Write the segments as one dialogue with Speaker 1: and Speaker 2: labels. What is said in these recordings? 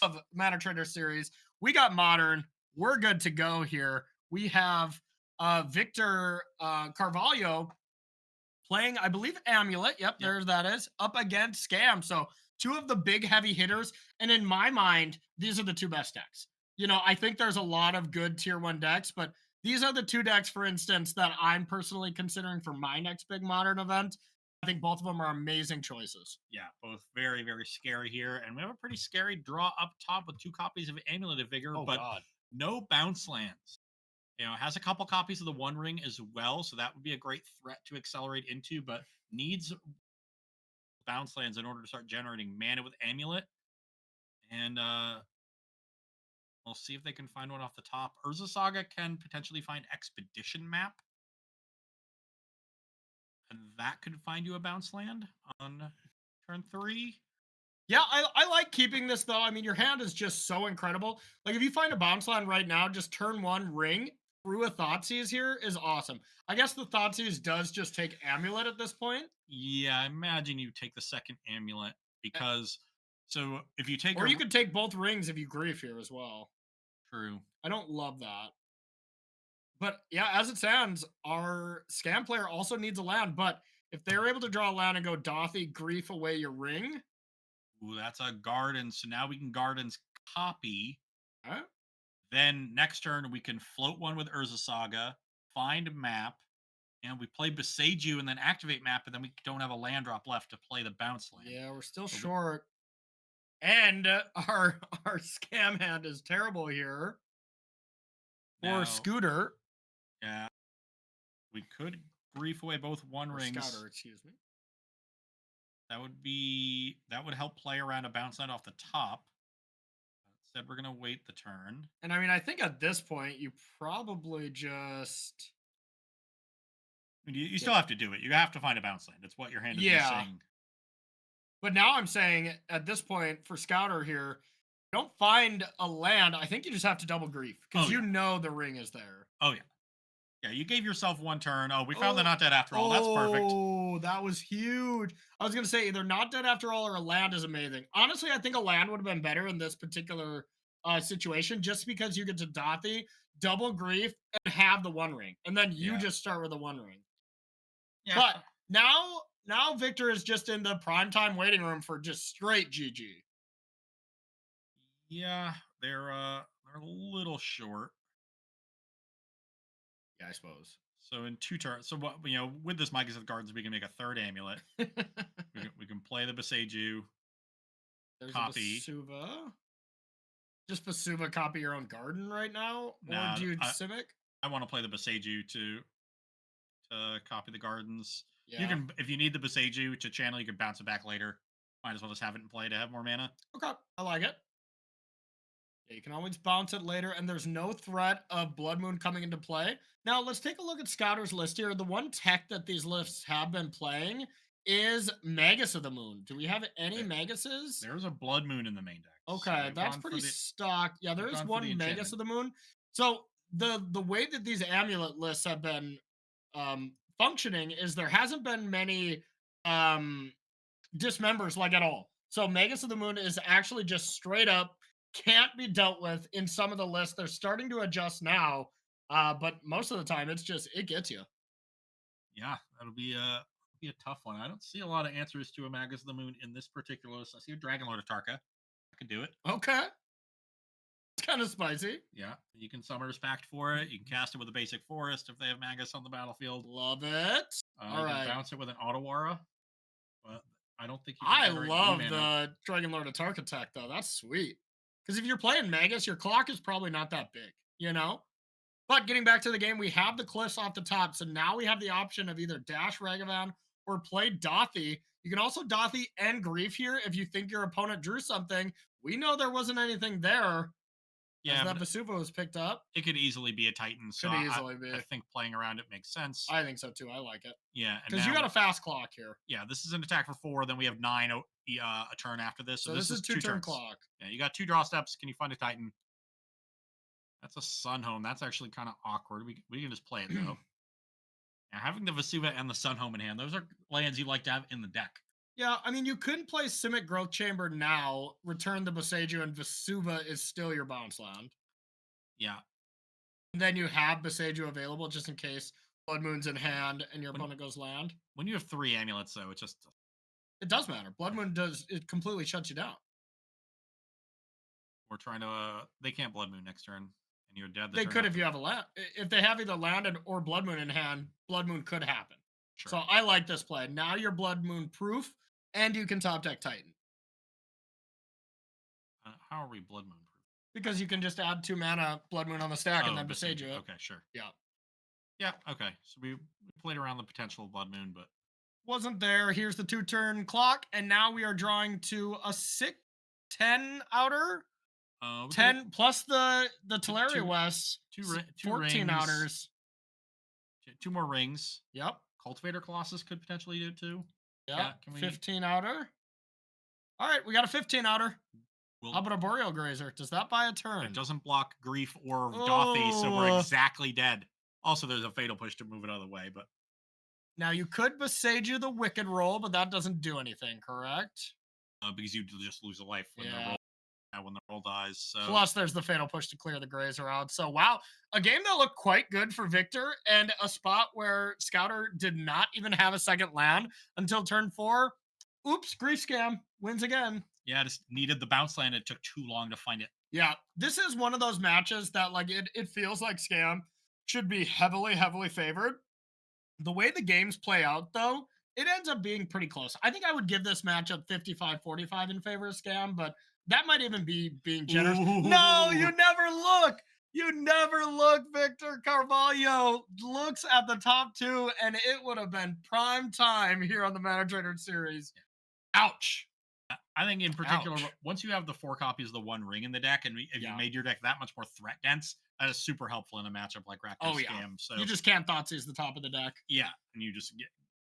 Speaker 1: of Mana Trader series. We got modern. We're good to go here. We have Victor Carvalho playing, I believe, Amulet. Yep,
Speaker 2: Yep.
Speaker 1: there's that is up against Scam. So two of the big heavy hitters. And in my mind, these are the two best decks. I think there's a lot of good tier one decks, but these are the two decks, for instance, that I'm personally considering for my next big modern event. I think both of them are amazing choices.
Speaker 2: Yeah, both very, very scary here. And we have a pretty scary draw up top with two copies of Amulet of Vigor,
Speaker 1: Oh
Speaker 2: but
Speaker 1: God.
Speaker 2: no bounce lands. It has a couple copies of the One Ring as well, so that would be a great threat to accelerate into, but needs bounce lands in order to start generating mana with Amulet. And we'll see if they can find one off the top. Urza Saga can potentially find Expedition Map, and that could find you a bounce land on turn 3.
Speaker 1: Yeah, I like keeping this though. I mean, your hand is just so incredible. Like if you find a bounce land right now, just turn one ring through a Thoughtseize here is awesome. I guess the Thoughtseize does just take Amulet at this point.
Speaker 2: Yeah, I imagine you take the second Amulet
Speaker 1: Eh,
Speaker 2: because so if you take
Speaker 1: Or
Speaker 2: a
Speaker 1: you could take both rings if you grief here as well.
Speaker 2: true.
Speaker 1: I don't love that. But yeah, as it stands, our scam player also needs a land. But if they're able to draw a land and go Dothy, grief away your ring.
Speaker 2: Ooh, that's a garden. So now we can gardens copy.
Speaker 1: Huh?
Speaker 2: Then next turn we can float one with Urza Saga, find map, and we play Beseju and then activate map, and then we don't have a land drop left to play the bounce land.
Speaker 1: Yeah, we're still
Speaker 2: So
Speaker 1: short. And our scam hand is terrible here. Or
Speaker 2: now,
Speaker 1: Scooter.
Speaker 2: yeah, we could grief away both One
Speaker 1: Or
Speaker 2: Rings.
Speaker 1: Scouter, excuse me.
Speaker 2: That would help play around a bounce land off the top. Instead, we're gonna wait the turn.
Speaker 1: And I mean, I think at this point, you probably just.
Speaker 2: I mean, you
Speaker 1: Yeah.
Speaker 2: still have to do it. You have to find a bounce land. It's what your hand is
Speaker 1: Yeah.
Speaker 2: missing.
Speaker 1: But now I'm saying at this point for Scouter here, don't find a land. I think you just have to double grief because
Speaker 2: Oh yeah.
Speaker 1: the ring is there.
Speaker 2: Oh yeah. Yeah, you gave yourself one turn. Oh, we found the
Speaker 1: Oh,
Speaker 2: not dead after all. That's perfect.
Speaker 1: that was huge. I was gonna say either not dead after all or a land is amazing. Honestly, I think a land would have been better in this particular situation, just because you get to Dothy, double grief, and have the one ring, and then you
Speaker 2: Yeah.
Speaker 1: just start with a one ring.
Speaker 2: Yeah.
Speaker 1: But now Victor is just in the primetime waiting room for just straight GG.
Speaker 2: Yeah, they're a little short.
Speaker 1: Yeah, I suppose.
Speaker 2: So in two turns, so what with this Micah's of Gardens, we can make a third amulet. We can play the Beseju,
Speaker 1: There's a
Speaker 2: copy.
Speaker 1: Vesuva. Just Vesuva copy your own garden right now? Or
Speaker 2: Now
Speaker 1: do you
Speaker 2: I,
Speaker 1: Simic?
Speaker 2: I want to play the Beseju to copy the gardens. You
Speaker 1: Yeah.
Speaker 2: can, if you need the Beseju to channel, you can bounce it back later. Might as well just have it in play to have more mana.
Speaker 1: Okay. I like it. Yeah, you can always bounce it later, and there's no threat of Blood Moon coming into play. Now, let's take a look at Scouter's list here. The one tech that these lists have been playing is Magus of the Moon. Do we have any
Speaker 2: There-
Speaker 1: Maguses?
Speaker 2: There's a Blood Moon in the main deck. So
Speaker 1: Okay,
Speaker 2: they've
Speaker 1: that's
Speaker 2: gone for
Speaker 1: pretty
Speaker 2: the
Speaker 1: stock. Yeah, there
Speaker 2: they've
Speaker 1: is
Speaker 2: gone for the
Speaker 1: one Magus
Speaker 2: enchantment.
Speaker 1: of the Moon. So the way that these amulet lists have been functioning is there hasn't been many um dismembers like at all. So Magus of the Moon is actually just straight up can't be dealt with in some of the lists. They're starting to adjust now, but most of the time it gets you.
Speaker 2: Yeah, that'll be a tough one. I don't see a lot of answers to a Magus of the Moon in this particular list. I see a Dragon Lord of Tarka. I could do it.
Speaker 1: Okay, it's kind of spicy.
Speaker 2: Yeah, you can Summoner's Pact for it. You can cast it with a basic forest if they have Magus on the battlefield.
Speaker 1: Love it. All
Speaker 2: You can
Speaker 1: right,
Speaker 2: bounce it with an Otawara, but I don't think you can
Speaker 1: I
Speaker 2: generate blue
Speaker 1: love
Speaker 2: mana.
Speaker 1: the Dragon Lord Attack attack though. That's sweet. Because if you're playing Magus, your clock is probably not that big, you know. But getting back to the game, we have the cliffs off the top. So now we have the option of either dash Ragavan or play Dothy. You can also Dothy and Grief here if you think your opponent drew something. We know there wasn't anything there as
Speaker 2: Yeah,
Speaker 1: that
Speaker 2: but
Speaker 1: Vesuva was picked up.
Speaker 2: it could easily be a Titan. So
Speaker 1: Could easily be.
Speaker 2: I think playing around it makes sense.
Speaker 1: I think so too. I like it.
Speaker 2: Yeah, and
Speaker 1: Because you
Speaker 2: now
Speaker 1: got a fast clock here.
Speaker 2: yeah, this is an attack for 4. Then we have 9 a turn after this. So
Speaker 1: So
Speaker 2: this
Speaker 1: this is
Speaker 2: is
Speaker 1: two
Speaker 2: two
Speaker 1: turn
Speaker 2: turns.
Speaker 1: clock.
Speaker 2: Yeah, you got 2 draw steps. Can you find a Titan? That's a Sun Home. That's actually kind of awkward. We can just play it though. Now, having the Vesuva and the Sun Home in hand, those are lands you like to have in the deck.
Speaker 1: Yeah, I mean, you couldn't play Simic Growth Chamber now, return the Boseiju, and Vesuva is still your bounce land.
Speaker 2: Yeah.
Speaker 1: And then you have Boseiju available just in case Blood Moon's in hand and your
Speaker 2: When
Speaker 1: opponent goes land.
Speaker 2: when you have 3 amulets, though, it just
Speaker 1: It does matter. Blood Moon does, it completely shuts you down.
Speaker 2: we're trying to, they can't Blood Moon next turn, and you're dead the
Speaker 1: They
Speaker 2: turn
Speaker 1: could if
Speaker 2: after.
Speaker 1: you have a land. If they have either land or Blood Moon in hand, Blood Moon could happen. So
Speaker 2: Sure.
Speaker 1: I like this play. Now you're Blood Moon proof, and you can top deck Titan
Speaker 2: How are we Blood Moon proof?
Speaker 1: because you can just add 2 mana Blood Moon on the stack and
Speaker 2: Oh,
Speaker 1: then Besage
Speaker 2: Besieger.
Speaker 1: it.
Speaker 2: Okay, sure.
Speaker 1: Yeah.
Speaker 2: Yeah, okay. So we played around the potential of Blood Moon, but
Speaker 1: Wasn't there. Here's the 2 turn clock, and now we are drawing to a 6-10 outer.
Speaker 2: we could
Speaker 1: 10 plus the Teleria
Speaker 2: two
Speaker 1: West.
Speaker 2: two
Speaker 1: 14
Speaker 2: rings,
Speaker 1: outers.
Speaker 2: 2 more rings.
Speaker 1: Yep.
Speaker 2: Cultivator Colossus could potentially do it too.
Speaker 1: Yep.
Speaker 2: Yeah, can we?
Speaker 1: 15 outer. All right, we got a 15 outer.
Speaker 2: We'll,
Speaker 1: How about a Boreal Grazer? Does that buy a turn?
Speaker 2: it doesn't block Grief or Dothy, so we're
Speaker 1: Oh.
Speaker 2: exactly dead. Also, there's a Fatal Push to move it out of the way, but
Speaker 1: Now you could Besage the Wicked roll, but that doesn't do anything, correct?
Speaker 2: because you just lose a life when the
Speaker 1: Yeah.
Speaker 2: roll when the roll dies. So
Speaker 1: Plus, there's the Fatal Push to clear the Grazer out. So, wow, a game that looked quite good for Victor, and a spot where Scouter did not even have a second land until turn 4. Oops, Grief Scam wins again.
Speaker 2: yeah, just needed the bounce land. It took too long to find it.
Speaker 1: Yeah, this is one of those matches that, like, it feels like Scam should be heavily, heavily favored. The way the games play out, though, it ends up being pretty close. I think I would give this matchup 55-45 in favor of Scam, but that might even be being generous. No,
Speaker 2: Ooh.
Speaker 1: you never look. You never look. Victor Carvalho looks at the top 2, and it would have been prime time here on the Mana Trader series. Ouch.
Speaker 2: I think in particular,
Speaker 1: Ouch.
Speaker 2: once you have the 4 copies of the One Ring in the deck, and if you
Speaker 1: Yeah.
Speaker 2: made your deck that much more threat dense, that is super helpful in a matchup like Rakdos
Speaker 1: Oh, yeah.
Speaker 2: Scam. So
Speaker 1: You just can't Thoughtseize the top of the deck.
Speaker 2: yeah, and you just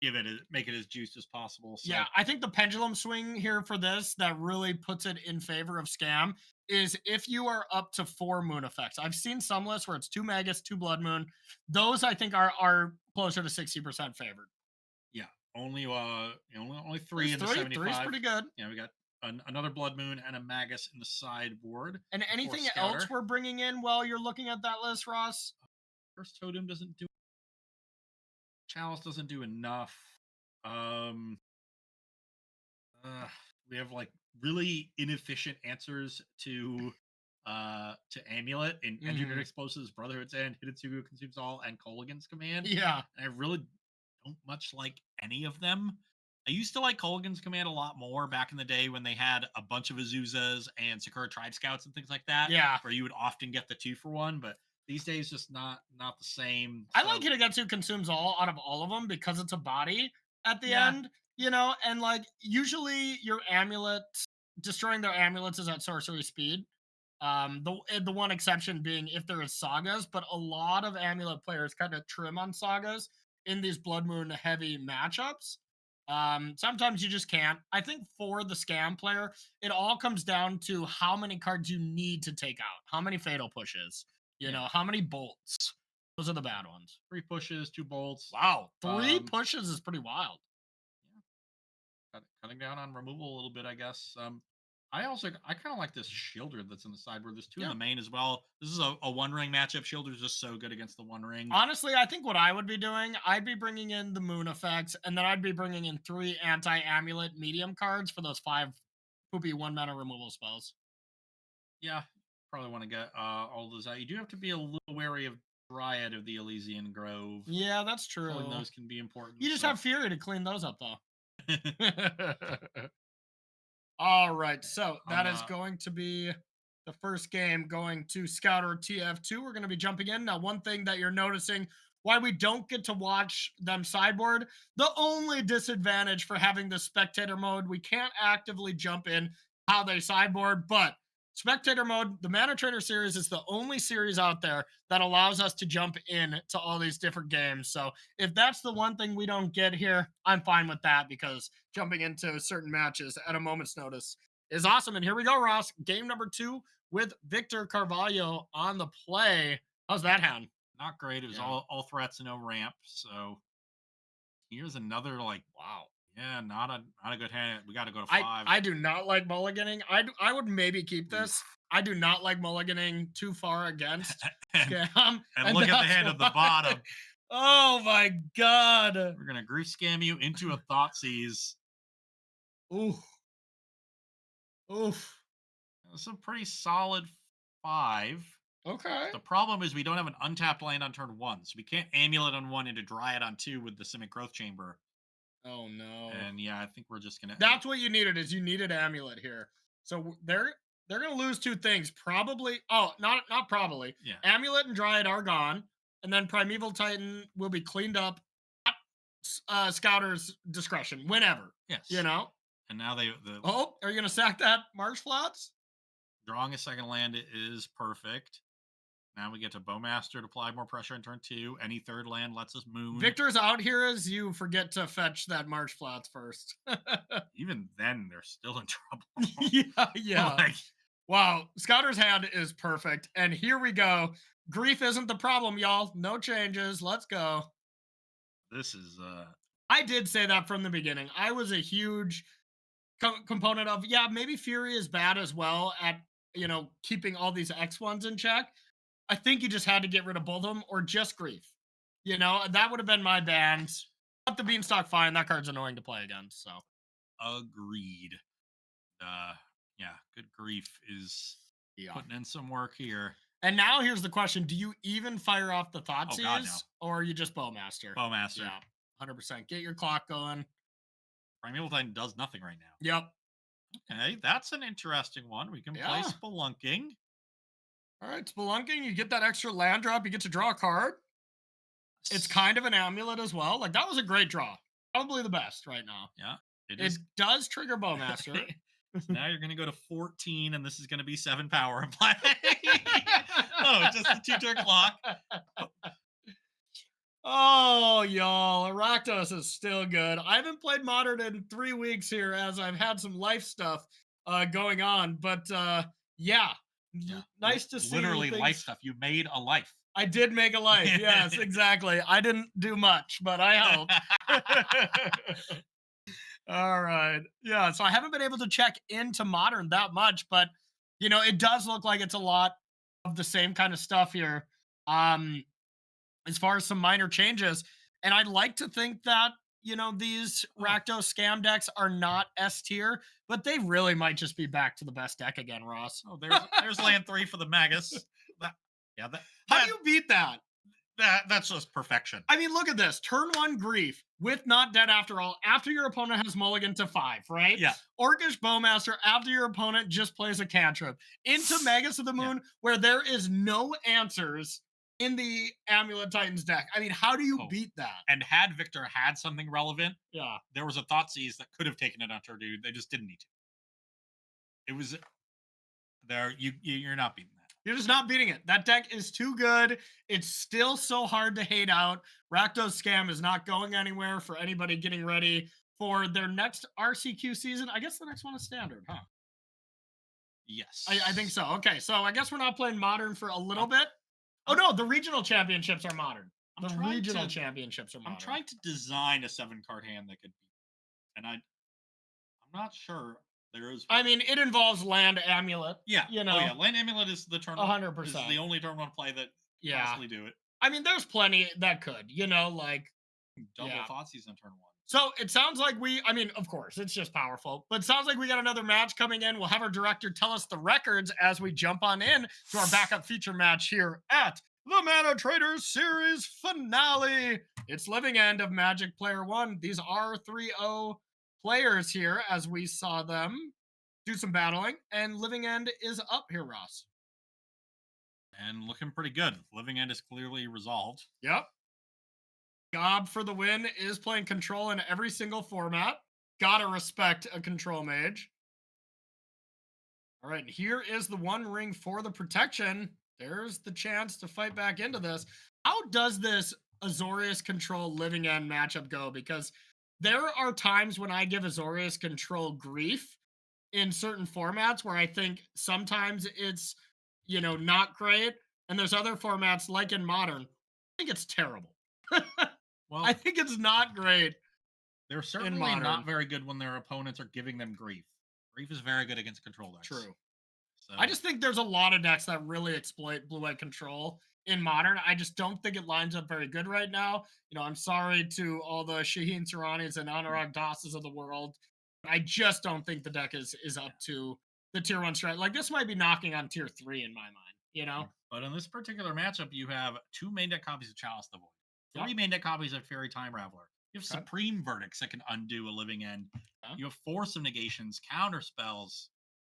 Speaker 2: give it make it as juiced as possible. So
Speaker 1: Yeah, I think the pendulum swing here for this that really puts it in favor of Scam is if you are up to 4 moon effects. I've seen some lists where it's 2 Magus, 2 Blood Moon. Those I think are closer to 60% favored.
Speaker 2: yeah, only only 3 in the
Speaker 1: Three's
Speaker 2: 75.
Speaker 1: pretty good.
Speaker 2: Yeah, we got another Blood Moon and a Magus in the sideboard.
Speaker 1: And anything
Speaker 2: Scouter.
Speaker 1: else we're bringing in while you're looking at that list, Ross?
Speaker 2: First Totem doesn't do. Chalice doesn't do enough. Um, we have like really inefficient answers to Amulet and Engineered
Speaker 1: Mhm.
Speaker 2: Explosives, Brotherhood's End, Hidetsugu Consumes All, and Colligan's Command.
Speaker 1: Yeah.
Speaker 2: And I really don't much like any of them. I used to like Colligan's Command a lot more back in the day when they had a bunch of Azuzas and Sakura Tribe Scouts and things like that.
Speaker 1: Yeah.
Speaker 2: Where you would often get the 2-for-1, but these days just not the same.
Speaker 1: I
Speaker 2: So,
Speaker 1: like Hitagetsu consumes all out of all of them because it's a body at the
Speaker 2: yeah,
Speaker 1: end, and like usually your amulet destroying their amulets is at sorcery speed. The one exception being if there is sagas, but a lot of amulet players kind of trim on sagas in these Blood Moon heavy matchups. Sometimes you just can't. I think for the Scam player, it all comes down to how many cards you need to take out, how many fatal pushes,
Speaker 2: yeah.
Speaker 1: how many bolts. Those are the bad ones.
Speaker 2: 3 pushes, 2 bolts.
Speaker 1: Wow, 3
Speaker 2: Um,
Speaker 1: pushes is pretty wild.
Speaker 2: yeah, cutting down on removal a little bit, I guess. I kind of like this Shielder that's in the sideboard. There's 2 in
Speaker 1: Yeah.
Speaker 2: the main as well. This is a One Ring matchup. Shielder's just so good against the One Ring.
Speaker 1: Honestly, I think what I would be doing, I'd be bringing in the moon effects, and then I'd be bringing in 3 anti-amulet medium cards for those 5 poopy 1 mana removal spells.
Speaker 2: Yeah, probably want to get all those out. You do have to be a little wary of Dryad of the Elysian Grove.
Speaker 1: Yeah, that's true.
Speaker 2: Killing those can be important.
Speaker 1: You just
Speaker 2: so.
Speaker 1: have Fury to clean those up, though. All right, so that is going to be the first game going to Scouter TF2. We're going to be jumping in. Now, one thing that you're noticing why we don't get to watch them sideboard, the only disadvantage for having the spectator mode, we can't actively jump in how they sideboard, but spectator mode, the Mana Trader series is the only series out there that allows us to jump in to all these different games. So if that's the one thing we don't get here, I'm fine with that because jumping into certain matches at a moment's notice is awesome. And here we go, Ross. Game number 2 with Victor Carvalho on the play. How's that hand?
Speaker 2: Not great. It was
Speaker 1: Yeah.
Speaker 2: all threats and no ramp. So here's another like
Speaker 1: Wow.
Speaker 2: Yeah, not a good hand. We got to go to
Speaker 1: I
Speaker 2: 5.
Speaker 1: I do not like mulliganing. I would maybe keep this.
Speaker 2: Oof.
Speaker 1: I do not like mulliganing too far against
Speaker 2: and
Speaker 1: scam,
Speaker 2: and
Speaker 1: and
Speaker 2: look at the
Speaker 1: that's
Speaker 2: hand at the
Speaker 1: why.
Speaker 2: bottom.
Speaker 1: Oh my god.
Speaker 2: We're gonna grief scam you into a Thoughtseize.
Speaker 1: Ooh, oof.
Speaker 2: That's a pretty solid 5.
Speaker 1: Okay.
Speaker 2: The problem is we don't have an untapped land on turn 1, so we can't amulet on 1 into dry it on 2 with the Simic Growth Chamber.
Speaker 1: Oh no.
Speaker 2: And yeah, I think we're just gonna end.
Speaker 1: That's what you needed. Is you needed amulet here. So they're gonna lose two things. Probably. Oh, not probably.
Speaker 2: Yeah.
Speaker 1: Amulet and Dryad are gone, and then Primeval Titan will be cleaned up at Scouter's discretion whenever. You
Speaker 2: Yes.
Speaker 1: know.
Speaker 2: And now the
Speaker 1: Oh, are you gonna sack that Marsh Flats?
Speaker 2: drawing a second land is perfect. Now we get to Bowmaster to apply more pressure in turn 2. Any third land lets us moon.
Speaker 1: Victor's out here as you forget to fetch that Marsh Flats first.
Speaker 2: Even then, they're still in trouble.
Speaker 1: Yeah, yeah.
Speaker 2: Like,
Speaker 1: Wow, Scouter's hand is perfect. And here we go. Grief isn't the problem, y'all. No changes. Let's go.
Speaker 2: this is
Speaker 1: I did say that from the beginning. I was a huge component of, yeah, maybe Fury is bad as well at, keeping all these X ones in check. I think you just had to get rid of both of them or just Grief. That would have been my band. But the Beanstalk, fine. That card's annoying to play against. So,
Speaker 2: agreed. Yeah, good grief is
Speaker 1: yeah.
Speaker 2: putting in some work here.
Speaker 1: And now here's the question: do you even fire off the
Speaker 2: Oh God, no.
Speaker 1: Thoughtseize, or are you just Bowmaster?
Speaker 2: Bowmaster.
Speaker 1: Yeah, 100%. Get your clock going.
Speaker 2: Primeval Titan does nothing right now.
Speaker 1: Yep.
Speaker 2: Okay, that's an interesting one. We can play
Speaker 1: Yeah.
Speaker 2: Spelunking.
Speaker 1: All right, Spelunking. You get that extra land drop. You get to draw a card. It's kind of an amulet as well. Like, that was a great draw. Probably the best right now.
Speaker 2: Yeah, it
Speaker 1: It
Speaker 2: is.
Speaker 1: does trigger Bowmaster.
Speaker 2: Now you're going to go to 14, and this is going to be 7 power and play. Oh, just the 2-turn clock.
Speaker 1: Oh, y'all. Arachnos is still good. I haven't played Modern in 3 weeks here as I've had some life stuff going on. But yeah,
Speaker 2: Yeah.
Speaker 1: nice to see.
Speaker 2: Literally life stuff. You made a life.
Speaker 1: I did make a life. Yes, exactly. I didn't do much, but I helped. All right. Yeah. So I haven't been able to check into Modern that much, but it does look like it's a lot of the same kind of stuff here. As far as some minor changes. And I'd like to think that, these Rakdos scam decks are not S tier, but they really might just be back to the best deck again, Ross.
Speaker 2: Oh, there's land 3 for the Magus.
Speaker 1: How do you beat that?
Speaker 2: That's just perfection.
Speaker 1: I mean, look at this. Turn 1 Grief with Not Dead After All, after your opponent has mulligan to 5, right?
Speaker 2: Yeah.
Speaker 1: Orcish Bowmaster after your opponent just plays a cantrip. Into Magus of the Moon, where there is no answers in the Amulet Titans deck. I mean, how do you beat that?
Speaker 2: And had Victor had something relevant,
Speaker 1: Yeah.
Speaker 2: there was a Thoughtseize that could have taken it on turn 2. They just didn't need to. It was there. You're not beating that.
Speaker 1: You're just not beating it. That deck is too good. It's still so hard to hate out. Rakdos Scam is not going anywhere for anybody getting ready for their next RCQ season. I guess the next one is Standard, huh?
Speaker 2: Yes.
Speaker 1: I think so. Okay, so I guess we're not playing Modern for a little bit. Oh, no, the regional championships are Modern. Championships are Modern.
Speaker 2: I'm trying to design a 7-card hand that could be, and I'm not sure there is.
Speaker 1: I mean, it involves Land Amulet.
Speaker 2: Yeah. Oh, yeah. Land Amulet is the turn.
Speaker 1: 100%.
Speaker 2: Is the only turn one play that possibly do it.
Speaker 1: I mean, there's plenty that could, like
Speaker 2: double Thoughtseize on turn 1.
Speaker 1: So it sounds like of course, it's just powerful, but it sounds like we got another match coming in. We'll have our director tell us the records as we jump on in to our backup feature match here at the Mana Traders Series finale. It's Living End of Magic Player 1. These are 3-0 players here as we saw them do some battling, and Living End is up here, Ross.
Speaker 2: And looking pretty good. Living End is clearly resolved.
Speaker 1: Yep. Gob for the win is playing control in every single format. Gotta respect a control mage. All right, here is the 1 ring for the protection. There's the chance to fight back into this. How does this Azorius control Living End matchup go? Because there are times when I give Azorius control grief in certain formats where I think sometimes it's, not great. And there's other formats like in Modern. I think it's terrible.
Speaker 2: Well,
Speaker 1: I think it's not great.
Speaker 2: They're
Speaker 1: in
Speaker 2: certainly not
Speaker 1: modern.
Speaker 2: very good when their opponents are giving them grief. Grief is very good against control decks.
Speaker 1: True. I
Speaker 2: So
Speaker 1: just think there's a lot of decks that really exploit blue white control in modern. I just don't think it lines up very good right now. I'm sorry to all the Shaheen Siranis and Anurag Das's of the world. I just don't think the deck is
Speaker 2: yeah.
Speaker 1: up to the tier one strat. Like this might be knocking on tier three in my mind.
Speaker 2: But in this particular matchup, you have two main deck copies of Chalice the Void,
Speaker 1: Yep.
Speaker 2: three main deck copies of Fairy Time Raveler. You have
Speaker 1: Okay.
Speaker 2: Supreme Verdicts that can undo a living end.
Speaker 1: Yeah.
Speaker 2: You have Force of Negations, counter spells.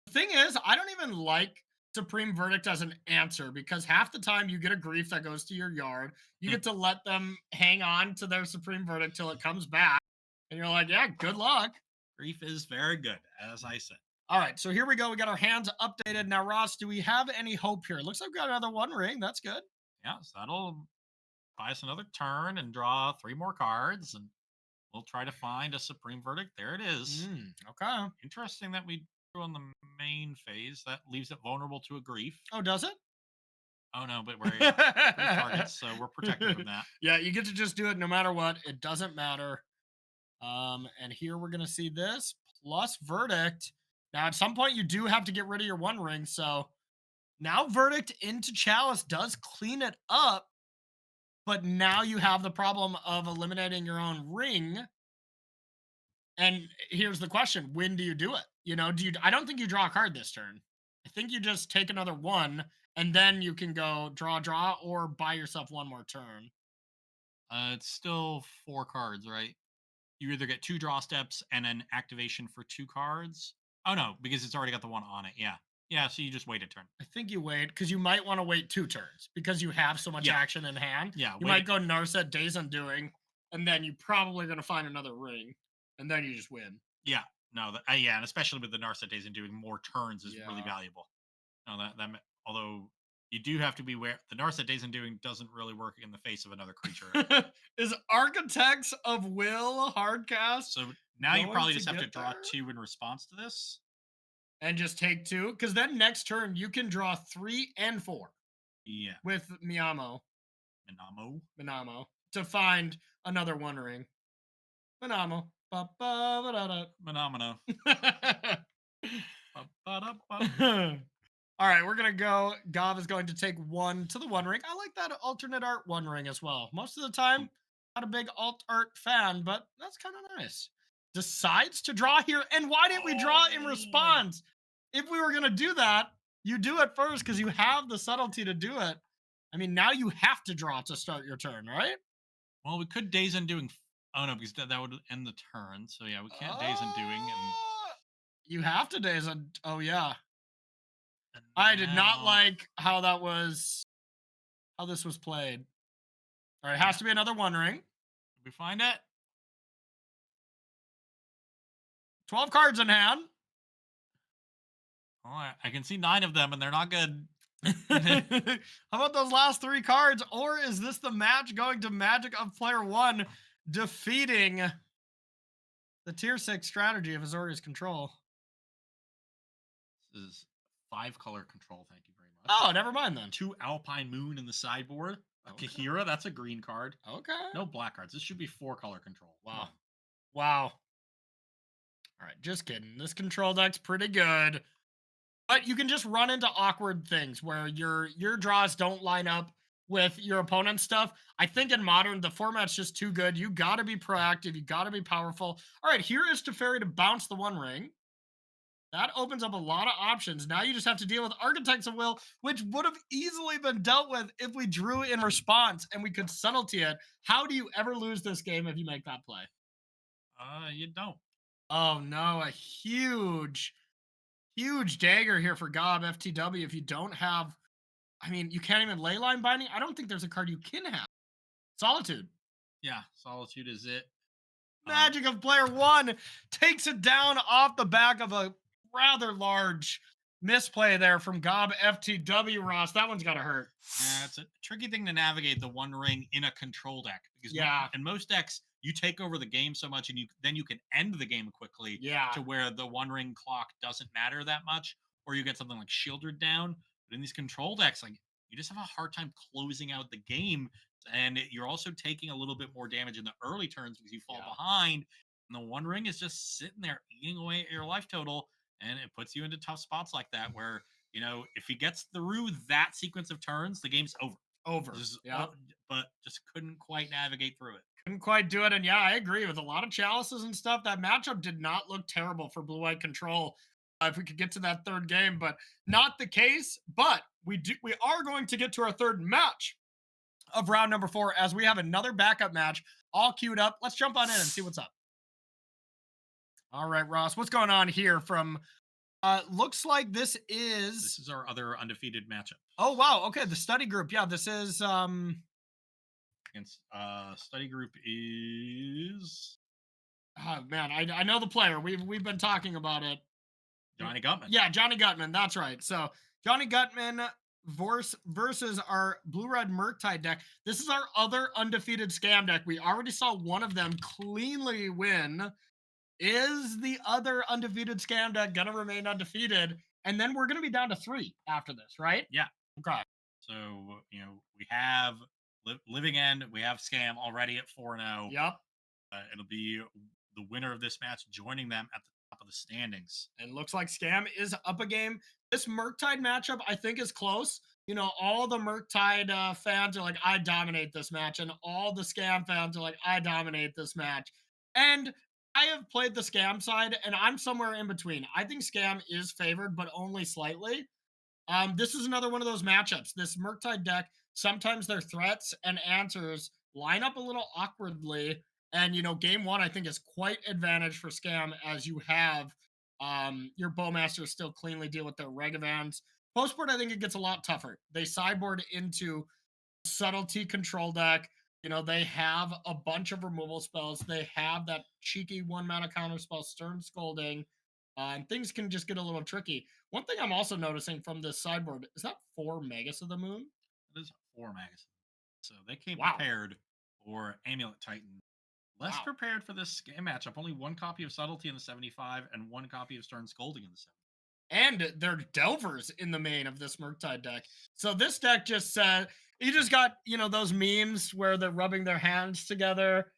Speaker 1: The thing is, I don't even like Supreme Verdict as an answer because half the time you get a grief that goes to your yard. You get to let them hang on to their Supreme Verdict till it comes back. And you're like, yeah, good luck.
Speaker 2: Grief is very good, as I said.
Speaker 1: All right, so here we go. We got our hands updated. Now, Ross, do we have any hope here? Looks like we got another one ring. That's good.
Speaker 2: Yeah, so that'll buy us another turn and draw three more cards, and we'll try to find a Supreme Verdict. There it is.
Speaker 1: Okay.
Speaker 2: Interesting that we drew on the main phase. That leaves it vulnerable to a grief.
Speaker 1: Oh, does it?
Speaker 2: Oh no, but we're grief targets, so we're protected from that.
Speaker 1: Yeah, you get to just do it no matter what. It doesn't matter. And here we're gonna see this plus verdict. Now, at some point, you do have to get rid of your one ring. So now verdict into chalice does clean it up, but now you have the problem of eliminating your own ring. And here's the question: when do you do it? Do you? I don't think you draw a card this turn. I think you just take another one, and then you can go draw, or buy yourself one more turn.
Speaker 2: It's still four cards, right? You either get two draw steps and an activation for two cards. Oh no, because it's already got the one on it. Yeah, yeah. So you just wait a turn.
Speaker 1: I think you wait because you might want to wait two turns because you have so much
Speaker 2: Yeah.
Speaker 1: action in hand.
Speaker 2: Yeah,
Speaker 1: You
Speaker 2: wait
Speaker 1: might go Narset Days Undoing, and then you probably going to find another ring, and then you just win.
Speaker 2: Yeah, no, yeah, and especially with the Narset days and doing more turns is really
Speaker 1: Yeah.
Speaker 2: valuable. No, although you do have to be aware the Narset days and doing doesn't really work in the face of another creature.
Speaker 1: Is Architects of Will hardcast
Speaker 2: So now you
Speaker 1: going
Speaker 2: probably
Speaker 1: to
Speaker 2: just have to
Speaker 1: get
Speaker 2: draw
Speaker 1: there?
Speaker 2: two in response to this.
Speaker 1: And just take two? Because then next turn you can draw 3 and 4
Speaker 2: Yeah,
Speaker 1: with
Speaker 2: Minamo.
Speaker 1: Minamo, to find another one ring. Minamo. Ba-ba-ba-da-da.
Speaker 2: Phenomena.
Speaker 1: All right, we're gonna go. Gav is going to take one to the one ring. I like that alternate art one ring as well. Most of the time, not a big alt art fan, but that's kind of nice. Decides to draw here, and why didn't we draw in response? If we were gonna do that, you do it first because you have the subtlety to do it. I mean, now you have to draw to start your turn, right?
Speaker 2: Well, we could days undoing. Oh no, because that would end the turn. So yeah, we can't days undoing
Speaker 1: You have to days on. Oh yeah,
Speaker 2: and
Speaker 1: I did not
Speaker 2: now
Speaker 1: like how this was played. All right, it has
Speaker 2: yeah.
Speaker 1: to be another one ring.
Speaker 2: Did we find it?
Speaker 1: 12 cards in hand.
Speaker 2: Oh, I can see 9 of them, and they're not good.
Speaker 1: How about those last 3 cards? Or is this the match going to Magic of Player 1 defeating the tier 6 strategy of Azorius Control?
Speaker 2: This is 5-color control. Thank you very much.
Speaker 1: Oh, never mind then.
Speaker 2: 2 Alpine Moon in the sideboard. A
Speaker 1: Okay.
Speaker 2: Kahira, that's a green card.
Speaker 1: Okay.
Speaker 2: No black cards. This should be 4-color control.
Speaker 1: Wow. Wow. All right, just kidding. This control deck's pretty good. But you can just run into awkward things where your draws don't line up with your opponent's stuff. I think in modern, the format's just too good. You got to be proactive. You got to be powerful. All right, here is Teferi to bounce the one ring. That opens up a lot of options. Now you just have to deal with Architects of Will, which would have easily been dealt with if we drew in response and we could subtlety it. How do you ever lose this game if you make that play?
Speaker 2: You don't.
Speaker 1: Oh no, a huge dagger here for Gob FTW. If you don't have, I mean, you can't even leyline binding. I don't think there's a card you can have. Solitude.
Speaker 2: Yeah, Solitude is it.
Speaker 1: Magic of Player 1 takes it down off the back of a rather large misplay there from Gob FTW, Ross. That one's got to hurt.
Speaker 2: Yeah, it's a tricky thing to navigate the one ring in a control deck because
Speaker 1: Yeah.
Speaker 2: in most decks you take over the game so much and then you can end the game quickly
Speaker 1: Yeah.
Speaker 2: to where the one ring clock doesn't matter that much, or you get something like shielded down. But in these control decks, like you just have a hard time closing out the game, and you're also taking a little bit more damage in the early turns because you fall
Speaker 1: Yeah.
Speaker 2: behind. And the One Ring is just sitting there eating away at your life total, and it puts you into tough spots like that where, if he gets through that sequence of turns, the game's over.
Speaker 1: Over.
Speaker 2: Just,
Speaker 1: Yeah.
Speaker 2: but just couldn't quite navigate through it.
Speaker 1: Couldn't quite do it. And yeah, I agree with a lot of chalices and stuff. That matchup did not look terrible for Blue White Control. If we could get to that third game, but not the case. But we are going to get to our third match of round number 4 as we have another backup match all queued up. Let's jump on in and see what's up. All right, Ross, what's going on here from looks like this
Speaker 2: This
Speaker 1: is
Speaker 2: is our other undefeated matchup.
Speaker 1: oh wow, okay, the study group. Yeah, this is
Speaker 2: Against study group is
Speaker 1: oh man, I know the player. We've been talking about it.
Speaker 2: Johnny Gutman.
Speaker 1: Yeah, Johnny Gutman. That's right. So Johnny Gutman versus our blue red Murktide deck. This is our other undefeated scam deck. We already saw one of them cleanly win. Is the other undefeated scam deck gonna remain undefeated? And then we're gonna be down to 3 after this, right?
Speaker 2: Yeah.
Speaker 1: Okay.
Speaker 2: So, we have Living End, we have Scam already at 4-0.
Speaker 1: Yep.
Speaker 2: It'll be the winner of this match joining them at the top of the standings.
Speaker 1: And looks like Scam is up a game. This Murktide matchup, I think, is close. All the Murktide fans are like, I dominate this match. And all the Scam fans are like, I dominate this match. And I have played the Scam side, and I'm somewhere in between. I think Scam is favored, but only slightly. This is another one of those matchups. This Murktide deck, sometimes their threats and answers line up a little awkwardly. And game one, I think, is quite advantage for Scam as you have your Bowmasters still cleanly deal with their Regavans. Postboard, I think it gets a lot tougher. They sideboard into subtlety control deck. They have a bunch of removal spells. They have that cheeky 1 mana counter spell, Stern Scolding. And things can just get a little tricky. One thing I'm also noticing from this sideboard is that 4 Magus of the Moon.
Speaker 2: It is 4 Magus. So they came
Speaker 1: Wow.
Speaker 2: prepared for Amulet Titan. Less
Speaker 1: Wow.
Speaker 2: prepared for this game matchup. Only 1 copy of Subtlety in the 75 and 1 copy of Stern Scolding in the 70.
Speaker 1: And they're Delvers in the main of this Murktide deck. So this deck just said, you just got, those memes where they're rubbing their hands together.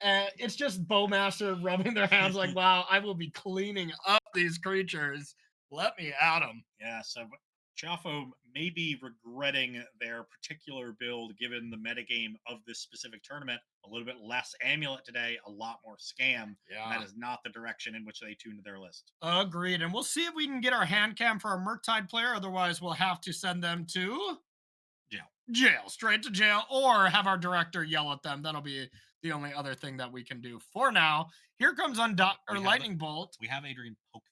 Speaker 1: It's just Bowmaster rubbing their hands like, wow, I will be cleaning up these creatures. Let me at them.
Speaker 2: Yeah, so Chaffo may be regretting their particular build given the metagame of this specific tournament. A little bit less Amulet today, a lot more Scam.
Speaker 1: Yeah.
Speaker 2: That is not the direction in which they tuned their list.
Speaker 1: Agreed. And we'll see if we can get our hand cam for our Murktide player. Otherwise, we'll have to send them to jail, straight to jail, or have our director yell at them. That'll be the only other thing that we can do for now. Here comes Lightning Bolt.
Speaker 2: We have Adrian poke.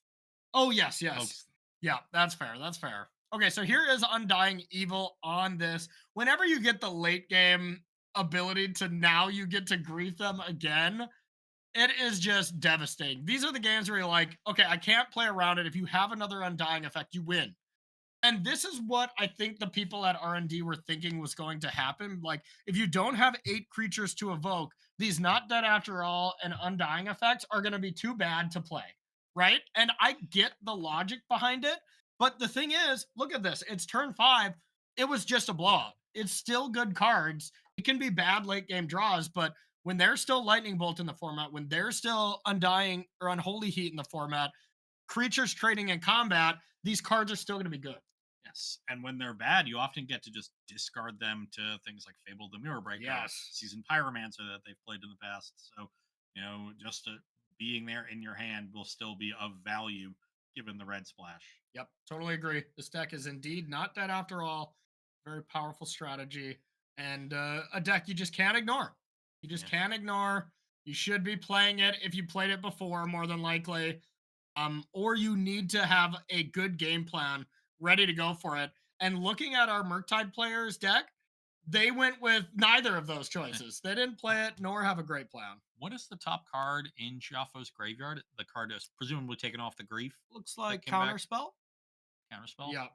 Speaker 1: Oh, yes. Yeah, that's fair. That's fair. Okay, so here is Undying Evil on this. Whenever you get the late game ability to now you get to grief them again, it is just devastating. These are the games where you're like, okay, I can't play around it. If you have another Undying effect, you win. And this is what I think the people at R&D were thinking was going to happen. Like, if you don't have 8 creatures to evoke, these Not Dead After All and Undying effects are going to be too bad to play, right? And I get the logic behind it. But the thing is, look at this. It's turn 5. It was just a blowout. It's still good cards. It can be bad late game draws, but when there's still Lightning Bolt in the format, when there's still Undying or Unholy Heat in the format, creatures trading in combat, these cards are still going to be good.
Speaker 2: Yes, and when they're bad, you often get to just discard them to things like Fable the Mirror Breaker,
Speaker 1: Yes.
Speaker 2: Seasoned Pyromancer that they've played in the past. So, just being there in your hand will still be of value given the red splash.
Speaker 1: Yep, totally agree. This deck is indeed Not Dead After All. Very powerful strategy and a deck you just can't ignore. You just can't ignore. You should be playing it if you played it before, more than likely. Or you need to have a good game plan ready to go for it. And looking at our Murktide players' deck, they went with neither of those choices. They didn't play it nor have a great plan.
Speaker 2: What is the top card in Chiafo's graveyard? The card is presumably taken off the grief.
Speaker 1: Looks like
Speaker 2: came back.
Speaker 1: Counterspell.
Speaker 2: Counterspell?
Speaker 1: Yep.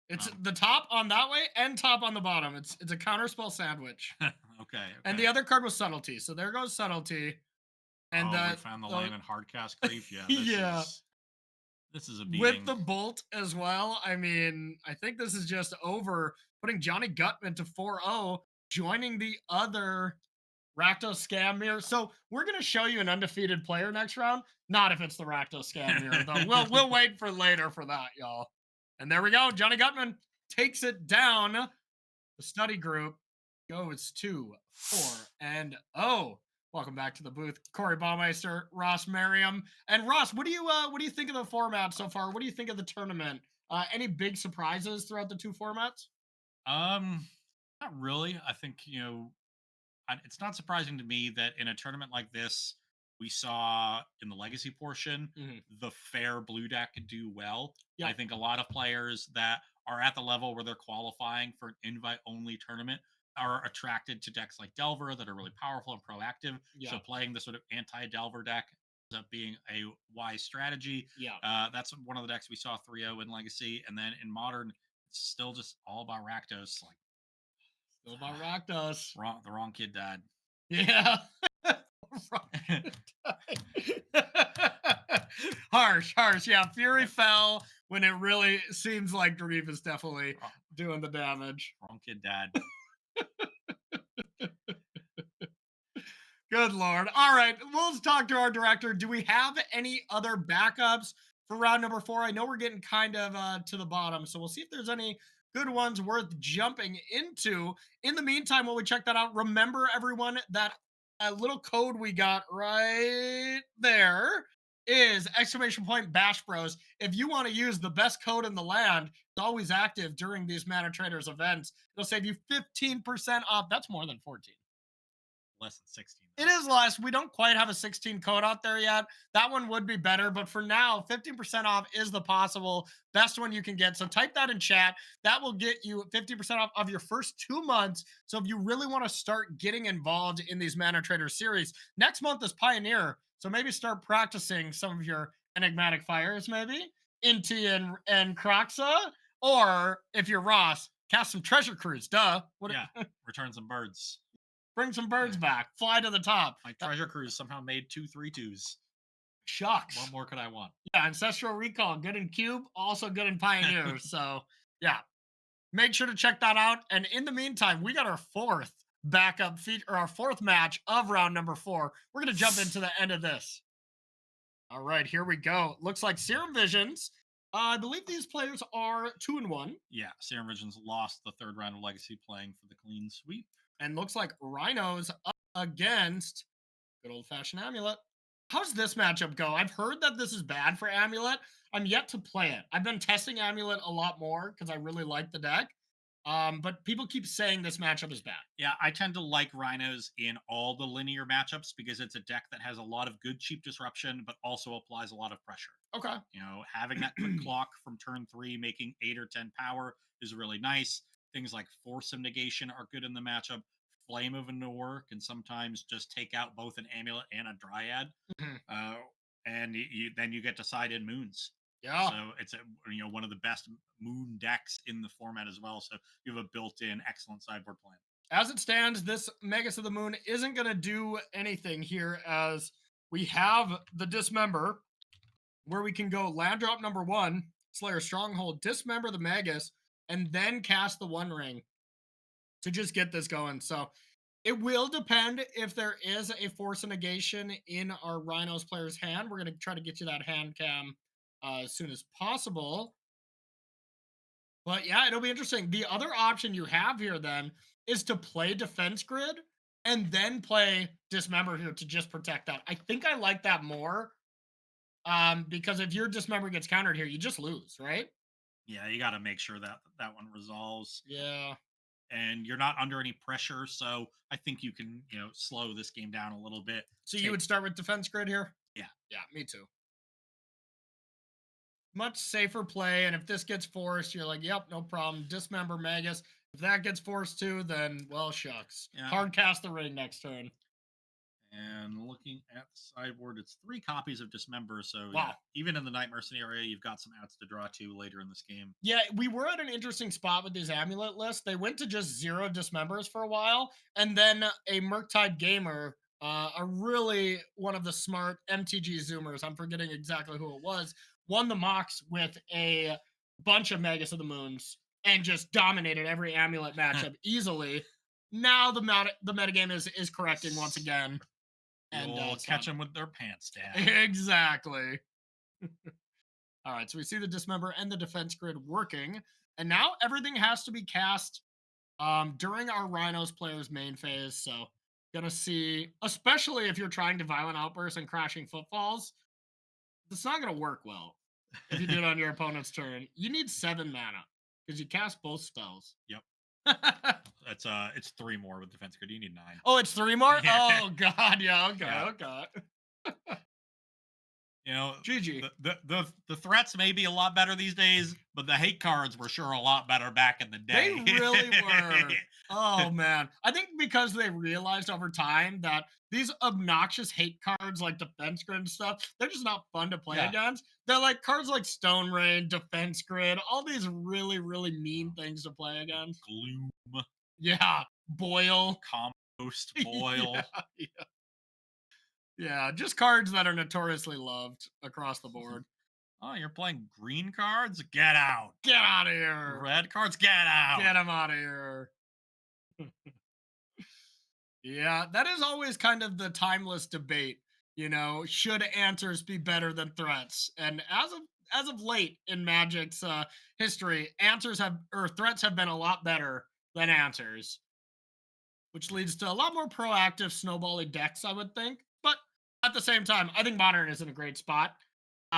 Speaker 1: It's the top on that way and top on the bottom. It's a Counterspell sandwich.
Speaker 2: Okay.
Speaker 1: And the other card was Subtlety. So there goes Subtlety. And
Speaker 2: we found the land and hardcast grief. Yeah.
Speaker 1: Yeah.
Speaker 2: This is a beating.
Speaker 1: With the bolt as well. I mean, I think this is just over putting Johnny Gutman to 4-0, joining the other Rakdos scam mirror. So we're gonna show you an undefeated player next round. Not if it's the Rakdos scam mirror, though. We'll wait for later for that, y'all. And there we go. Johnny Gutman takes it down. The study group goes to 4-0. Welcome back to the booth, Corey Baumeister, Ross Merriam, and Ross. What do you think of the format so far? What do you think of the tournament? Any big surprises throughout the two formats?
Speaker 2: Um, Not really. I think it's not surprising to me that in a tournament like this, we saw in the legacy portion
Speaker 1: Mhm.
Speaker 2: the fair blue deck do well. I
Speaker 1: Yep.
Speaker 2: think a lot of players that are at the level where they're qualifying for an invite only tournament are attracted to decks like Delver that are really powerful and proactive. So
Speaker 1: Yeah.
Speaker 2: playing the sort of anti Delver deck ends up being a wise strategy.
Speaker 1: Yeah.
Speaker 2: That's one of the decks we saw 3-0 in Legacy. And then in Modern, it's still just all about Rakdos. Like,
Speaker 1: Still about Rakdos.
Speaker 2: the wrong kid died.
Speaker 1: Yeah. Harsh, harsh. Yeah, Fury fell when it really seems like Dream is definitely
Speaker 2: wrong,
Speaker 1: doing the damage.
Speaker 2: wrong kid died.
Speaker 1: Good Lord. All right, let's talk to our director. Do we have any other backups for round number 4? I know we're getting kind of to the bottom, so we'll see if there's any good ones worth jumping into. In the meantime, while we check that out, remember everyone that a little code we got right there is exclamation point Bash Bros. If you want to use the best code in the land, it's always active during these Mana Traders events. It'll save you 15% off. That's more than 14.
Speaker 2: Less than 16.
Speaker 1: It is less. We don't quite have a 16 code out there yet. That one would be better, but for now, 15% off is the possible best one you can get. So type that in chat. That will get you 50% off of your first 2 months. So if you really want to start getting involved in these Mana Trader series, next month is Pioneer. So maybe start practicing some of your enigmatic fires, maybe Inti and Croxa. Or if you're Ross, cast some treasure cruise. Duh. What?
Speaker 2: Yeah, return some birds.
Speaker 1: Bring some birds back. Fly to the top.
Speaker 2: My treasure cruise somehow made 2/3/2s.
Speaker 1: Shucks.
Speaker 2: What more could I want?
Speaker 1: Yeah, Ancestral Recall, good in Cube, also good in Pioneers. So, yeah, make sure to check that out. And in the meantime, we got our fourth backup feature, or our fourth match of round number 4. We're going to jump into the end of this. All right, here we go. Looks like Serum Visions. I believe these players are 2-1.
Speaker 2: Yeah, Serum Visions lost the third round of Legacy playing for the clean sweep.
Speaker 1: And looks like Rhinos up against good old fashioned Amulet. How's this matchup go? I've heard that this is bad for Amulet. I'm yet to play it. I've been testing Amulet a lot more because I really like the deck. But people keep saying this matchup is bad.
Speaker 2: Yeah, I tend to like Rhinos in all the linear matchups because it's a deck that has a lot of good cheap disruption, but also applies a lot of pressure.
Speaker 1: Okay.
Speaker 2: Having that quick clock from turn 3, making 8 or 10 power is really nice. Things like Force of Negation are good in the matchup. Flame of Anor can sometimes just take out both an Amulet and a Dryad.
Speaker 1: Mhm.
Speaker 2: Uh, and then you get to side in moons.
Speaker 1: Yeah.
Speaker 2: So it's one of the best moon decks in the format as well. So you have a built-in excellent sideboard plan.
Speaker 1: As it stands, this Magus of the Moon isn't going to do anything here as we have the Dismember where we can go land drop number 1, Slayer Stronghold, dismember the Magus, and then cast the One Ring to just get this going. So it will depend if there is a Force of Negation in our Rhinos player's hand. We're going to try to get you that hand cam as soon as possible. But yeah, it'll be interesting. The other option you have here then is to play Defense Grid and then play Dismember here to just protect that. I think I like that more because if your Dismember gets countered here, you just lose, right?
Speaker 2: Yeah, you got to make sure that that one resolves.
Speaker 1: Yeah.
Speaker 2: And you're not under any pressure, so I think you can slow this game down a little bit.
Speaker 1: So you would start with Defense Grid here?
Speaker 2: Yeah.
Speaker 1: Yeah, me too. Much safer play. And if this gets forced, you're like, yep, no problem. Dismember Magus. If that gets forced too, then well, shucks.
Speaker 2: Yeah.
Speaker 1: Hard cast the ring next turn.
Speaker 2: And looking at the sideboard, it's 3 copies of Dismember. So
Speaker 1: Wow.
Speaker 2: Even in the Night Mercenary, you've got some outs to draw to later in this game.
Speaker 1: Yeah, we were at an interesting spot with these amulet lists. They went to just 0 Dismembers for a while, and then a Murktide Gamer, a really one of the smart MTG Zoomers, I'm forgetting exactly who it was, won the Mox with a bunch of Magus of the Moons and just dominated every amulet matchup easily. now the metagame is correcting once again, and
Speaker 2: You'll
Speaker 1: it's
Speaker 2: catch
Speaker 1: not
Speaker 2: them with their pants down.
Speaker 1: exactly. All right, so we see the dismember and the defense grid working, and now everything has to be cast during our Rhinos player's main phase. So gonna see, especially if you're trying to violent outburst and crashing footfalls, it's not gonna work well if you do it on your opponent's turn. You need 7 mana because you cast both spells.
Speaker 2: Yep. It's 3 more with defense grid. You need 9.
Speaker 1: Oh, it's 3 more?
Speaker 2: Yeah.
Speaker 1: Oh god, yeah, okay,
Speaker 2: Yeah.
Speaker 1: okay.
Speaker 2: You know,
Speaker 1: GG.
Speaker 2: the threats may be a lot better these days, but the hate cards were sure a lot better back in the
Speaker 1: They
Speaker 2: day.
Speaker 1: really were. Oh man. I think because they realized over time that these obnoxious hate cards like defense grid and stuff, they're just not fun to play
Speaker 2: Yeah.
Speaker 1: against. They're like cards like Stone Rain, Defense Grid, all these really, really mean things to play against.
Speaker 2: Gloom,
Speaker 1: Yeah. Boil.
Speaker 2: compost, boil.
Speaker 1: Yeah, yeah. Yeah, just cards that are notoriously loved across the board.
Speaker 2: Oh, you're playing green cards? Get out.
Speaker 1: Get out of here.
Speaker 2: Red cards? Get out.
Speaker 1: Get them out of here. Yeah, that is always kind of the timeless debate. Should answers be better than threats? And as of late in Magic's history, answers have or threats have been a lot better than answers, which leads to a lot more proactive snowballing decks, I would think. But at the same time, I think Modern is in a great spot.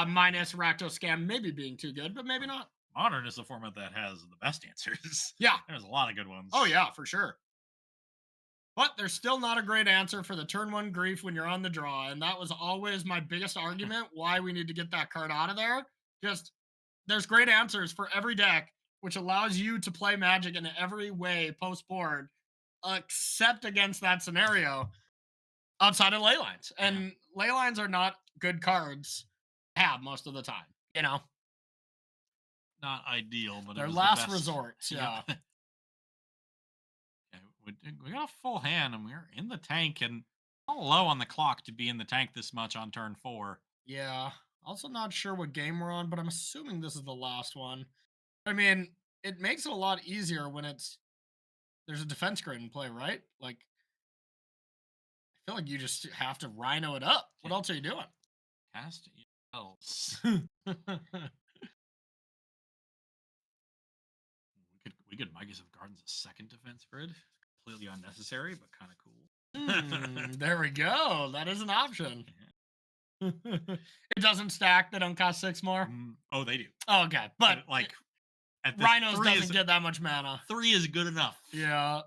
Speaker 1: Minus Rakdos Scam maybe being too good, but maybe not.
Speaker 2: Modern is the format that has the best answers.
Speaker 1: Yeah.
Speaker 2: There's a lot of good ones.
Speaker 1: Oh yeah, for sure. But there's still not a great answer for the turn 1 grief when you're on the draw. And that was always my biggest argument why we need to get that card out of there. Just there's great answers for every deck, which allows you to play Magic in every way post board, except against that scenario outside of ley lines. And ley lines are not good cards to have most of the time.
Speaker 2: Not ideal, but it
Speaker 1: They're
Speaker 2: was
Speaker 1: last
Speaker 2: the best.
Speaker 1: resorts. Yeah.
Speaker 2: Yep. Yeah, we got a full hand and we're in the tank and all low on the clock to be in the tank this much on turn 4.
Speaker 1: Yeah. Also not sure what game we're on, but I'm assuming this is the last one. I mean, it makes it a lot easier when there's a defense grid in play, right? Like I feel like you just have to rhino it up. What else are you doing?
Speaker 2: Cast else. We could Migas of Gardens a second defense grid. Completely unnecessary, but kind of cool.
Speaker 1: There we go. That is an option. It doesn't stack. They don't cost 6 more.
Speaker 2: Oh, they do.
Speaker 1: Oh, okay, but
Speaker 2: like at
Speaker 1: Rhinos doesn't get that much mana.
Speaker 2: 3 is good enough.
Speaker 1: Yeah.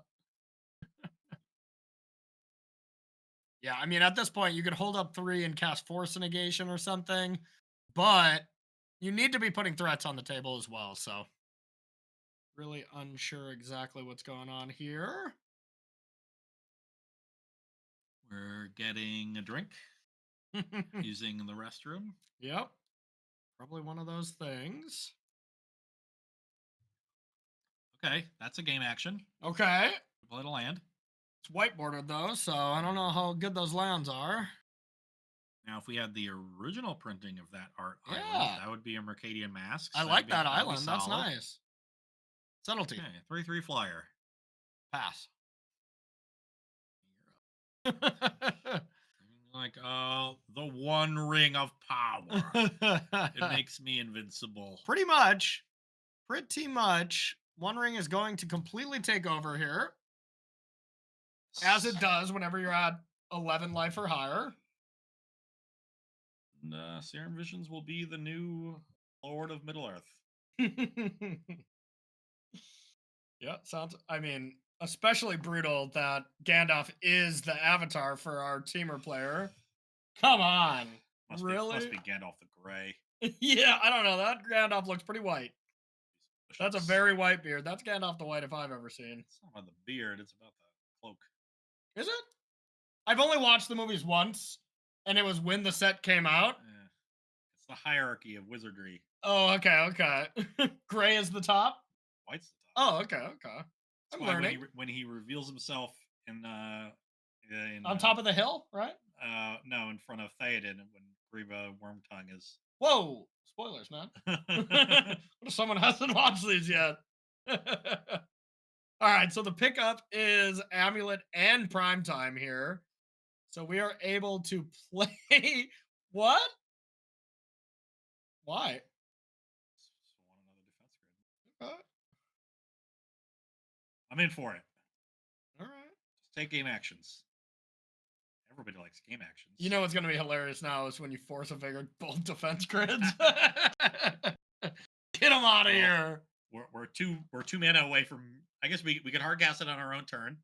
Speaker 1: Yeah, I mean, at this point, you could hold up 3 and cast Force Negation or something, but you need to be putting threats on the table as well, so really unsure exactly what's going on here.
Speaker 2: We're getting a drink using the restroom.
Speaker 1: Yep. Probably one of those things.
Speaker 2: Okay, that's a game action.
Speaker 1: Okay.
Speaker 2: Play to land.
Speaker 1: It's whiteboarded though, so I don't know how good those lands are.
Speaker 2: Now, if we had the original printing of that art
Speaker 1: Yeah.
Speaker 2: island, that would be a Mercadian Masks.
Speaker 1: I like that island. That's nice. Subtlety.
Speaker 2: Okay, 3/3 flyer.
Speaker 1: Pass.
Speaker 2: Like, oh, the one ring of power. It makes me invincible.
Speaker 1: Pretty much. Pretty much. One ring is going to completely take over here. As it does whenever you're at 11 life or higher.
Speaker 2: And, Serum Visions will be the new Lord of Middle Earth.
Speaker 1: Yeah, sounds. I mean, especially brutal that Gandalf is the avatar for our teamer player. Come on. Really?
Speaker 2: Must be Gandalf the Grey.
Speaker 1: Yeah, I don't know. That Gandalf looks pretty white. That's a very white beard. That's Gandalf the White if I've ever seen.
Speaker 2: It's not about the beard, it's about the cloak.
Speaker 1: Is it? I've only watched the movies once, and it was when the set came out.
Speaker 2: Yeah. It's the hierarchy of wizardry.
Speaker 1: Oh, okay, okay. Gray is the top?
Speaker 2: White's the top.
Speaker 1: Oh, okay, okay.
Speaker 2: That's
Speaker 1: I'm
Speaker 2: why
Speaker 1: learning.
Speaker 2: when he reveals himself
Speaker 1: On top of the hill, right?
Speaker 2: No, in front of Theoden when Grieva Wormtongue is.
Speaker 1: Whoa! Spoilers, man. What if someone hasn't watched these yet? All right, so the pickup is Amulet and Prime Time here. So we are able to play what? Why?
Speaker 2: So want another defense grid.
Speaker 1: Uh,
Speaker 2: I'm in for it.
Speaker 1: all right.
Speaker 2: Just take game actions. Everybody likes game
Speaker 1: You
Speaker 2: actions.
Speaker 1: know what's going to be hilarious now is when you force a figure both defense grids. Get them out of
Speaker 2: Well,
Speaker 1: here.
Speaker 2: we're two mana away from. I guess we could hard cast it on our own turn.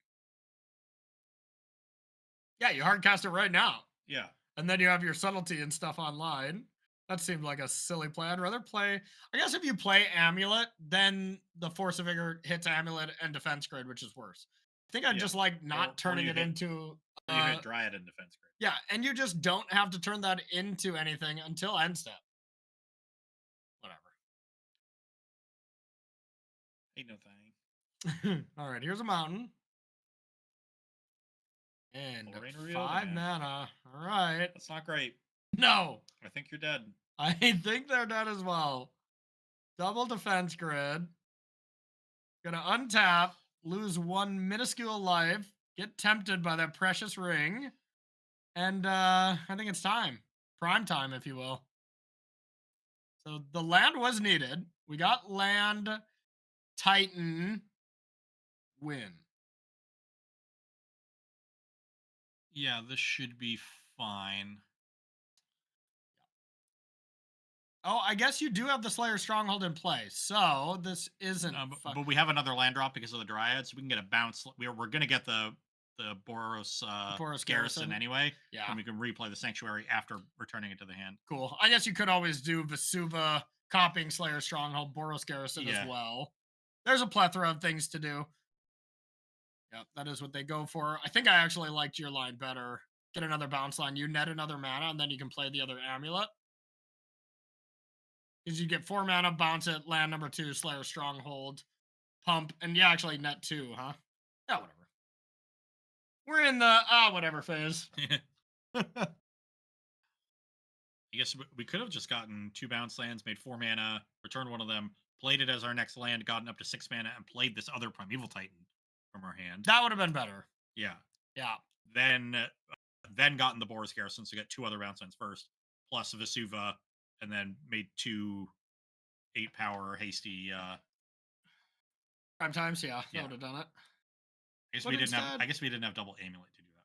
Speaker 1: Yeah, you hard cast it right now.
Speaker 2: Yeah.
Speaker 1: And then you have your subtlety and stuff online. That seemed like a silly play. I'd rather play. I guess if you play Amulet, then the Force of Vigor hits Amulet and Defense Grid, which is worse. I think I'd
Speaker 2: Yeah.
Speaker 1: just like not turning
Speaker 2: you
Speaker 1: it
Speaker 2: hit,
Speaker 1: into.
Speaker 2: or you hit Dryad and defense grid.
Speaker 1: Yeah, and you just don't have to turn that into anything until end step. Whatever.
Speaker 2: Ain't no thing.
Speaker 1: All right, here's a mountain. And
Speaker 2: Full rain revealed,
Speaker 1: 5
Speaker 2: yeah.
Speaker 1: mana. All right.
Speaker 2: That's not great.
Speaker 1: No.
Speaker 2: I think you're dead.
Speaker 1: I think they're dead as well. Double defense grid. Gonna untap, lose 1 minuscule life, get tempted by that precious ring, and I think it's time. Prime time, if you will. So the land was needed. We got land, Titan, win.
Speaker 2: Yeah, this should be fine.
Speaker 1: Oh, I guess you do have the Slayer Stronghold in play, so this isn't.
Speaker 2: But we have another land drop because of the Dryad, so we can get a bounce. We're gonna get the Boros,
Speaker 1: Boros
Speaker 2: garrison
Speaker 1: Garrison.
Speaker 2: anyway.
Speaker 1: Yeah.
Speaker 2: And we can replay the Sanctuary after returning it to the hand.
Speaker 1: Cool. I guess you could always do Vesuva, copying Slayer Stronghold, Boros Garrison as well. There's a plethora of things to do. Yep, that is what they go for. I think I actually liked your line better. Get another bounce line. You net another mana, and then you can play the other amulet. Because you get 4 mana, bounce it, land number 2, Slayer Stronghold, pump, and you actually net 2, huh? Yeah, whatever. We're in the whatever phase.
Speaker 2: I guess we could have just gotten 2 bounce lands, made 4 mana, returned one of them, played it as our next land, gotten up to 6 mana, and played this other Primeval Titan from our hand.
Speaker 1: That would have been better.
Speaker 2: Yeah.
Speaker 1: Yeah.
Speaker 2: Then gotten the Boris Garrison, so get 2 other bounce lands first, plus Vesuva, and then made 2 8-power hasty.
Speaker 1: Prime times, yeah,
Speaker 2: Yeah.
Speaker 1: that would have done it.
Speaker 2: I guess we didn't have double amulet to do that.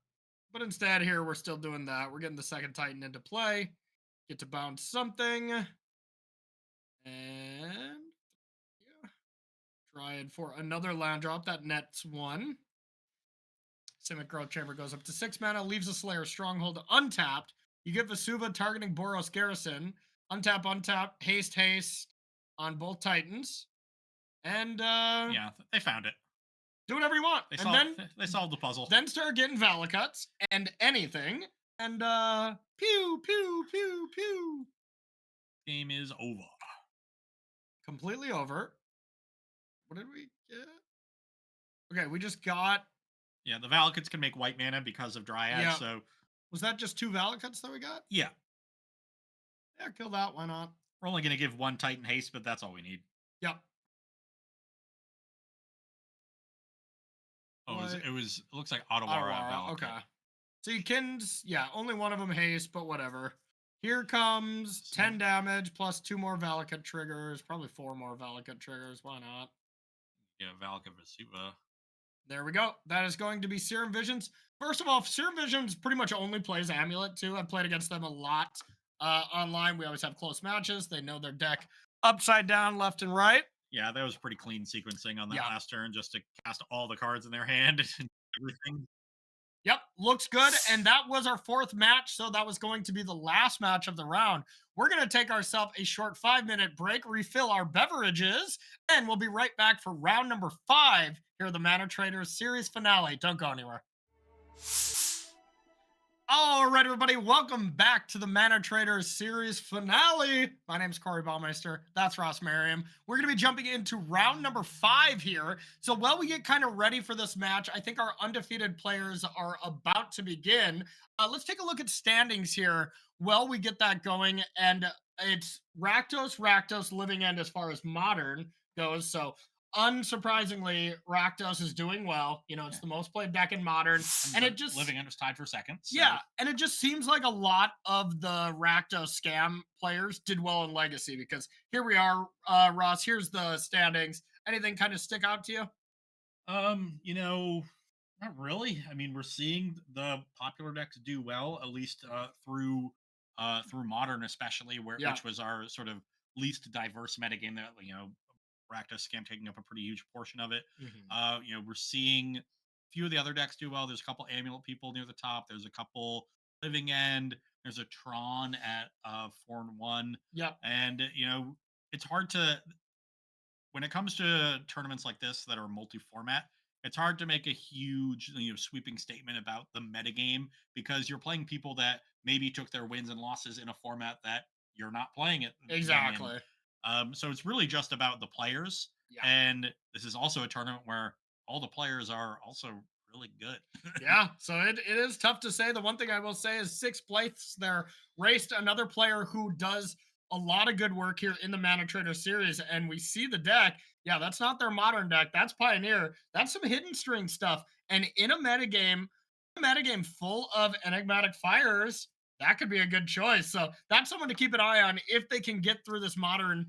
Speaker 1: But instead, here we're still doing that. We're getting the second Titan into play. Get to bounce something. And yeah. Dryad for another land drop. That nets 1. Simic Growth Chamber goes up to 6 mana, leaves a Slayer Stronghold untapped. You get Vesuva targeting Boros Garrison. Untap, untap, haste, haste on both Titans. And
Speaker 2: Yeah, they found it.
Speaker 1: Do whatever you want.
Speaker 2: They solved the puzzle.
Speaker 1: Then start getting Valakuts and anything. And pew, pew, pew, pew.
Speaker 2: Game is over.
Speaker 1: Completely over. What did we get? Okay, we just got.
Speaker 2: Yeah, the Valakuts can make white mana because of Dryad,
Speaker 1: Yeah.
Speaker 2: so.
Speaker 1: Was that just 2 Valakuts that we got?
Speaker 2: Yeah.
Speaker 1: Yeah, kill that. Why not?
Speaker 2: We're only going to give 1 Titan haste, but that's all we need.
Speaker 1: Yep.
Speaker 2: Oh, it looks like Ottawara. Valakut.
Speaker 1: Okay. So you can, yeah, only one of them haste, but whatever. Here comes 10 damage plus 2 more Valakut triggers, probably 4 more Valakut triggers. Why not?
Speaker 2: Yeah, Valakut Vesuva.
Speaker 1: There we go. That is going to be Serum Visions. First of all, Serum Visions pretty much only plays Amulet too. I've played against them a lot online. We always have close matches. They know their deck upside down, left and right.
Speaker 2: Yeah, that was pretty clean sequencing on that last turn, just to cast all the cards in their hand and everything.
Speaker 1: Yep, looks good. And that was our 4th match. So that was going to be the last match of the round. We're going to take ourselves a short 5-minute break, refill our beverages, and we'll be right back for round number 5 here at the Mana Traders series finale. Don't go anywhere. All right, everybody, welcome back to the Mana Traders series finale. My name's Corey Baumeister. That's Ross Merriam. We're going to be jumping into round number 5 here. So while we get kind of ready for this match, I think our undefeated players are about to begin. Let's take a look at standings here while we get that going. And it's Rakdos, Living End as far as modern goes. So unsurprisingly, Rakdos is doing well. You know, it's
Speaker 2: Yeah.
Speaker 1: the most played deck in Modern,
Speaker 2: And
Speaker 1: and it just
Speaker 2: Living End was tied for second.
Speaker 1: yeah,
Speaker 2: So
Speaker 1: and it just seems like a lot of the Rakdos scam players did well in Legacy because here we are, Ross. Here's the standings. Anything kind of stick out to you?
Speaker 2: you know, not really. I mean, we're seeing the popular decks do well, at least through modern, especially where
Speaker 1: Yeah.
Speaker 2: which was our sort of least diverse metagame that Rakdos scam taking up a pretty huge portion of it.
Speaker 1: Mhm.
Speaker 2: We're seeing a few of the other decks do well. There's a couple amulet people near the top. There's a couple living end. There's a Tron at 4-1,
Speaker 1: Yep.
Speaker 2: and it's hard to when it comes to tournaments like this that are multi-format, it's hard to make a huge, sweeping statement about the metagame because you're playing people that maybe took their wins and losses in a format that you're not playing them in.
Speaker 1: Exactly.
Speaker 2: So it's really just about the players,
Speaker 1: Yeah.
Speaker 2: and this is also a tournament where all the players are also really good.
Speaker 1: Yeah, so it is tough to say. The one thing I will say is sixth place there raced another player who does a lot of good work here in the Mana Trader series, and we see the deck. Yeah, that's not their modern deck. That's Pioneer. That's some hidden string stuff. And in a metagame full of enigmatic fires, that could be a good choice. So that's someone to keep an eye on if they can get through this modern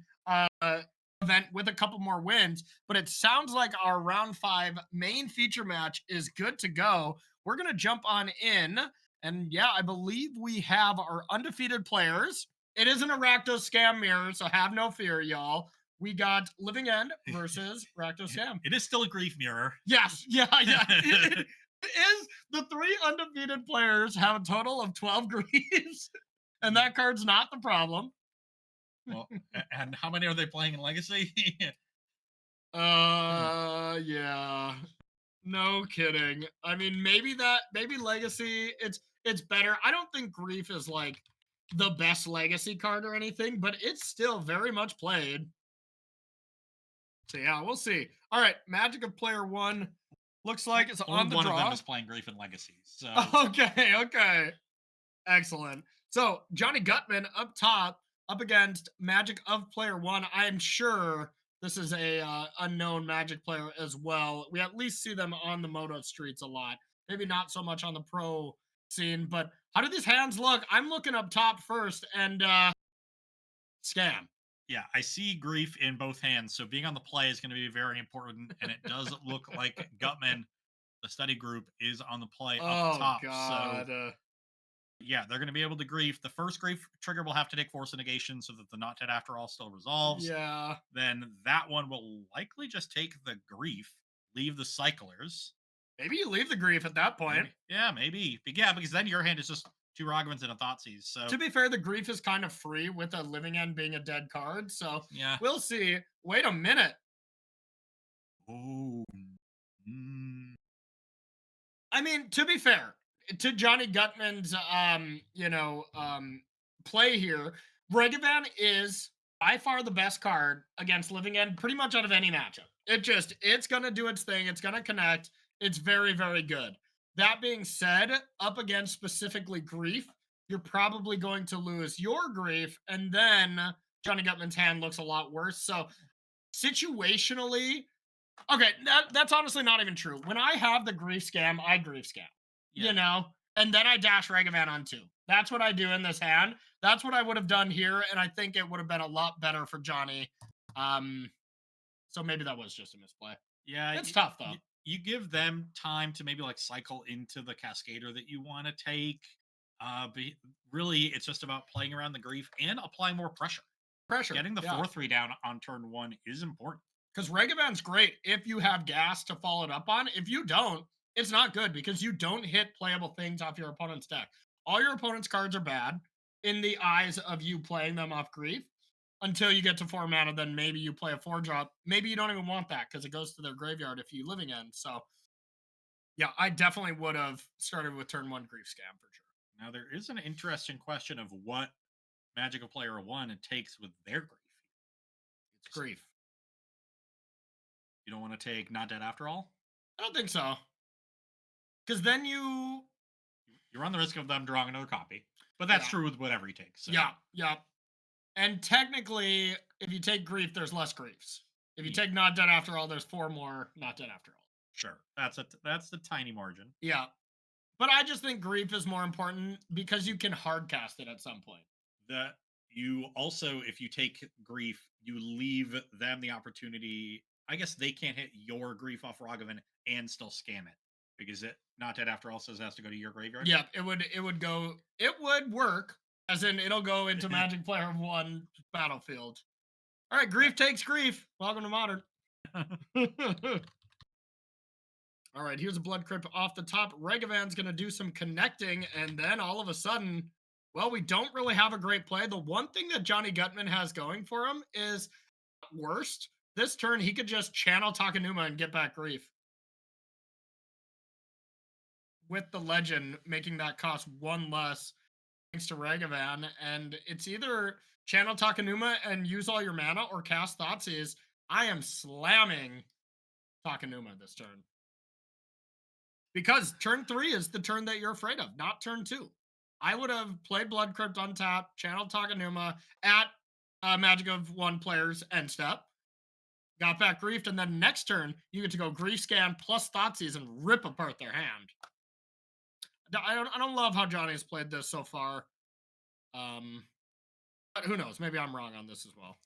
Speaker 1: event with a couple more wins. But it sounds like our round 5 main feature match is good to go. We're going to jump on in. And yeah, I believe we have our undefeated players. It isn't a Rakdos scam mirror, so have no fear, y'all. We got Living End versus Rakdos scam.
Speaker 2: It is still a grief mirror.
Speaker 1: Yes, yeah, yeah. It is the 3 undefeated players have a total of 12 griefs, and that card's not the problem.
Speaker 2: Well, and how many are they playing in Legacy?
Speaker 1: Yeah. No kidding. I mean, maybe Legacy, it's better. I don't think Grief is like the best Legacy card or anything, but it's still very much played. So yeah, we'll see. All right, Magic of Player 1 looks like it's
Speaker 2: Only
Speaker 1: on the
Speaker 2: one of them
Speaker 1: draw.
Speaker 2: is playing Grief and Legacy. So
Speaker 1: Okay, okay. Excellent. So Johnny Gutman up top, up against Magic of Player One. I am sure this is a unknown Magic player as well. We at least see them on the Moto streets a lot. Maybe not so much on the pro scene, but how do these hands look? I'm looking up top first, and scam.
Speaker 2: yeah, I see Grief in both hands. So being on the play is going to be very important. And it does look like Gutman, the study group, is on the play up
Speaker 1: Oh
Speaker 2: top. So
Speaker 1: God.
Speaker 2: yeah, they're going to be able to Grief. The first Grief trigger will have to take Force of Negation so that the Not Dead After All still resolves.
Speaker 1: Yeah.
Speaker 2: Then that one will likely just take the Grief, leave the Cyclers.
Speaker 1: Maybe you leave the grief at that point.
Speaker 2: Maybe. Yeah, maybe. But yeah, because then your hand is just two Ragavans and a Thoughtseize. So
Speaker 1: To be fair, the grief is kind of free with a living end being a dead card. So
Speaker 2: yeah.
Speaker 1: we'll see. Wait a minute.
Speaker 2: Oh. Mm.
Speaker 1: I mean, to be fair, to Johnny Gutman's play here, Regavan is by far the best card against Living End pretty much out of any matchup. It's gonna do its thing, it's gonna connect. It's very, very good. That being said, up against specifically Grief, you're probably going to lose your Grief, and then Johnny Gutman's hand looks a lot worse. So situationally, okay, that's honestly not even true. When I have the grief scam, I grief scam,
Speaker 2: Yeah.
Speaker 1: and then I dash Regavan on 2. That's what I do in this hand. That's what I would have done here, and I think it would have been a lot better for Johnny. So maybe that was just a misplay.
Speaker 2: Yeah.
Speaker 1: It's tough though.
Speaker 2: You give them time to maybe like cycle into the Cascader that you want to take. But really, it's just about playing around the grief and applying more pressure.
Speaker 1: Pressure.
Speaker 2: Getting the
Speaker 1: Yeah.
Speaker 2: 4-3 down on turn 1 is important.
Speaker 1: Because Regavan's great if you have gas to follow it up on. If you don't, it's not good because you don't hit playable things off your opponent's deck. All your opponent's cards are bad in the eyes of you playing them off grief until you get to 4 mana. Then maybe you play a 4-drop. Maybe you don't even want that because it goes to their graveyard if you living end. So yeah, I definitely would have started with turn 1 grief scam for sure.
Speaker 2: Now, there is an interesting question of what Magic of Player 1 it takes with their grief.
Speaker 1: It's grief.
Speaker 2: You don't want to take Not Dead After All?
Speaker 1: I don't think so. Because then you
Speaker 2: run the risk of them drawing another copy. But that's true with whatever you take. So.
Speaker 1: Yeah. And technically, if you take grief, there's less griefs. If you
Speaker 2: Yeah,
Speaker 1: take not dead after all, there's 4 more not dead after all.
Speaker 2: sure. That's the tiny margin.
Speaker 1: Yeah. But I just think grief is more important because you can hard cast it at some point.
Speaker 2: That you also, if you take grief, you leave them the opportunity. I guess they can't hit your grief off Ragavan and still scam it because it not dead after all says it has to go to your graveyard.
Speaker 1: Yeah, it would work, as in it'll go into Magic Player of One battlefield. All right, grief takes grief. Welcome to modern. All right, here's a blood crypt off the top. Regavan's going to do some connecting, and then all of a sudden, well, we don't really have a great play. The one thing that Johnny Gutman has going for him is worst. This turn, he could just channel Takanuma and get back grief. With the legend, making that cost 1 less thanks to Regavan. And it's either channel Takanuma and use all your mana or cast Thoughtseize. I am slamming Takanuma this turn. Because turn 3 is the turn that you're afraid of, not turn 2. I would have played Blood Crypt on tap, channeled Takanuma at Magic of One player's end step, got back griefed, and then next turn, you get to go grief scan plus Thoughtseize and rip apart their hand. I don't love how Johnny's played this so far. But who knows? Maybe I'm wrong on this as well.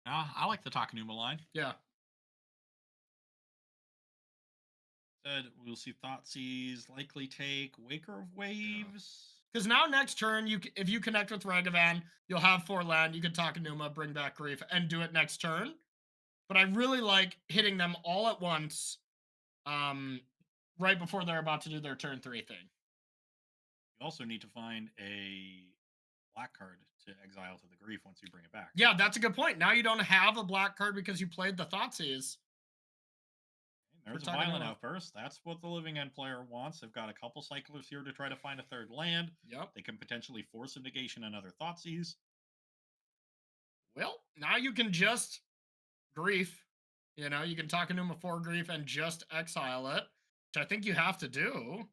Speaker 2: I like the Takanuma line.
Speaker 1: Yeah.
Speaker 2: Said we'll see Thoughtseize likely take Waker of Waves.
Speaker 1: Because now next turn, if you connect with Ragavan, you'll have 4 land. You can Takanuma, bring back grief, and do it next turn. But I really like hitting them all at once, right before they're about to do their turn 3 thing.
Speaker 2: You also need to find a black card to exile to the grief once you bring it back.
Speaker 1: Yeah, that's a good point. Now you don't have a black card because you played the Thoughtseize.
Speaker 2: And there's a Violent Outburst. That's what the Living End player wants. They've got a couple cyclers here to try to find a third land.
Speaker 1: Yep.
Speaker 2: They can potentially force a negation another Thoughtseize.
Speaker 1: Well, now you can just grief. You know, you can Takanuma for grief and just exile it, which I think you have to do.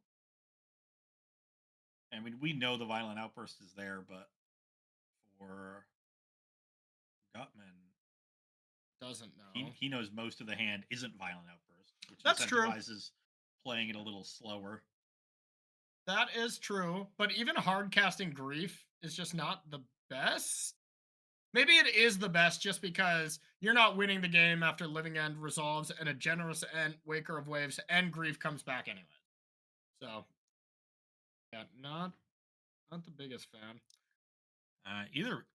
Speaker 2: I mean, we know the Violent Outburst is there, but for Gutman,
Speaker 1: Doesn't know.
Speaker 2: he knows most of the hand isn't Violent Outburst, which
Speaker 1: That's true.
Speaker 2: incentivizes playing it a little slower.
Speaker 1: That is true, but even hard casting grief is just not the best. Maybe it is the best just because you're not winning the game after Living End resolves and a generous end Waker of Waves and grief comes back anyway. So, yeah, not the biggest fan.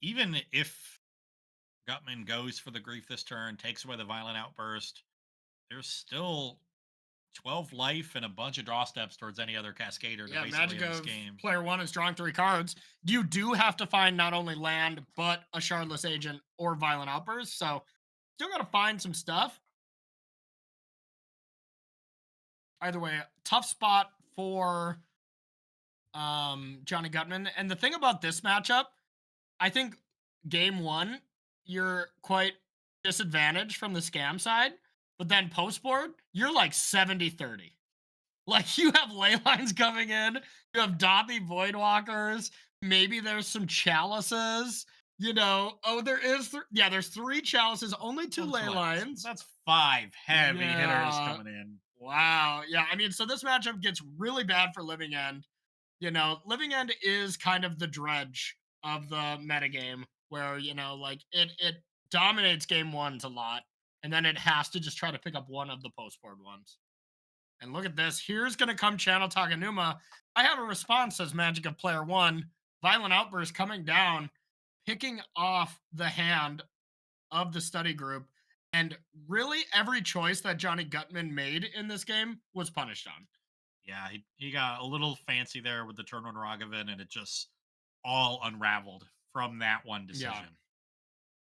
Speaker 2: Even if Gutman goes for the grief this turn, takes away the Violent Outburst, there's still 12 life and a bunch of draw steps towards any other Cascader to basically
Speaker 1: Magic
Speaker 2: end this
Speaker 1: of
Speaker 2: game.
Speaker 1: player 1 is drawing 3 cards. You do have to find not only land, but a Shardless Agent or Violent Outburst. So, still got to find some stuff. Either way, tough spot for Johnny Gutman. And the thing about this matchup, I think game 1, you're quite disadvantaged from the scam side. But then post board, you're like 70-30. Like you have ley lines coming in, you have Dothy Voidwalkers, maybe there's some chalices, you know. Oh, there's 3 chalices, only 2 ley lines.
Speaker 2: That's 5 heavy hitters coming in.
Speaker 1: Wow. Yeah, I mean, so this matchup gets really bad for Living End. You know, Living End is kind of the dredge of the metagame where, you know, like it dominates game 1s a lot, and then it has to just try to pick up one of the post board ones. And look at this. Here's going to come Channel Takanuma. I have a response, says Magic of Player 1. Violent Outburst coming down, picking off the hand of the study group. And really, every choice that Johnny Gutman made in this game was punished on.
Speaker 2: Yeah, he got a little fancy there with the turn on Ragavan, and it just all unraveled from that one decision.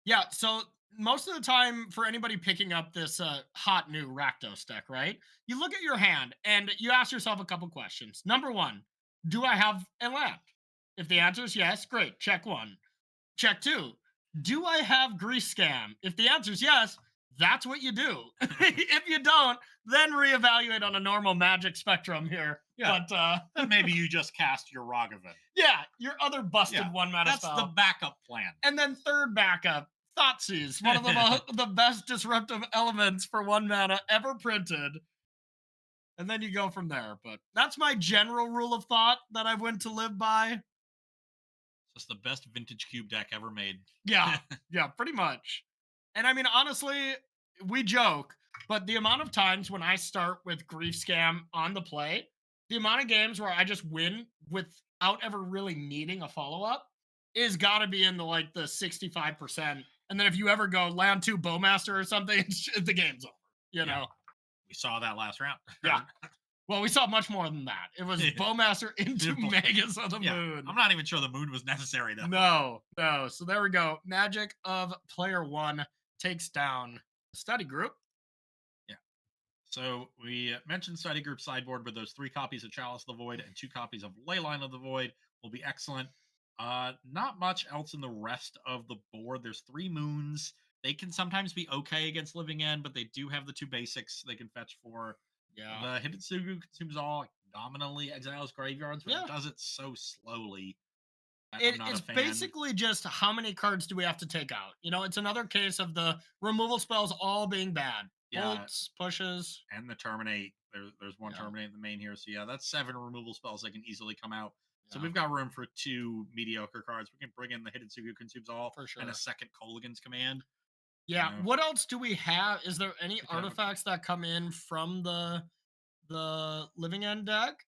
Speaker 1: Yeah, so most of the time for anybody picking up this hot new Rakdos deck, right? You look at your hand and you ask yourself a couple questions. Number 1, do I have a land? If the answer is yes, great. Check 1. Check 2, do I have Grease Scam? If the answer is yes, that's what you do. If you don't, then reevaluate on a normal Magic spectrum here.
Speaker 2: Yeah.
Speaker 1: But
Speaker 2: then maybe you just cast your Ragavan.
Speaker 1: Yeah, your other busted 1 mana
Speaker 2: That's
Speaker 1: spell.
Speaker 2: the backup plan.
Speaker 1: And then third backup Thoughtseize, one of the best disruptive elements for 1 mana ever printed. And then you go from there. But that's my general rule of thought that I went to live by.
Speaker 2: Just the best vintage cube deck ever made.
Speaker 1: Yeah, yeah, pretty much. And I mean, honestly, we joke, but the amount of times when I start with Grief Scam on the play, the amount of games where I just win without ever really needing a follow up is got to be in the 65%. And then if you ever go land 2 Bowmaster or something, the game's over. You
Speaker 2: Yeah.
Speaker 1: know?
Speaker 2: We saw that last round.
Speaker 1: Yeah. Well, we saw much more than that. It was Bowmaster into Magus of the Moon.
Speaker 2: I'm not even sure the moon was necessary, though.
Speaker 1: No. So there we go. Magic of Player One takes down the study group.
Speaker 2: Yeah. So we mentioned study group sideboard with those 3 copies of Chalice of the Void and 2 copies of Leyline of the Void will be excellent. Not much else in the rest of the board. There's 3 moons. They can sometimes be okay against Living End, but they do have the 2 basics they can fetch for.
Speaker 1: Yeah.
Speaker 2: The Hidetsugu consumes all, nominally exiles graveyards, but it does it so slowly. I'm not
Speaker 1: It's
Speaker 2: a fan.
Speaker 1: basically just how many cards do we have to take out? It's another case of the removal spells all being bad.
Speaker 2: Yeah.
Speaker 1: Bolts, pushes.
Speaker 2: And the Terminate. There's 1
Speaker 1: Yeah.
Speaker 2: Terminate in the main here. So yeah, that's 7 removal spells that can easily come out. So
Speaker 1: Yeah.
Speaker 2: we've got room for 2 mediocre cards. We can bring in the Hidetsugu consumes all
Speaker 1: For sure.
Speaker 2: and a second Kolaghan's Command.
Speaker 1: Yeah. What else do we have? Is there any
Speaker 2: have a-
Speaker 1: artifacts that come in from the Living End deck?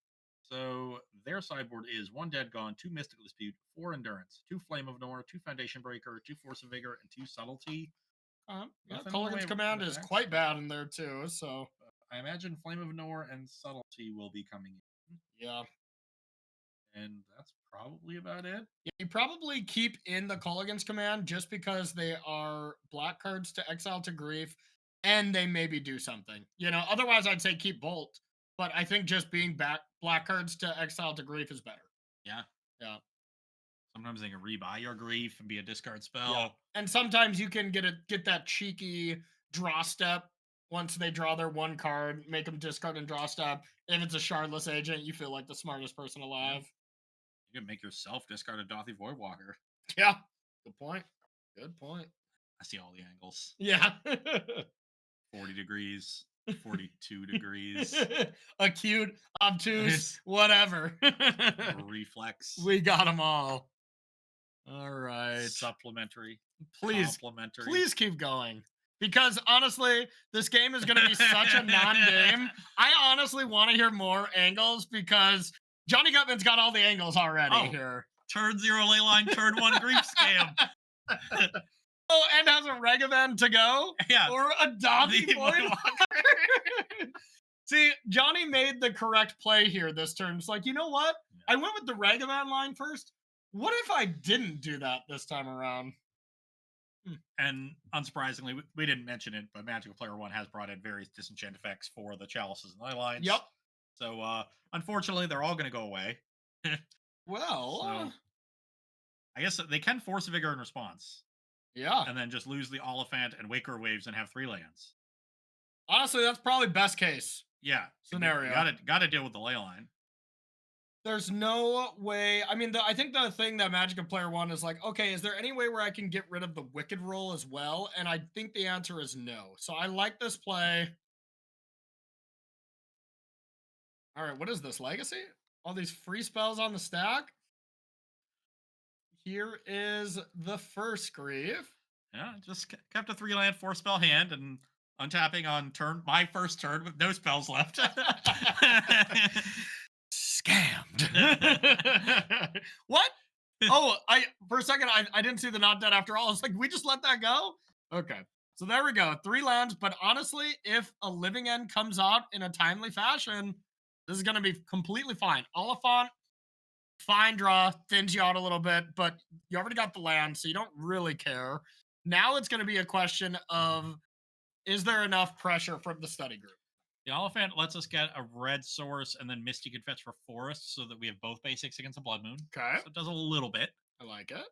Speaker 2: So their sideboard is 1 Dead Gone, 2 Mystical Dispute, 4 Endurance, 2 Flame of Nor, 2 Foundation Breaker, 2 Force of Vigor, and 2 Subtlety.
Speaker 1: Yeah,
Speaker 2: Nothing in the way
Speaker 1: Kolaghan's
Speaker 2: of
Speaker 1: Command is
Speaker 2: artifacts.
Speaker 1: quite bad in there too. So
Speaker 2: I imagine Flame of Nor and Subtlety will be coming in.
Speaker 1: yeah.
Speaker 2: And that's probably about it.
Speaker 1: Yeah, you probably keep in the Kolaghan's Command just because they are black cards to exile to grief, and they maybe do something. Otherwise I'd say keep Bolt, but I think just being black cards to exile to grief is better.
Speaker 2: Yeah.
Speaker 1: Yeah.
Speaker 2: Sometimes they can rebuy your grief and be a discard spell.
Speaker 1: Yeah. And sometimes you can get that cheeky draw step once they draw their 1 card, make them discard and draw step. If it's a shardless agent, you feel like the smartest person alive.
Speaker 2: You can make yourself discard a Dothy Voidwalker.
Speaker 1: Yeah. Good point.
Speaker 2: I see all the angles.
Speaker 1: Yeah.
Speaker 2: 40 degrees, 42 degrees.
Speaker 1: Acute, obtuse, whatever.
Speaker 2: Reflex.
Speaker 1: We got them all. All right.
Speaker 2: Supplementary.
Speaker 1: Please
Speaker 2: Complimentary.
Speaker 1: keep going. Because honestly, this game is going to be such a non-game. I honestly want to hear more angles because Johnny Gutman's got all the angles already here.
Speaker 2: Turn 0 Leyline, turn 1 Grief Scam.
Speaker 1: Oh, and has a Regavan to go?
Speaker 2: Yeah.
Speaker 1: Or a Dothy Voidwalker? See, Johnny made the correct play here this turn. It's like, you know what? I went with the Regavan line first. What if I didn't do that this time around?
Speaker 2: And unsurprisingly, we didn't mention it, but Magical Player One has brought in various disenchant effects for the chalices and Leylines.
Speaker 1: Yep.
Speaker 2: So, unfortunately, they're all going to go away.
Speaker 1: Well,
Speaker 2: I guess they can force a vigor in response.
Speaker 1: Yeah.
Speaker 2: And then just lose the Oliphant and Waker Waves and have 3 lands.
Speaker 1: Honestly, that's probably best case.
Speaker 2: Yeah.
Speaker 1: Scenario.
Speaker 2: Got to deal with the Leyline.
Speaker 1: There's no way. I mean, I think the thing that Magic of Player One is like, okay, is there any way where I can get rid of the Wicked roll as well? And I think the answer is no. So I like this play. All right, what is this? Legacy? All these free spells on the stack? Here is the first Grieve.
Speaker 2: Yeah, just kept a 3-land 4-spell hand and untapping on my first turn with no spells left.
Speaker 1: Scammed. What? Oh, for a second I didn't see the not dead after all. I was like, we just let that go? Okay. So there we go. 3 lands, but honestly, if a Living End comes out in a timely fashion, this is going to be completely fine. Oliphant, fine draw, thins you out a little bit, but you already got the land, so you don't really care. Now it's going to be a question of, is there enough pressure from the study group?
Speaker 2: The Oliphant lets us get a red source and then Misty can fetch for Forest so that we have both basics against a Blood Moon.
Speaker 1: Okay.
Speaker 2: So it does a little bit.
Speaker 1: I like it.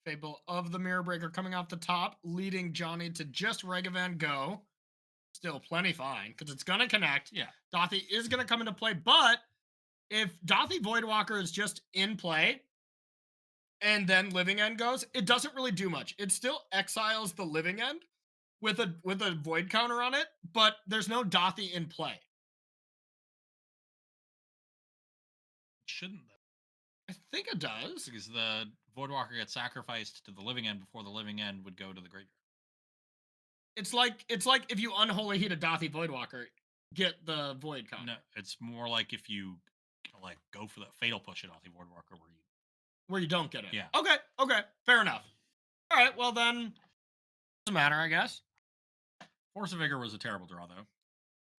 Speaker 1: Fable of the Mirror Breaker coming off the top, leading Johnny to just Regavan go. Still plenty fine, because it's going to connect.
Speaker 2: Yeah.
Speaker 1: Dothy is going to come into play, but if Dothy Voidwalker is just in play, and then living end goes, it doesn't really do much. It still exiles the living end with a void counter on it, but there's no Dathi in play.
Speaker 2: Shouldn't though,
Speaker 1: I think it does.
Speaker 2: because the Voidwalker gets sacrificed to the living end before the living end would go to the graveyard.
Speaker 1: It's like if you unholy heat a Dathi Voidwalker, get the void counter.
Speaker 2: No, it's more like if you like go for the fatal push it off the Voidwalker
Speaker 1: Where you don't get it.
Speaker 2: Yeah.
Speaker 1: Okay, fair enough. All right, well then, doesn't matter, I guess.
Speaker 2: Force of Vigor was a terrible draw though.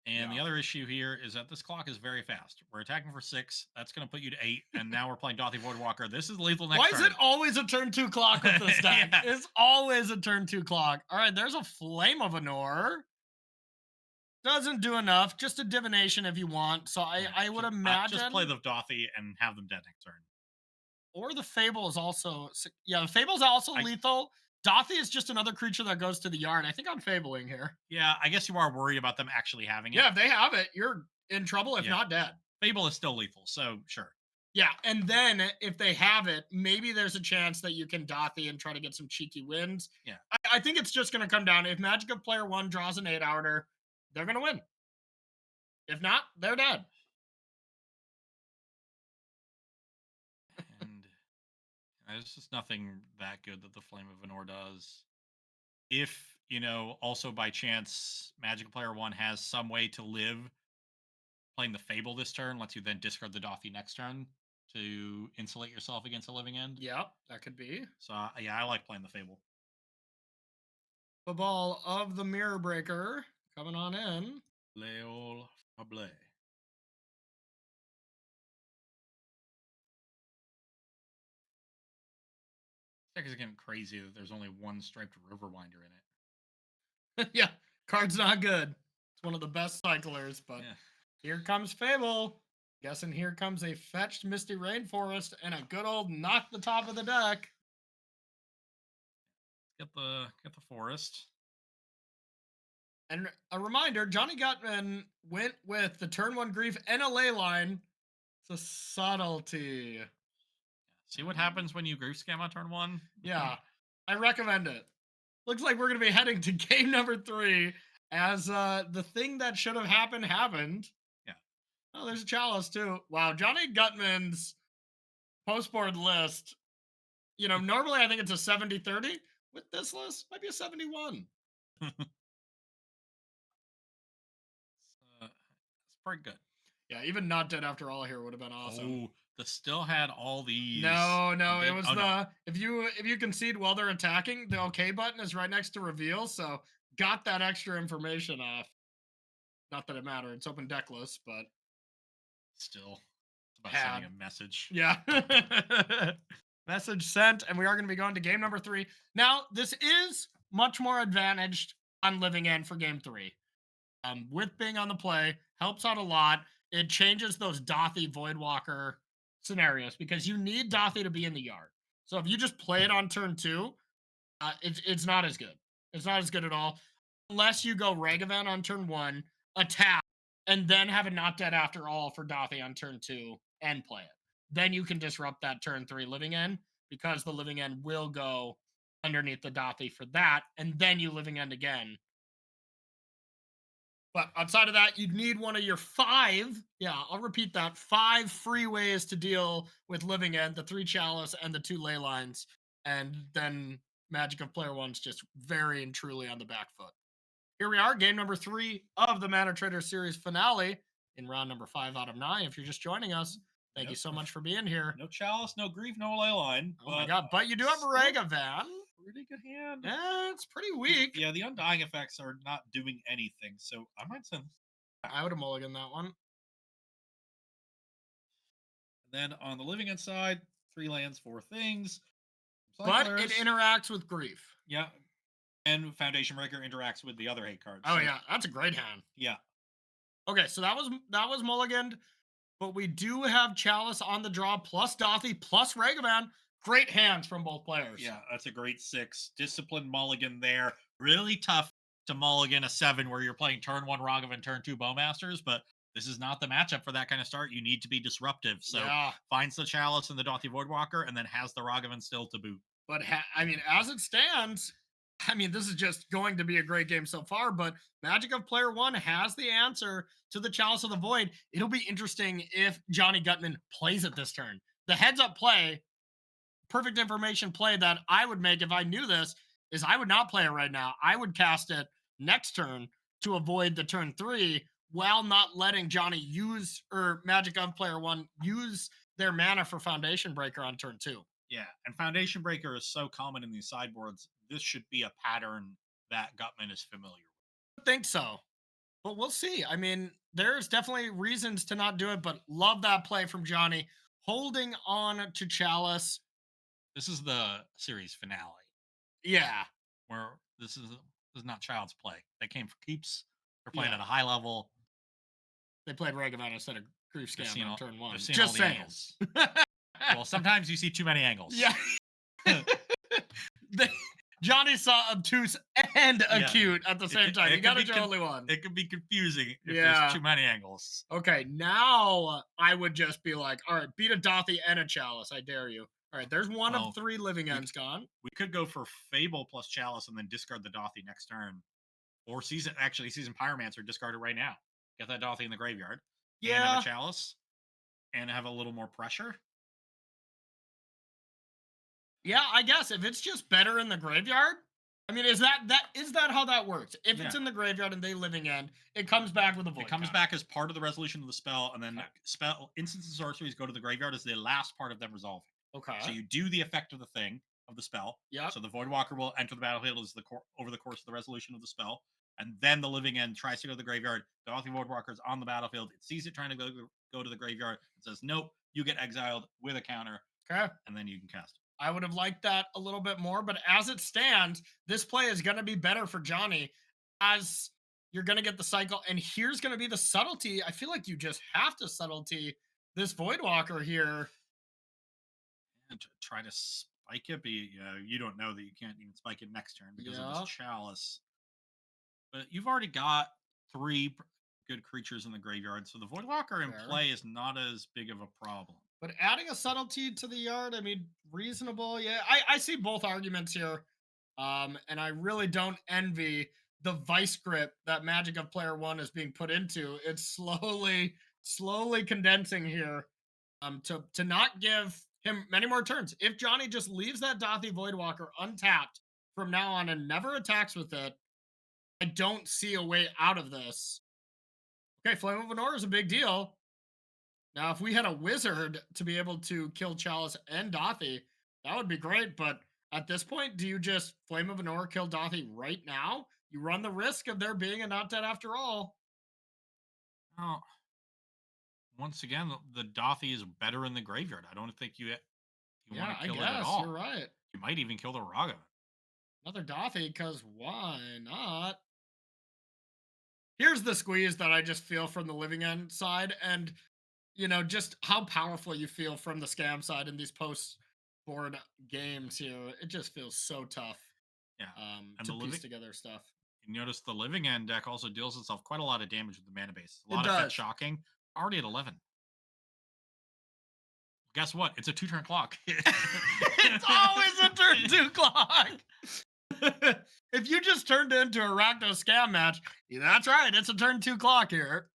Speaker 2: And the
Speaker 1: Yeah.
Speaker 2: other issue here is that this clock is very fast. We're attacking for 6. That's going to put you to 8. And now we're playing Dathi Voidwalker. This is lethal next
Speaker 1: Why
Speaker 2: turn.
Speaker 1: is it always a turn 2 clock with this deck?
Speaker 2: Yeah.
Speaker 1: It's always a turn 2 clock. All right, there's a Flame of Anor. Doesn't do enough. Just a divination if you want. So I would imagine.
Speaker 2: Just play the Dathi and have them dead next turn.
Speaker 1: Or the Fable is also. Yeah, the Fable's also lethal. Dathi is just another creature that goes to the yard. I think I'm fabling here.
Speaker 2: Yeah, I guess you are worried about them actually having it.
Speaker 1: Yeah, if they have it, you're in trouble, if not dead.
Speaker 2: Fable is still lethal, so sure.
Speaker 1: Yeah, and then if they have it, maybe there's a chance that you can Dathi and try to get some cheeky wins.
Speaker 2: Yeah.
Speaker 1: I think it's just going to come down. If Magic of Player 1 draws an 8-outer, they're going to win. If not, they're dead.
Speaker 2: And there's just nothing that good that the Flame of Anor does. If, also by chance, Magic Player 1 has some way to live, playing the Fable this turn lets you then discard the Dathi next turn to insulate yourself against a living end.
Speaker 1: Yep, that could be.
Speaker 2: So, I like playing the Fable.
Speaker 1: The ball of the Mirror Breaker coming on in.
Speaker 2: Leol Fable. Deck is getting crazy that there's only one striped Riverwinder in it.
Speaker 1: Yeah, card's not good. It's one of the best cyclers, but here comes Fable. Guessing here comes a fetched Misty Rainforest and a good old knock the top of the deck.
Speaker 2: Get the forest.
Speaker 1: And a reminder, Johnny Gutman went with the turn 1 Grief and a ley line. It's a subtlety.
Speaker 2: See what happens when you Grief Scam on turn 1?
Speaker 1: Yeah, I recommend it. Looks like we're going to be heading to game number 3 as the thing that should have happened happened.
Speaker 2: Yeah.
Speaker 1: Oh, there's a Chalice too. Wow, Johnny Gutman's post-board list. Normally I think it's a 70-30. With this list, might be a 71.
Speaker 2: It's pretty good.
Speaker 1: Yeah, even not dead after all here would have been awesome.
Speaker 2: Oh, the still had all these.
Speaker 1: No, it was if you concede while they're attacking, the OK button is right next to reveal, so got that extra information off. Not that it mattered, it's open deckless, but
Speaker 2: still, it's about sending a message.
Speaker 1: Yeah. Message sent, and we are going to be going to game number 3. Now, this is much more advantaged on living end for game 3. With being on the play, helps out a lot. It changes those Dathi Voidwalker scenarios because you need Dathi to be in the yard. So if you just play it on turn 2, it's not as good. It's not as good at all. Unless you go Ragavan on turn 1, attack, and then have a not dead after all for Dathi on turn 2 and play it. Then you can disrupt that turn 3 living end because the living end will go underneath the Dathi for that, and then you living end again. But outside of that, you'd need one of your 5, I'll repeat that, 5 free ways to deal with living end, the 3 Chalice and the 2 ley lines, and then Magic of Player 1's just very and truly on the back foot. Here we are, game number 3 of the Mana Trader Series finale in round number 5 out of 9. If you're just joining us, thank you so much for being here.
Speaker 2: No Chalice, no Grief, no ley line.
Speaker 1: Oh my god, but you do have a Ragavan.
Speaker 2: Pretty good hand.
Speaker 1: Yeah, it's pretty weak.
Speaker 2: Yeah, the Undying effects are not doing anything, so I might send.
Speaker 1: I would have mulliganed that one.
Speaker 2: And then on the living end side, 3 lands, 4 things.
Speaker 1: But it interacts with Grief.
Speaker 2: Yeah. And Foundation Breaker interacts with the other hate cards.
Speaker 1: Oh, yeah. That's a great hand.
Speaker 2: Yeah.
Speaker 1: Okay, so that was mulliganed. But we do have Chalice on the draw, plus Dathi, plus Ragavan. Great hands from both players.
Speaker 2: Yeah, that's a great 6. Disciplined mulligan there. Really tough to mulligan a 7 where you're playing turn 1 Ragavan, turn 2 Bowmasters, but This is not the matchup for that kind of start. You need to be disruptive. So
Speaker 1: Yeah.
Speaker 2: finds the Chalice and the Dauthi Voidwalker, and then has the Ragavan still to boot.
Speaker 1: But I mean, as it stands, I mean, this is just going to be a great game so far. But Magic of Player One has the answer to the Chalice of the Void. It'll be interesting if Johnny Gutman plays it this turn. The heads up play, perfect information play that I would make if I knew this is I would not play it right now. I would cast it next turn to avoid the turn 3 while not letting Johnny use or Magic of Player One use their mana for Foundation Breaker on turn 2.
Speaker 2: Yeah, and Foundation Breaker is so common in these sideboards. This should be a pattern that Gutman is familiar with.
Speaker 1: I think so. But we'll see. I mean, there's definitely reasons to not do it, but love that play from Johnny. Holding on to Chalice.
Speaker 2: This is the series finale
Speaker 1: Yeah.
Speaker 2: where this is not child's play. They came for keeps. They're playing
Speaker 1: Yeah.
Speaker 2: at a high level.
Speaker 1: They played Ragavan instead of Grief
Speaker 2: They've
Speaker 1: Scam
Speaker 2: seen
Speaker 1: on
Speaker 2: all,
Speaker 1: turn 1.
Speaker 2: they've seen all
Speaker 1: Just
Speaker 2: the
Speaker 1: saying.
Speaker 2: angles. Well, sometimes you see too many angles.
Speaker 1: Yeah. They- Johnny saw obtuse and
Speaker 2: Yeah.
Speaker 1: acute at the same time. You got to show only one.
Speaker 2: It can be confusing if
Speaker 1: Yeah.
Speaker 2: there's too many angles.
Speaker 1: Okay, now I would just be like, all right, beat a Dauthi and a Chalice. I dare you. All right, there's one
Speaker 2: Well,
Speaker 1: of 3 living ends gone.
Speaker 2: We could go for Fable plus Chalice and then discard the Dauthi next turn. Or Season Pyromancer, discard it right now. Get that Dauthi in the graveyard. And
Speaker 1: Yeah.
Speaker 2: have a Chalice. And have a little more pressure.
Speaker 1: Yeah, I guess if it's just better in the graveyard. I mean, is that how that works? If it's
Speaker 2: Yeah.
Speaker 1: in the graveyard and they living end, it comes back with a void.
Speaker 2: It comes
Speaker 1: counter.
Speaker 2: back as part of the resolution of the spell, and then
Speaker 1: Okay.
Speaker 2: spell instants and sorceries go to the graveyard as the last part of them resolving.
Speaker 1: Okay.
Speaker 2: So you do the effect of the thing of the spell.
Speaker 1: Yep.
Speaker 2: So the Voidwalker will enter the battlefield as over the course of the resolution of the spell, and then the living end tries to go to the graveyard. The Dauthi Voidwalker is on the battlefield. It sees it trying to go to the graveyard. It says, "Nope, you get exiled with a counter,"
Speaker 1: Okay.
Speaker 2: and then you can cast it.
Speaker 1: I would have liked that a little bit more, but as it stands, this play is going to be better for Johnny as you're going to get the cycle. And here's going to be the subtlety. I feel like you just have to subtlety this Voidwalker here.
Speaker 2: And try to spike it, but you don't know that you can't even spike it next turn because of this Chalice. But you've already got 3 good creatures in the graveyard, so the Voidwalker in play is not as big of a problem.
Speaker 1: But adding a subtlety to the yard, I mean, reasonable. Yeah, I see both arguments here. And I really don't envy the vice grip that Magic of Player One is being put into. It's slowly condensing here. To not give him many more turns. If Johnny just leaves that Dauthi Voidwalker untapped from now on and never attacks with it, I don't see a way out of this. Okay, Flame of Honor is a big deal. Now, if we had a wizard to be able to kill Chalice and Dauthi, that would be great. But at this point, do you just Flame of Honor kill Dauthi right now? You run the risk of there being a not dead after all.
Speaker 2: Oh, once again, the Dauthi is better in the graveyard. I don't think you want to kill it at all.
Speaker 1: You're right.
Speaker 2: You might even kill the Ragavan.
Speaker 1: Another Dauthi, because why not? Here's the squeeze that I just feel from the living end side, and just how powerful you feel from the scam side in these post board games here. It just feels so tough.
Speaker 2: Yeah. And
Speaker 1: To piece together stuff.
Speaker 2: You notice the living end deck also deals itself quite a lot of damage with the mana base. A lot
Speaker 1: It
Speaker 2: of
Speaker 1: does.
Speaker 2: shocking. Already at 11. Guess what? It's a 2-turn clock.
Speaker 1: It's always a turn 2 clock. If you just turned into a Rakdos scam match, that's right. It's a turn 2 clock here.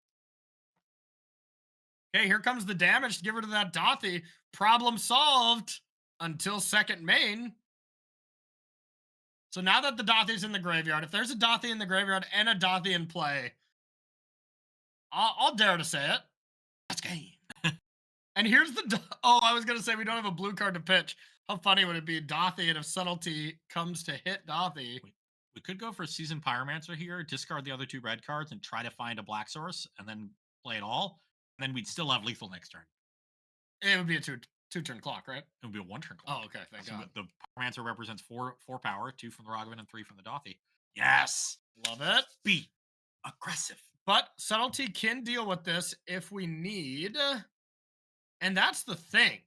Speaker 1: Okay, here comes the damage to give rid of that Dauthi. Problem solved until second main. So now that the Dauthi's in the graveyard, if there's a Dauthi in the graveyard and a Dauthi in play, I'll dare to say it. That's game. And here's I was going to say we don't have a blue card to pitch. How funny would it be, Dauthi, and if subtlety comes to hit Dauthi?
Speaker 2: We could go for Season Pyromancer here, discard the other 2 red cards, and try to find a black source, and then play it all. And then we'd still have lethal next turn.
Speaker 1: It would be a two-turn clock, right?
Speaker 2: It would be a 1-turn clock.
Speaker 1: Oh, okay. Thank God.
Speaker 2: The Pyromancer represents 4 power, 2 from the Ragavan and 3 from the Dauthi. Yes!
Speaker 1: Love it.
Speaker 2: Be aggressive.
Speaker 1: But subtlety can deal with this if we need. And that's the thing.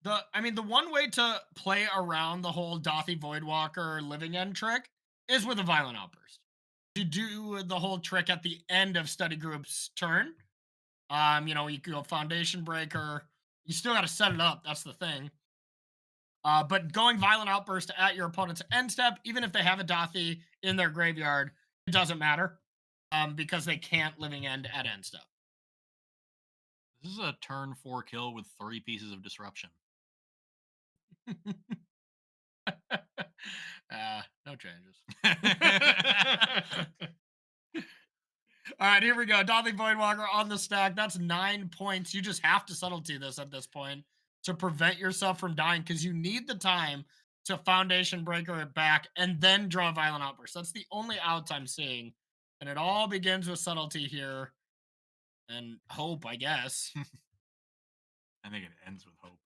Speaker 1: The one way to play around the whole Dauthi Voidwalker living end trick is with a Violent Outburst. You do the whole trick at the end of study group's turn. You can go foundation breaker. You still got to set it up. That's the thing. But going violent outburst at your opponent's end step, even if they have a Dathi in their graveyard, it doesn't matter. Because they can't living end at end step.
Speaker 2: This is a turn 4 kill with 3 pieces of disruption.
Speaker 1: No changes. All right, here we go. Dathi Voidwalker on the stack. That's 9 points. You just have to subtlety this at this point to prevent yourself from dying because you need the time to foundation breaker it back and then draw a violent outburst. That's the only outs I'm seeing. And it all begins with subtlety here and hope, I guess.
Speaker 2: I think it ends with hope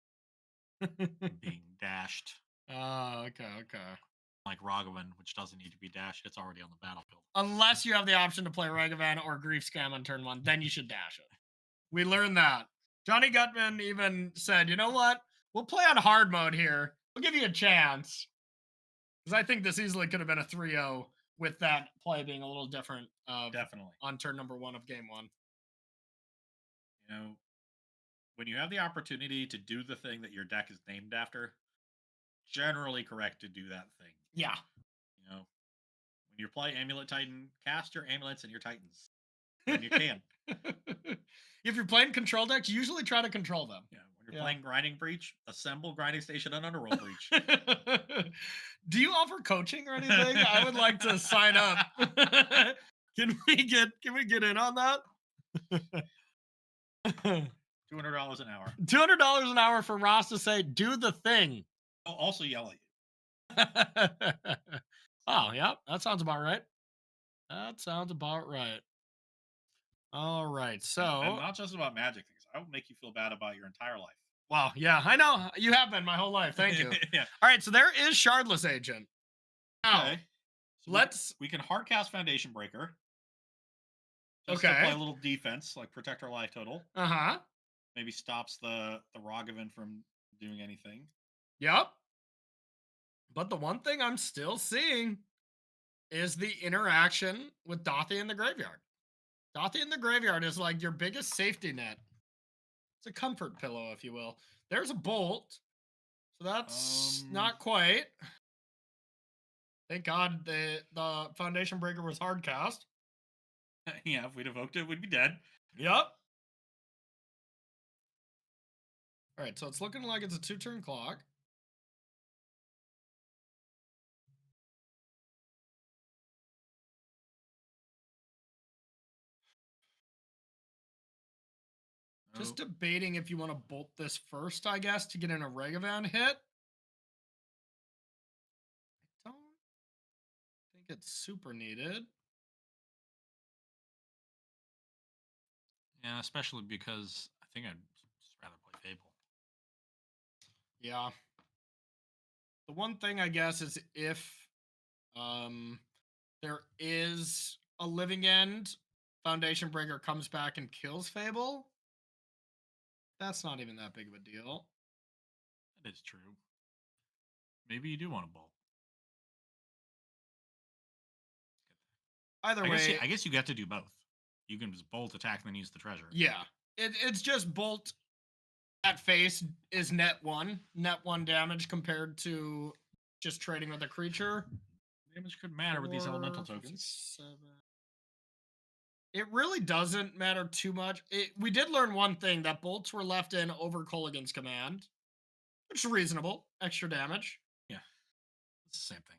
Speaker 2: being dashed.
Speaker 1: Oh, okay.
Speaker 2: Like Ragavan, which doesn't need to be dashed. It's already on the battlefield.
Speaker 1: Unless you have the option to play Ragavan or Grief Scam on turn 1, then you should dash it. We learned that. Johnny Gutman even said, you know what? We'll play on hard mode here. We'll give you a chance. Because I think this easily could have been a 3-0 with that play being a little different.
Speaker 2: Definitely.
Speaker 1: On turn number 1 of game 1.
Speaker 2: You know, when you have the opportunity to do the thing that your deck is named after, generally correct to do that thing.
Speaker 1: Yeah.
Speaker 2: You know, when you play Amulet Titan, cast your amulets and your Titans. When you can.
Speaker 1: If you're playing control decks, usually try to control them.
Speaker 2: Yeah. When you're playing Grinding Breach, assemble Grinding Station and Underworld Breach.
Speaker 1: Do you offer coaching or anything? I would like to sign up. Can we get in on that?
Speaker 2: $200 an hour.
Speaker 1: $200 an hour for Ross to say, do the thing.
Speaker 2: I'll also yell at
Speaker 1: you. Oh, yeah. That sounds about right. All right. So.
Speaker 2: And not just about magic things. I will make you feel bad about your entire life.
Speaker 1: Wow. Yeah, I know. You have been my whole life. Thank you.
Speaker 2: Yeah.
Speaker 1: All right. So there is Shardless Agent. Now,
Speaker 2: okay. So we can hard cast Foundation Breaker. Just to play a little defense, like protect our life total.
Speaker 1: Uh-huh.
Speaker 2: Maybe stops the Ragavan from doing anything.
Speaker 1: Yep. But the one thing I'm still seeing is the interaction with Dathi in the graveyard. Dathi in the graveyard is like your biggest safety net. It's a comfort pillow, if you will. There's a bolt. So that's not quite. Thank God the Foundation Breaker was hard cast.
Speaker 2: Yeah, if we'd evoked it, we'd be dead.
Speaker 1: Yep. All right, so it's looking like it's a 2-turn clock. Just debating if you want to bolt this first, I guess, to get in a Ragavan hit. I don't think it's super needed.
Speaker 2: Yeah, especially because I think I'd just rather play Fable.
Speaker 1: Yeah. The one thing, I guess, is if there is a living end, Foundation Breaker comes back and kills Fable. That's not even that big of a deal.
Speaker 2: That is true. Maybe you do want to bolt.
Speaker 1: Either way,
Speaker 2: I guess you get to do both. You can just bolt, attack, and then use the treasure.
Speaker 1: Yeah. It's just bolt at face is net 1 damage compared to just trading with a creature.
Speaker 2: Damage could matter with these elemental tokens.
Speaker 1: 7. It really doesn't matter too much. We did learn one thing, that bolts were left in over Colligan's command, which is reasonable. Extra damage.
Speaker 2: Yeah. It's the same thing.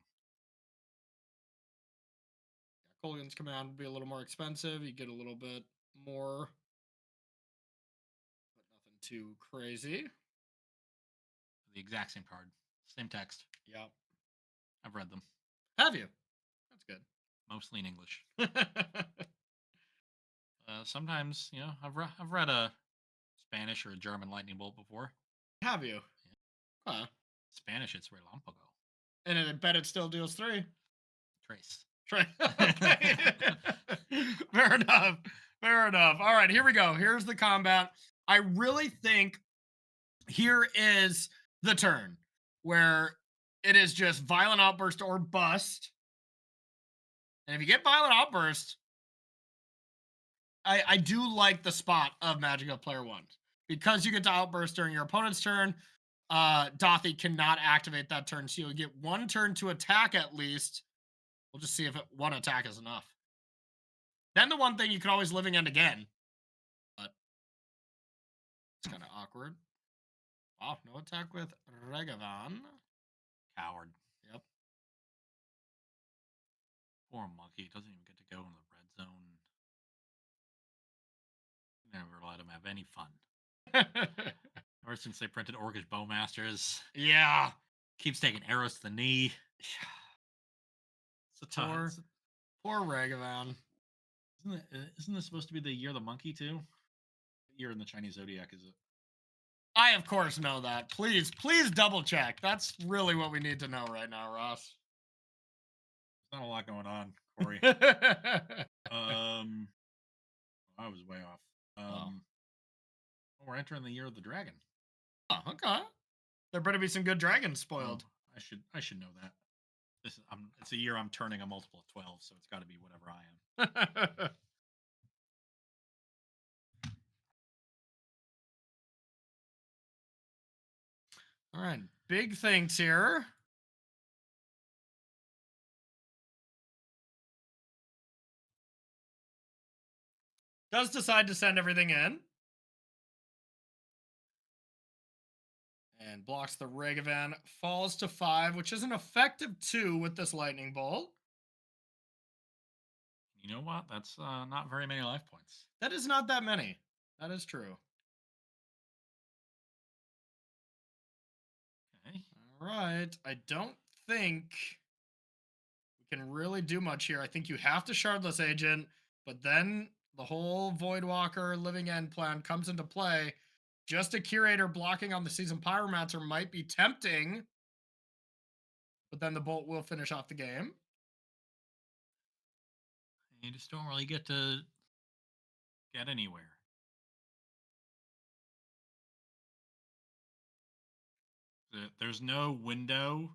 Speaker 1: Colligan's command would be a little more expensive. You get a little bit more, but nothing too crazy.
Speaker 2: The exact same card. Same text.
Speaker 1: Yep.
Speaker 2: I've read them.
Speaker 1: Have you? That's good.
Speaker 2: Mostly in English. Sometimes, I've read a Spanish or a German lightning bolt before.
Speaker 1: Have you?
Speaker 2: Yeah. Huh. Spanish, it's Relampago.
Speaker 1: And I bet it still deals 3.
Speaker 2: Trace.
Speaker 1: Okay. Fair enough. All right, here we go. Here's the combat. I really think here is the turn where it is just violent outburst or bust. And if you get Violent Outburst, I do like the spot of Magic of Player One because you get to outburst during your opponent's turn. Dothy cannot activate that turn, so you'll get one turn to attack at least. We'll just see if one attack is enough. Then the one thing you can always living end again, but it's kind of awkward. Wow, no attack with Regavan.
Speaker 2: Coward.
Speaker 1: Yep.
Speaker 2: Poor monkey doesn't even get to go in the red zone. Never let him have any fun. Ever since they printed Orcish Bowmasters,
Speaker 1: Yeah.
Speaker 2: keeps taking arrows to the knee. It's a
Speaker 1: Poor,
Speaker 2: tough.
Speaker 1: poor Regavan.
Speaker 2: Isn't this supposed to be the year of the monkey too? What year in the Chinese zodiac is it?
Speaker 1: I of course know that. Please double check. That's really what we need to know right now, Ross.
Speaker 2: There's not a lot going on, Corey. I was way off.
Speaker 1: Oh.
Speaker 2: We're entering the year of the dragon.
Speaker 1: Oh, okay. There better be some good dragons spoiled.
Speaker 2: Oh, I should know that. It's a year I'm turning a multiple of 12, so it's got to be whatever I am.
Speaker 1: All right, big things here. Does decide to send everything in. And blocks the Regavan. Falls to 5, which is an effective 2 with this lightning bolt.
Speaker 2: You know what? That's not very many life points.
Speaker 1: That is not that many. That is true.
Speaker 2: Okay.
Speaker 1: All right. I don't think we can really do much here. I think you have to Shardless Agent, but then the whole Voidwalker Living End plan comes into play. Just a Curator blocking on the Seasoned Pyromancer might be tempting, but then the Bolt will finish off the game.
Speaker 2: You just don't really get to get anywhere. There's no window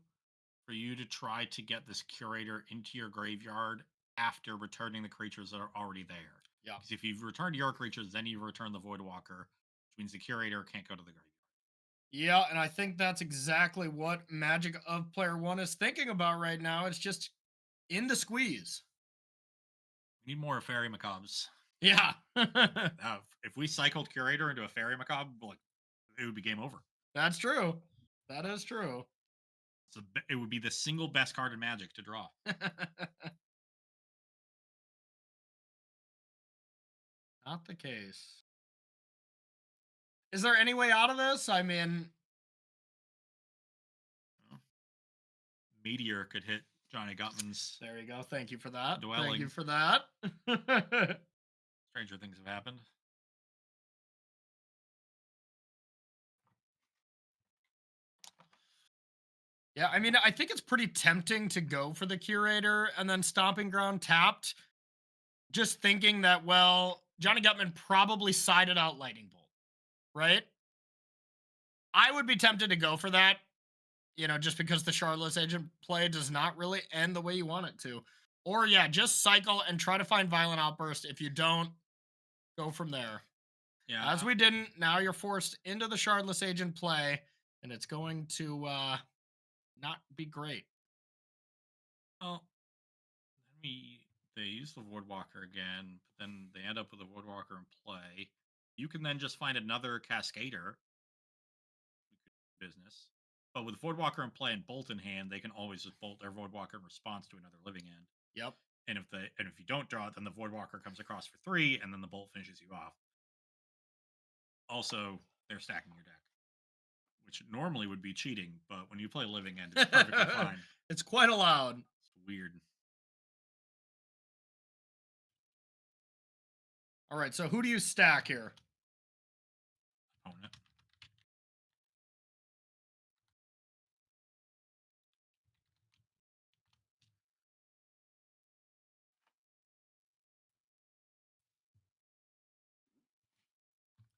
Speaker 2: for you to try to get this Curator into your graveyard after returning the creatures that are already there.
Speaker 1: Yeah.
Speaker 2: Because if you've returned your creatures, then you return the Voidwalker, which means the Curator can't go to the graveyard.
Speaker 1: Yeah, and I think that's exactly what Magic of Player One is thinking about right now. It's just in the squeeze.
Speaker 2: We need more Fairy Macabres.
Speaker 1: Yeah.
Speaker 2: If we cycled Curator into a Fairy Macabre, like, it would be game over.
Speaker 1: That's true. That is true.
Speaker 2: It would be the single best card in Magic to draw.
Speaker 1: Not the case. Is there any way out of this? I mean,
Speaker 2: Meteor could hit Johnny Gutman's.
Speaker 1: there you go. Thank you for that.
Speaker 2: Dwelling.
Speaker 1: Thank you for that.
Speaker 2: Stranger things have happened.
Speaker 1: Yeah, I mean, I think it's pretty tempting to go for the Curator and then Stomping Ground tapped. Just thinking that, well, Johnny Gutman probably sided out Lightning Bolt, right? I would be tempted to go for that, just because the Shardless Agent play does not really end the way you want it to. Or, yeah, just cycle and try to find Violent Outburst. If you don't, go from there.
Speaker 2: Yeah.
Speaker 1: As we didn't, now you're forced into the Shardless Agent play, and it's going to not be great.
Speaker 2: Well, then they use the Voidwalker again, but then they end up with the Voidwalker in play. You can then just find another Cascader. Business. But with Voidwalker in play and Bolt in hand, they can always just bolt their Voidwalker in response to another living end.
Speaker 1: Yep.
Speaker 2: And if you don't draw it, then the Voidwalker comes across for 3, and then the Bolt finishes you off. Also, they're stacking your deck, which normally would be cheating, but when you play living end, it's perfectly fine.
Speaker 1: It's quite allowed.
Speaker 2: It's weird.
Speaker 1: All right, so who do you stack here?
Speaker 2: Opponent.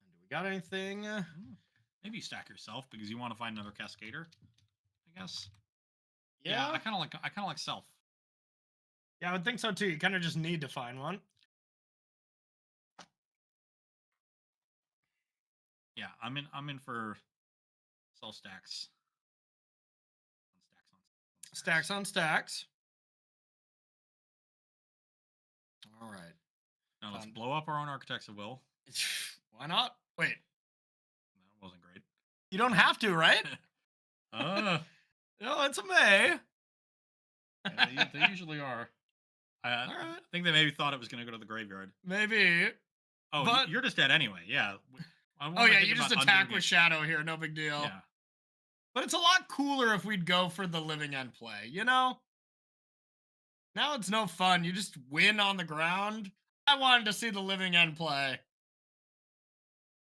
Speaker 1: Do we got anything?
Speaker 2: Maybe you stack yourself because you want to find another Cascader, I guess.
Speaker 1: Yeah,
Speaker 2: I kind of like Self.
Speaker 1: Yeah, I would think so too. You kind of just need to find one.
Speaker 2: Yeah, I'm in for sell stacks on stacks on
Speaker 1: Stacks
Speaker 2: stacks.
Speaker 1: on stacks. All right.
Speaker 2: Now let's
Speaker 1: Found.
Speaker 2: blow up our own architects of will.
Speaker 1: Why not? Wait,
Speaker 2: That wasn't great.
Speaker 1: you don't have to, right?
Speaker 2: uh,
Speaker 1: No, it's a May.
Speaker 2: yeah, they usually are. I
Speaker 1: All right,
Speaker 2: think they maybe thought it was going to go to the graveyard.
Speaker 1: maybe.
Speaker 2: Oh,
Speaker 1: But
Speaker 2: you're just dead anyway. Yeah. I
Speaker 1: oh
Speaker 2: want to
Speaker 1: yeah,
Speaker 2: think
Speaker 1: you just
Speaker 2: about
Speaker 1: attack
Speaker 2: undoing
Speaker 1: with
Speaker 2: it.
Speaker 1: Shadow here, no big deal.
Speaker 2: Yeah.
Speaker 1: But it's a lot cooler if we'd go for the living end play, you know? Now it's no fun. You just win on the ground. I wanted to see the living end play.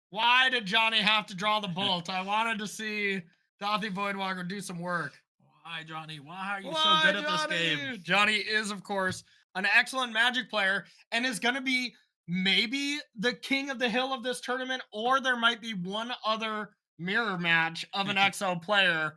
Speaker 1: Why did Johnny have to draw the bolt? I wanted to see Dothy Voidwalker do some work.
Speaker 2: Why, Johnny? Why are you so
Speaker 1: Why,
Speaker 2: good at this game?
Speaker 1: Johnny? Johnny is, of course, an excellent Magic player and is going to be maybe the king of the hill of this tournament, or there might be one other mirror match of an XO player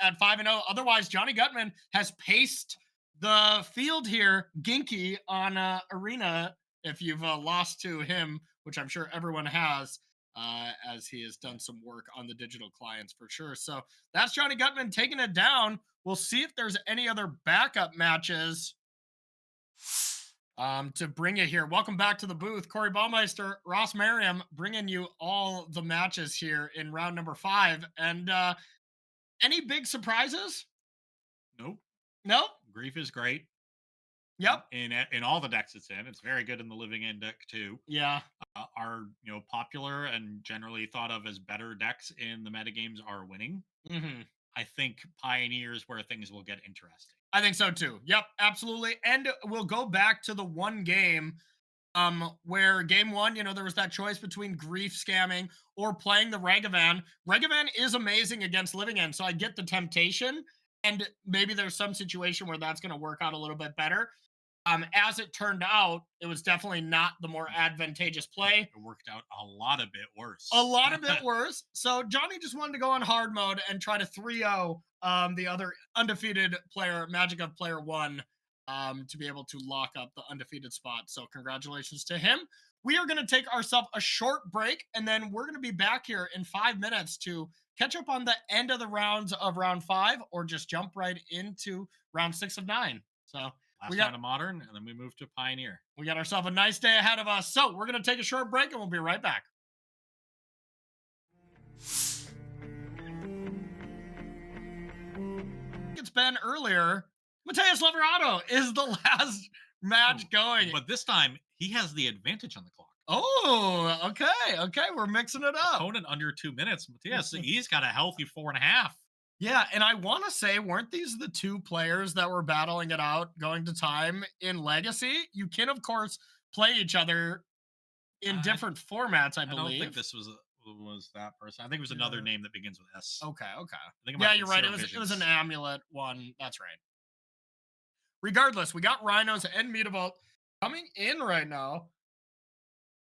Speaker 1: at 5-0. Otherwise, Johnny Gutman has paced the field here, Ginky on Arena. If you've lost to him, which I'm sure everyone has, as he has done some work on the digital clients for sure. So that's Johnny Gutman taking it down. We'll see if there's any other backup matches to bring you here. Welcome back to the booth. Corey Baumeister, Ross Merriam, bringing you all the matches here in round number 5. And any big surprises?
Speaker 2: Nope.
Speaker 1: Nope.
Speaker 2: Grief is great.
Speaker 1: Yep.
Speaker 2: In all the decks it's in. It's very good in the living end deck too.
Speaker 1: Yeah.
Speaker 2: Are popular and generally thought of as better decks in the metagames are winning.
Speaker 1: Mm-hmm.
Speaker 2: I think Pioneers where things will get interesting.
Speaker 1: I think so too. Yep, absolutely. And we'll go back to the one game where game 1, there was that choice between grief scamming or playing the Ragavan. Ragavan is amazing against living end, so I get the temptation, and maybe there's some situation where that's going to work out a little bit better. As it turned out, it was definitely not the more advantageous play.
Speaker 2: It worked out a lot a bit worse.
Speaker 1: A lot of bit worse. So Johnny just wanted to go on hard mode and try to 3-0 the other undefeated player, Magic of Player 1, to be able to lock up the undefeated spot. So congratulations to him. We are going to take ourselves a short break, and then we're going to be back here in 5 minutes to catch up on the end of the rounds of round 5, or just jump right into round 6 of 9. So
Speaker 2: last round of Modern, and then we move to Pioneer.
Speaker 1: We got ourselves a nice day ahead of us. So we're going to take a short break, and we'll be right back. It's been earlier. Mateus Leverado is the last match going.
Speaker 2: But this time, he has the advantage on the clock.
Speaker 1: Oh, okay. Okay. We're mixing it up.
Speaker 2: Opponent under 2 minutes. Mateus, he's got a healthy 4.5.
Speaker 1: Yeah. And I want to say, weren't these the two players that were battling it out going to time in Legacy? You can, of course, play each other in different formats, I believe.
Speaker 2: I don't think this was that person. I think it was another name that begins with S.
Speaker 1: Okay, okay.
Speaker 2: I think
Speaker 1: Yeah, you're right. It was an amulet one. That's right. Regardless, we got Rhinos and Mutavault coming in right now.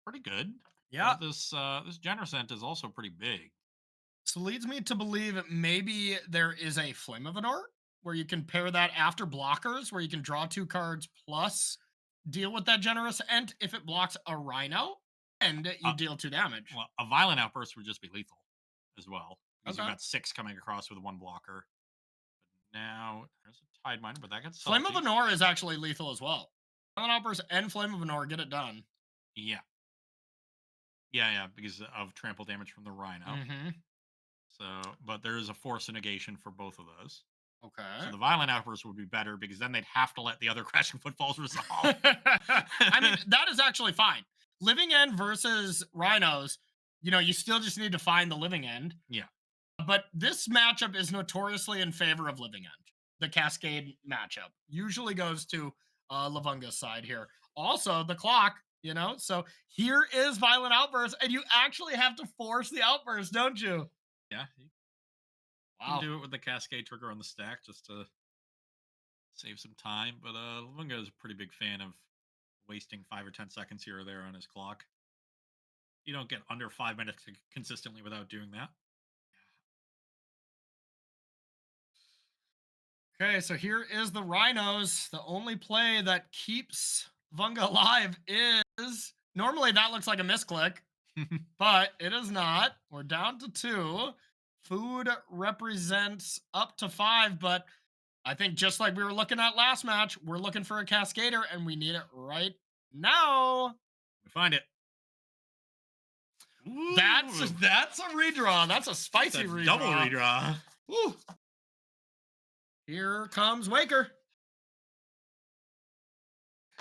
Speaker 2: Pretty good.
Speaker 1: Yeah.
Speaker 2: But this Generosent is also pretty big.
Speaker 1: So leads me to believe maybe there is a Flame of Anor where you can pair that after blockers, where you can draw 2 cards plus deal with that Generous Ent if it blocks a Rhino, and you deal 2 damage.
Speaker 2: Well, a Violent Outburst would just be lethal as well, because
Speaker 1: Okay.
Speaker 2: you've got 6 coming across with 1 blocker. But now there's a Tide Miner, but that gets
Speaker 1: Flame
Speaker 2: salty.
Speaker 1: of Anor is actually lethal as well. Violent Outburst and Flame of Anor get it done.
Speaker 2: Yeah. Yeah, because of trample damage from the Rhino.
Speaker 1: Mm-hmm.
Speaker 2: So, but there is a force of negation for both of those.
Speaker 1: Okay.
Speaker 2: So the Violent Outburst would be better because then they'd have to let the other Crashing Footfalls resolve.
Speaker 1: I mean, that is actually fine. Living End versus Rhinos, you still just need to find the Living End.
Speaker 2: Yeah.
Speaker 1: But this matchup is notoriously in favor of Living End. The Cascade matchup usually goes to Lavunga's side here. Also, the clock, so here is Violent Outburst, and you actually have to force the outburst, don't you?
Speaker 2: Yeah.
Speaker 1: Wow.
Speaker 2: You can do it with the Cascade trigger on the stack just to save some time. But Lavunga is a pretty big fan of wasting 5 or 10 seconds here or there on his clock. You don't get under 5 minutes consistently without doing that.
Speaker 1: Okay, so here is the Rhinos. The only play that keeps Vunga alive is normally that looks like a misclick, but it is not. We're down to two. Food represents up to five, but I think just like we were looking at last match, we're looking for a Cascader and we need it right now.
Speaker 2: We find it.
Speaker 1: That's
Speaker 2: Ooh,
Speaker 1: that's a redraw. That's a
Speaker 2: that's
Speaker 1: spicy
Speaker 2: a
Speaker 1: redraw.
Speaker 2: double redraw.
Speaker 1: Woo. Here comes Waker.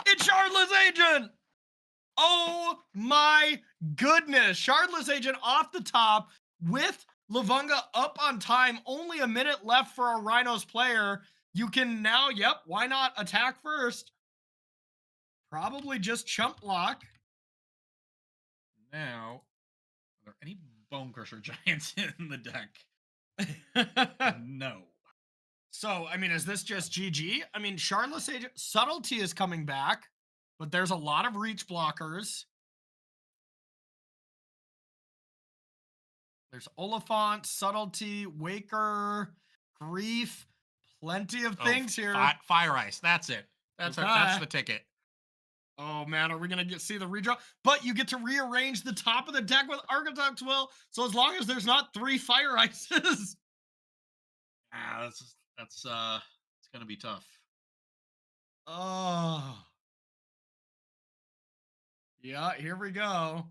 Speaker 1: It's Shardless Agent. Oh my goodness. Shardless Agent off the top with Lavunga up on time. Only a minute left for a Rhinos player. You can now, yep, why not attack first? Probably just chump block.
Speaker 2: Now, are there any Bone Crusher Giants in the deck? No.
Speaker 1: So, I mean, is this just GG? I mean, Shardless Agent Subtlety is coming back, but there's a lot of reach blockers. There's Oliphant, Subtlety, Waker, Grief, plenty of things here.
Speaker 2: Fire Ice. That's it. That's
Speaker 1: Okay.
Speaker 2: the ticket.
Speaker 1: Oh man, are we gonna see the redraw? But you get to rearrange the top of the deck with Architect's Will. So as long as there's not three Fire Ices.
Speaker 2: That's it's gonna be tough.
Speaker 1: Oh. Yeah, here we go.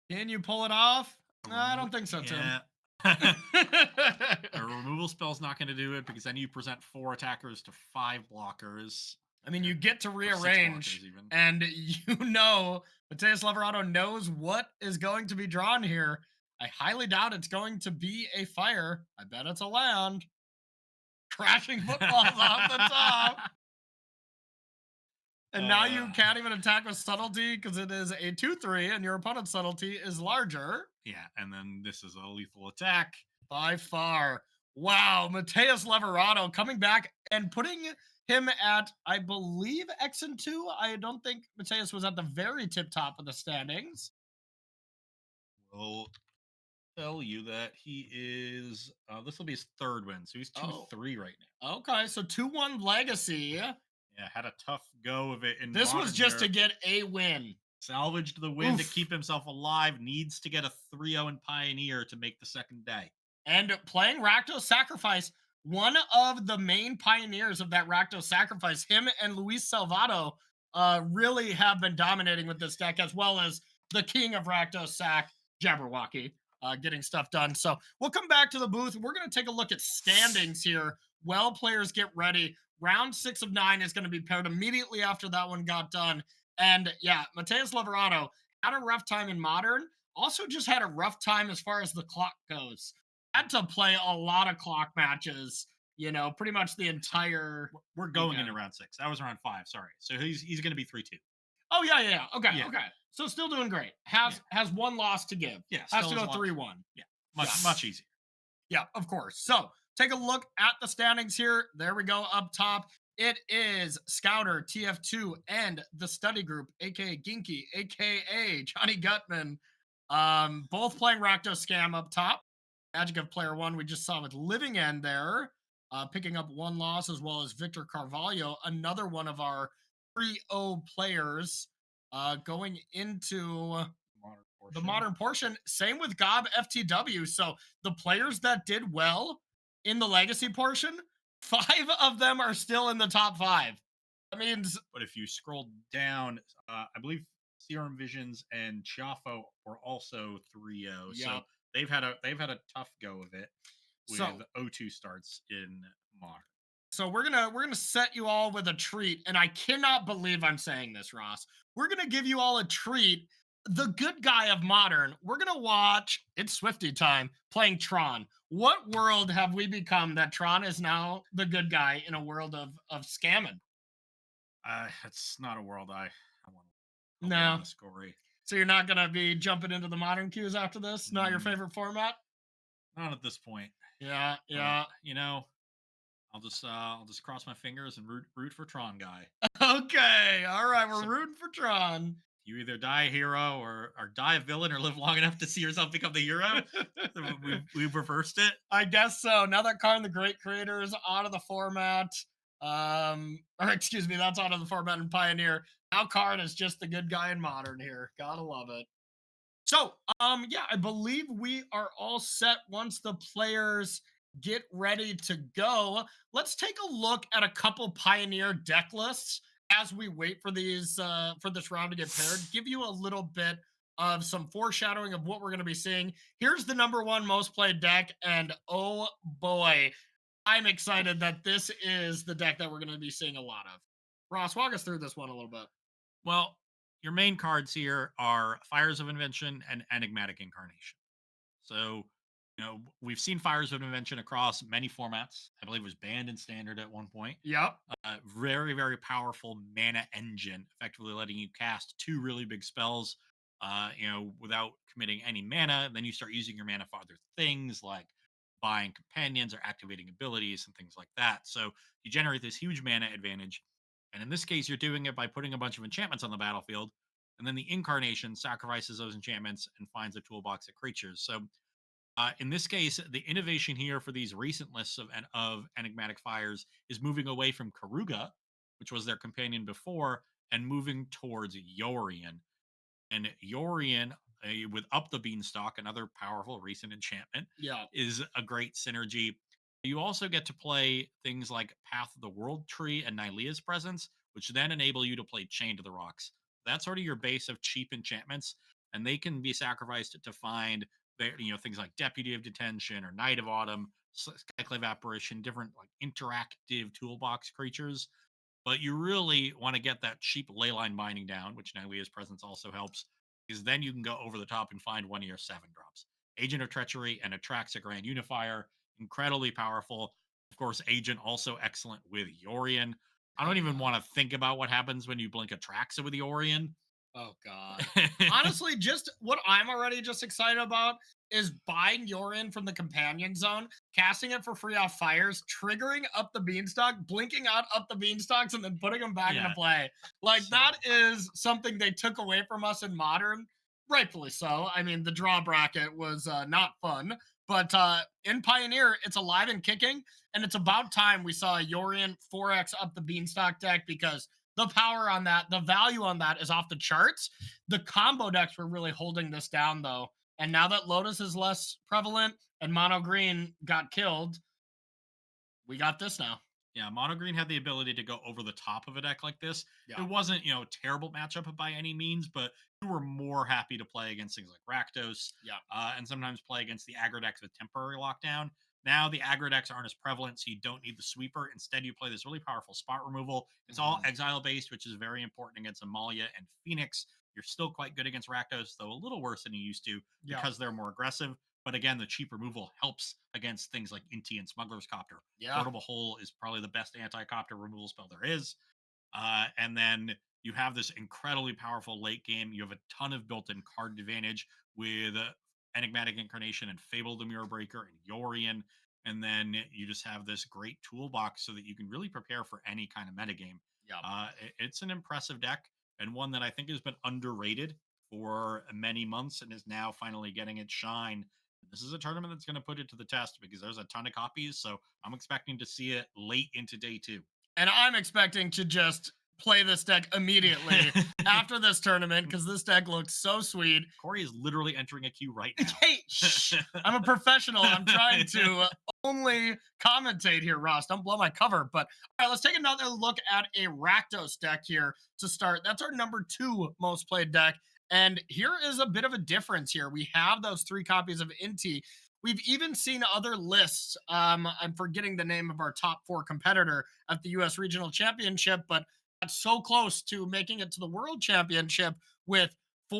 Speaker 1: Can you pull it off? No, I don't think so, Tim.
Speaker 2: Yeah. A removal spell's not going to do it because then you present 4 attackers to 5 blockers.
Speaker 1: I mean, you get to
Speaker 2: Or 6
Speaker 1: rearrange,
Speaker 2: blockers even.
Speaker 1: and you know Mateus Leverado knows what is going to be drawn here. I highly doubt it's going to be a fire. I bet it's a land. Crashing footballs off the top. And now you can't even attack with subtlety because it is a 2-3 and your opponent's subtlety is larger.
Speaker 2: Yeah, and then this is a lethal attack.
Speaker 1: By far. Wow, Mateus Leverado coming back and putting him at, I believe, X and 2. I don't think Mateus was at the very tip top of the standings.
Speaker 2: Will tell you that he is. This will be his 3rd win, so he's 2-3 right now.
Speaker 1: Okay, so 2-1 legacy.
Speaker 2: Yeah, had a tough go of it in
Speaker 1: This was just
Speaker 2: here.
Speaker 1: to get a win.
Speaker 2: Salvaged the win to
Speaker 1: Oof.
Speaker 2: keep himself alive. Needs to get a 3-0 in Pioneer to make the 2nd day.
Speaker 1: And playing Rakdos Sacrifice, one of the main pioneers of that Rakdos Sacrifice, him and Luis Salvato really have been dominating with this deck, as well as the king of Rakdos Sac, Jabberwocky, getting stuff done. So we'll come back to the booth. We're going to take a look at standings here. Well, players get ready. Round 6 of 9 is going to be paired immediately after that one got done. And yeah, Mateus Leverado had a rough time in Modern. Also just had a rough time as far as the clock goes. Had to play a lot of clock matches, you know, pretty much the entire.
Speaker 2: We're going into round 6. That was round 5. Sorry. So he's going to be 3-2.
Speaker 1: Oh yeah. Okay,
Speaker 2: Yeah.
Speaker 1: okay. So still doing great. Has one loss to give.
Speaker 2: Yeah,
Speaker 1: Has to
Speaker 2: still
Speaker 1: go
Speaker 2: has
Speaker 1: 3-1.
Speaker 2: Yeah, much easier.
Speaker 1: Yeah, of course. So take a look at the standings here. There we go up top. It is Scouter, TF2, and the study group, aka Ginky, aka Johnny Gutman. Both playing Rakdos Scam up top. Magic of Player One, we just saw with Living End there, picking up one loss, as well as Victor Carvalho, another one of our 3-0 players, going into the modern portion. Same with Gob FTW. So the players that did well in the legacy portion, 5 of them are still in the top 5. That means.
Speaker 2: But if you scroll down, I believe Serum Visions and Chiafo were also 3-0.
Speaker 1: Yep.
Speaker 2: So they've had a tough go of it with
Speaker 1: So-
Speaker 2: O2 starts in modern.
Speaker 1: So we're gonna set you all with a treat, and I cannot believe I'm saying this, Ross. We're gonna give you all a treat. The good guy of modern. We're gonna watch. It's Swifty time playing Tron. What world have we become that Tron is now the good guy in a world of scamming?
Speaker 2: It's not a world I want to.
Speaker 1: No.
Speaker 2: Story.
Speaker 1: So you're not gonna be jumping into the modern queues after this? Not your
Speaker 2: Mm.
Speaker 1: favorite format?
Speaker 2: Not at this point.
Speaker 1: Yeah.
Speaker 2: You know, I'll just cross my fingers and root for Tron guy.
Speaker 1: Okay. All right. We're rooting for Tron.
Speaker 2: You either die a hero or die a villain or live long enough to see yourself become the hero. So we've reversed it.
Speaker 1: I guess so. Now that Karn the Great Creator is out of the format, or excuse me, that's out of the format in Pioneer. Now Karn is just the good guy in Modern here. Gotta love it. So, yeah, I believe we are all set once the players get ready to go. Let's take a look at a couple Pioneer deck lists as we wait for these for this round to get paired. Give you a little bit of some foreshadowing of what we're going to be seeing. Here's the number one most played deck, and oh boy, I'm excited that this is the deck that we're going to be seeing a lot of. Ross, walk us through this one a little bit.
Speaker 2: Well, your main cards here are Fires of Invention and Enigmatic Incarnation. So, we've seen Fires of Invention across many formats. I believe it was banned in Standard at one point.
Speaker 1: Yep.
Speaker 2: Very, very powerful mana engine, effectively letting you cast two really big spells, without committing any mana. Then you start using your mana for other things like buying companions or activating abilities and things like that. So you generate this huge mana advantage. And in this case, you're doing it by putting a bunch of enchantments on the battlefield. And then the incarnation sacrifices those enchantments and finds a toolbox of creatures. So in this case, the innovation here for these recent lists of enigmatic fires is moving away from Karuga, which was their companion before, and moving towards Yorion. And Yorion, with Up the Beanstalk, another powerful recent enchantment,
Speaker 1: Yeah.
Speaker 2: is a great synergy. You also get to play things like Path of the World Tree and Nylea's Presence, which then enable you to play Chain to the Rocks. That's sort of your base of cheap enchantments, and they can be sacrificed to find things like Deputy of Detention or Night of Autumn, Skyclave Apparition, different like interactive toolbox creatures, but you really want to get that cheap leyline binding down, which Nylea's Presence also helps, because then you can go over the top and find one of your 7 drops. Agent of Treachery and Atraxa Grand Unifier, incredibly powerful. Of course, Agent also excellent with Yorion. I
Speaker 1: Oh
Speaker 2: don't even
Speaker 1: yeah.
Speaker 2: want to think about what happens when you blink Atraxa with Yorion.
Speaker 1: Oh God. Honestly, just what I'm already just excited about is buying Yorin from the companion zone, casting it for free off fires, triggering up the beanstalk, blinking out up the beanstalks, and then putting them back into
Speaker 2: Yeah.
Speaker 1: play. Like
Speaker 2: So
Speaker 1: that is something they took away from us in modern, rightfully so. I mean, the draw bracket was not fun, but in Pioneer, it's alive and kicking, and it's about time we saw a Yorion 4x up the beanstalk deck because the power on that, the value on that is off the charts. The combo decks were really holding this down though. And now that Lotus is less prevalent and Mono Green got killed, we got this now.
Speaker 2: yeah, Mono Green had the ability to go over the top of a deck like this. It
Speaker 1: Yeah.
Speaker 2: wasn't, a terrible matchup by any means, but you were more happy to play against things like Rakdos,
Speaker 1: Yeah.
Speaker 2: and sometimes play against the aggro decks with temporary lockdown. Now the aggro decks aren't as prevalent, so you don't need the sweeper. Instead, you play this really powerful spot removal. It's all
Speaker 1: Mhm.
Speaker 2: exile based, which is very important against Amalia and Phoenix. You're still quite good against Rakdos, though a little worse than you used to
Speaker 1: Yeah.
Speaker 2: because they're more aggressive. But again, the cheap removal helps against things like Inti and Smuggler's Copter.
Speaker 1: Yeah.
Speaker 2: Portable Hole is probably the best anti-copter removal spell there is. And then you have this incredibly powerful late game. You have a ton of built-in card advantage with Enigmatic Incarnation and Fable the Mirror Breaker and Yorion. And then you just have this great toolbox so that you can really prepare for any kind of metagame.
Speaker 1: Yeah.
Speaker 2: It's an impressive deck and one that I think has been underrated for many months and is now finally getting its shine. This is a tournament that's going to put it to the test because there's a ton of copies. So I'm expecting to see it late into day 2.
Speaker 1: And I'm expecting to just play this deck immediately after this tournament because this deck looks so sweet.
Speaker 2: Corey is literally entering a queue right now.
Speaker 1: Hey, shh. I'm a professional. I'm trying to only commentate here, Ross. Don't blow my cover. But all right, let's take another look at a Rakdos deck here to start. That's our number 2 most played deck. And here is a bit of a difference here. We have those 3 copies of Inti. We've even seen other lists. I'm forgetting the name of our top 4 competitor at the US Regional Championship, but that's so close to making it to the World Championship with 3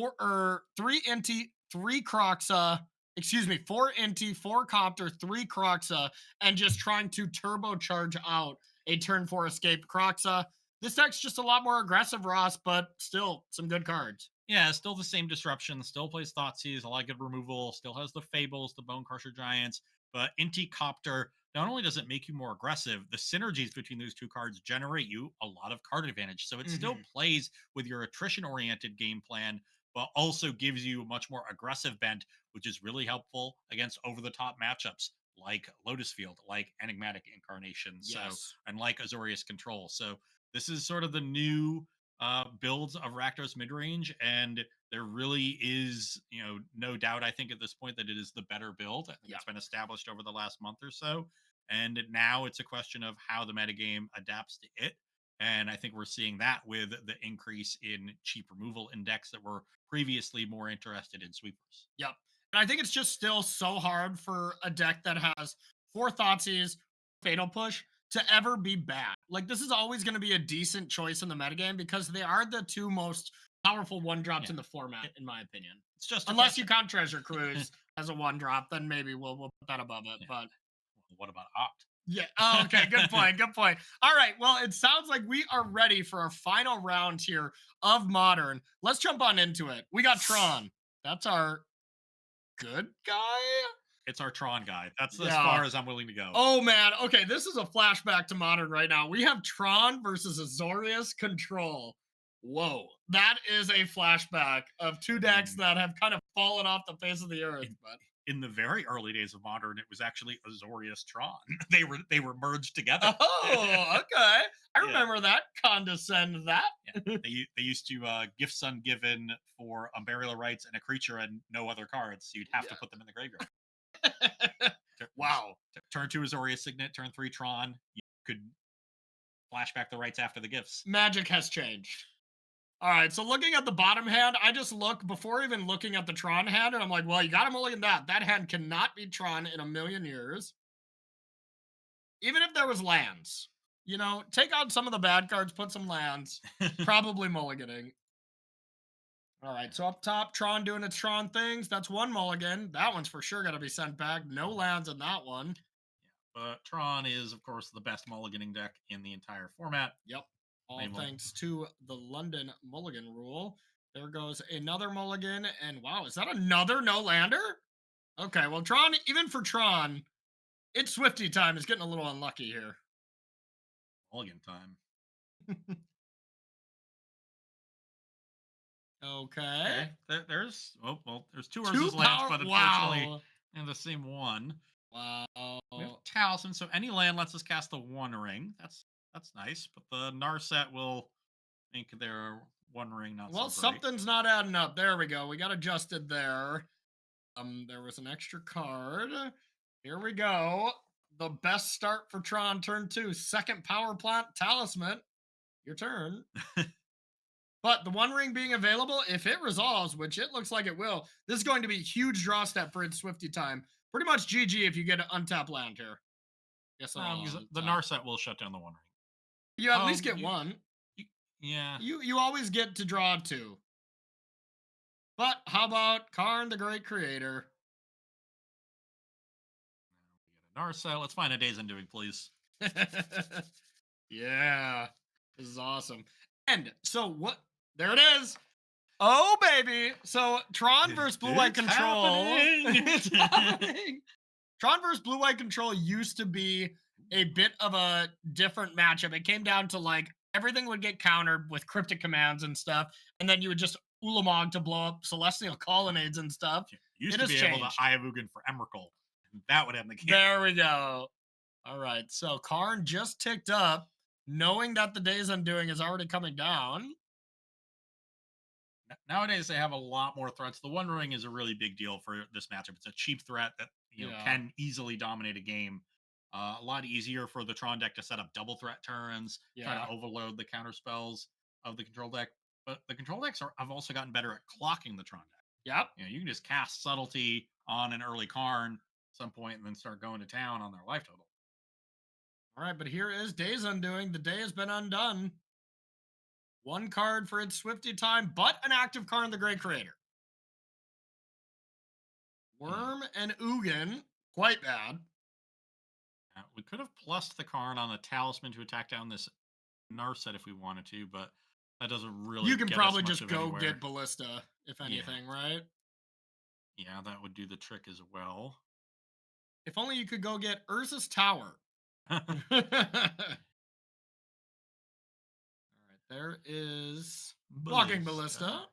Speaker 1: Inti, 3 Croxa, excuse me, 4 Inti, 4 Copter, 3 Croxa, and just trying to turbocharge out a turn 4 escape Croxa. This deck's just a lot more aggressive, Ross, but still some good cards.
Speaker 2: Yeah, still the same disruption. Still plays Thoughtseize, a lot of good removal. Still has the Fables, the Bone Crusher Giants. But Inti Copter not only does it make you more aggressive, the synergies between those two cards generate you a lot of card advantage. So it still
Speaker 1: Hmm.
Speaker 2: plays with your attrition oriented game plan, but also gives you a much more aggressive bent, which is really helpful against over the top matchups like Lotus Field, like Enigmatic Incarnation, so
Speaker 1: Yes.
Speaker 2: and like Azorius Control. So this is sort of the new builds of Rakdos midrange, and there really is, no doubt. I think at this point that it is the better build. I think
Speaker 1: Yeah.
Speaker 2: it's been established over the last month or so, and now it's a question of how the metagame adapts to it. And I think we're seeing that with the increase in cheap removal index that were previously more interested in sweepers.
Speaker 1: Yep. And I think it's just still so hard for a deck that has four Thoughtseize, Fatal Push to ever be bad. Like, this is always going to be a decent choice in the metagame because they are the two most powerful one drops
Speaker 2: Yeah,
Speaker 1: in the format,
Speaker 2: it,
Speaker 1: in my opinion.
Speaker 2: it's just a
Speaker 1: Unless you
Speaker 2: question.
Speaker 1: count Treasure Cruise as a one drop, then maybe we'll put that above it.
Speaker 2: Yeah.
Speaker 1: But
Speaker 2: Well, what about Opt?
Speaker 1: yeah. Oh, okay. Good point. Good point. All right. Well, it sounds like we are ready for our final round here of Modern. Let's jump on into it. We got Tron. That's our good guy.
Speaker 2: It's our Tron guy. That's as
Speaker 1: Yeah.
Speaker 2: far as I'm willing to go.
Speaker 1: Oh man. Okay, this is a flashback to Modern right now. We have Tron versus Azorius Control. Whoa, that is a flashback of two
Speaker 2: I
Speaker 1: decks
Speaker 2: mean,
Speaker 1: that have kind of fallen off the face of the earth.
Speaker 2: in,
Speaker 1: But
Speaker 2: in the very early days of Modern, it was actually Azorius Tron. They were merged together.
Speaker 1: oh, okay, I
Speaker 2: Yeah,
Speaker 1: remember that. Condescend that.
Speaker 2: yeah. They used to gifts ungiven for Unburial Rights and a creature and no other cards. So you'd have to put them in the graveyard.
Speaker 1: Yeah. Wow.
Speaker 2: Turn two Azorius Signet, turn three Tron. You could flashback the rights after the gifts.
Speaker 1: Magic has changed. All right, so looking at the bottom hand, I just look before even looking at the Tron hand, and I'm like, well, you got to mulligan that. That hand cannot be Tron in a million years. Even if there was lands, take out some of the bad cards, put some lands, probably mulliganing. All right, so up top, Tron doing its Tron things. That's one mulligan. That one's for sure got to be sent back. No lands in that one.
Speaker 2: But Tron is, of course, the best mulliganing deck in the entire format.
Speaker 1: Yep. All
Speaker 2: They will.
Speaker 1: thanks to the London mulligan rule. There goes another mulligan. And wow, is that another no lander? Okay, well, Tron, even for Tron, it's Swifty time is getting a little unlucky here.
Speaker 2: Mulligan time.
Speaker 1: Okay.
Speaker 2: Okay. There's two
Speaker 1: Two
Speaker 2: Urza's lands,
Speaker 1: power.
Speaker 2: but unfortunately,
Speaker 1: Wow.
Speaker 2: in the same one. We have
Speaker 1: Wow.
Speaker 2: Talisman, so any land lets us cast the One Ring. That's nice, but the Narset will make their One Ring not so
Speaker 1: Well,
Speaker 2: great.
Speaker 1: something's not adding up. There we go. We got adjusted there. There was an extra card. Here we go. The best start for Tron turn two. Second power plant talisman. Your turn. But the one ring being available, if it resolves, which it looks like it will, this is going to be a huge draw step for its Swifty time. Pretty much GG if you get an untapped land here. Yes,
Speaker 2: Because the Narset will shut down the One Ring.
Speaker 1: you at
Speaker 2: Oh,
Speaker 1: least get one.
Speaker 2: you yeah.
Speaker 1: You always get to draw two. But how about Karn, the Great Creator?
Speaker 2: We get a Narset. Let's find a Days Undoing, please.
Speaker 1: Yeah, this is awesome. And so what? There it is. Oh baby! So Tron versus Blue White
Speaker 2: It's
Speaker 1: Control.
Speaker 2: happening.
Speaker 1: It's happening. Tron versus Blue White Control used to be a bit of a different matchup. It came down to like everything would get countered with cryptic commands and stuff, and then you would just Ulamog to blow up celestial colonnades and stuff.
Speaker 2: Used
Speaker 1: It
Speaker 2: to
Speaker 1: has
Speaker 2: be able to
Speaker 1: changed.
Speaker 2: Ayamugan for Emrakul. And that would end the game.
Speaker 1: There we go. All right, so Karn just ticked up, knowing that the Days Undoing is already coming down.
Speaker 2: Nowadays, they have a lot more threats. The One Ring is a really big deal for this matchup. It's a cheap threat that
Speaker 1: Yeah.
Speaker 2: can easily dominate a game. A lot easier for the Tron deck to set up double threat turns, try
Speaker 1: Yeah.
Speaker 2: to overload the counter spells of the control deck. But the control decks have also gotten better at clocking the Tron deck.
Speaker 1: Yep.
Speaker 2: You can just cast Subtlety on an early Karn at some point and then start going to town on their life total.
Speaker 1: All right, but here is Days Undoing. The day has been undone. One card for its Swifty time, but an active Karn, the Great Creator. Worm and Ugin, quite bad.
Speaker 2: We could have plussed the Karn on the Talisman to attack down this Narset if we wanted to, but that doesn't really.
Speaker 1: You can
Speaker 2: get
Speaker 1: probably
Speaker 2: us much
Speaker 1: just
Speaker 2: of
Speaker 1: go
Speaker 2: anywhere.
Speaker 1: get Ballista, if anything, right?
Speaker 2: Yeah, that would do the trick as well.
Speaker 1: If only you could go get Urza's Tower. All right, there is Walking
Speaker 2: Ballista.
Speaker 1: Ballista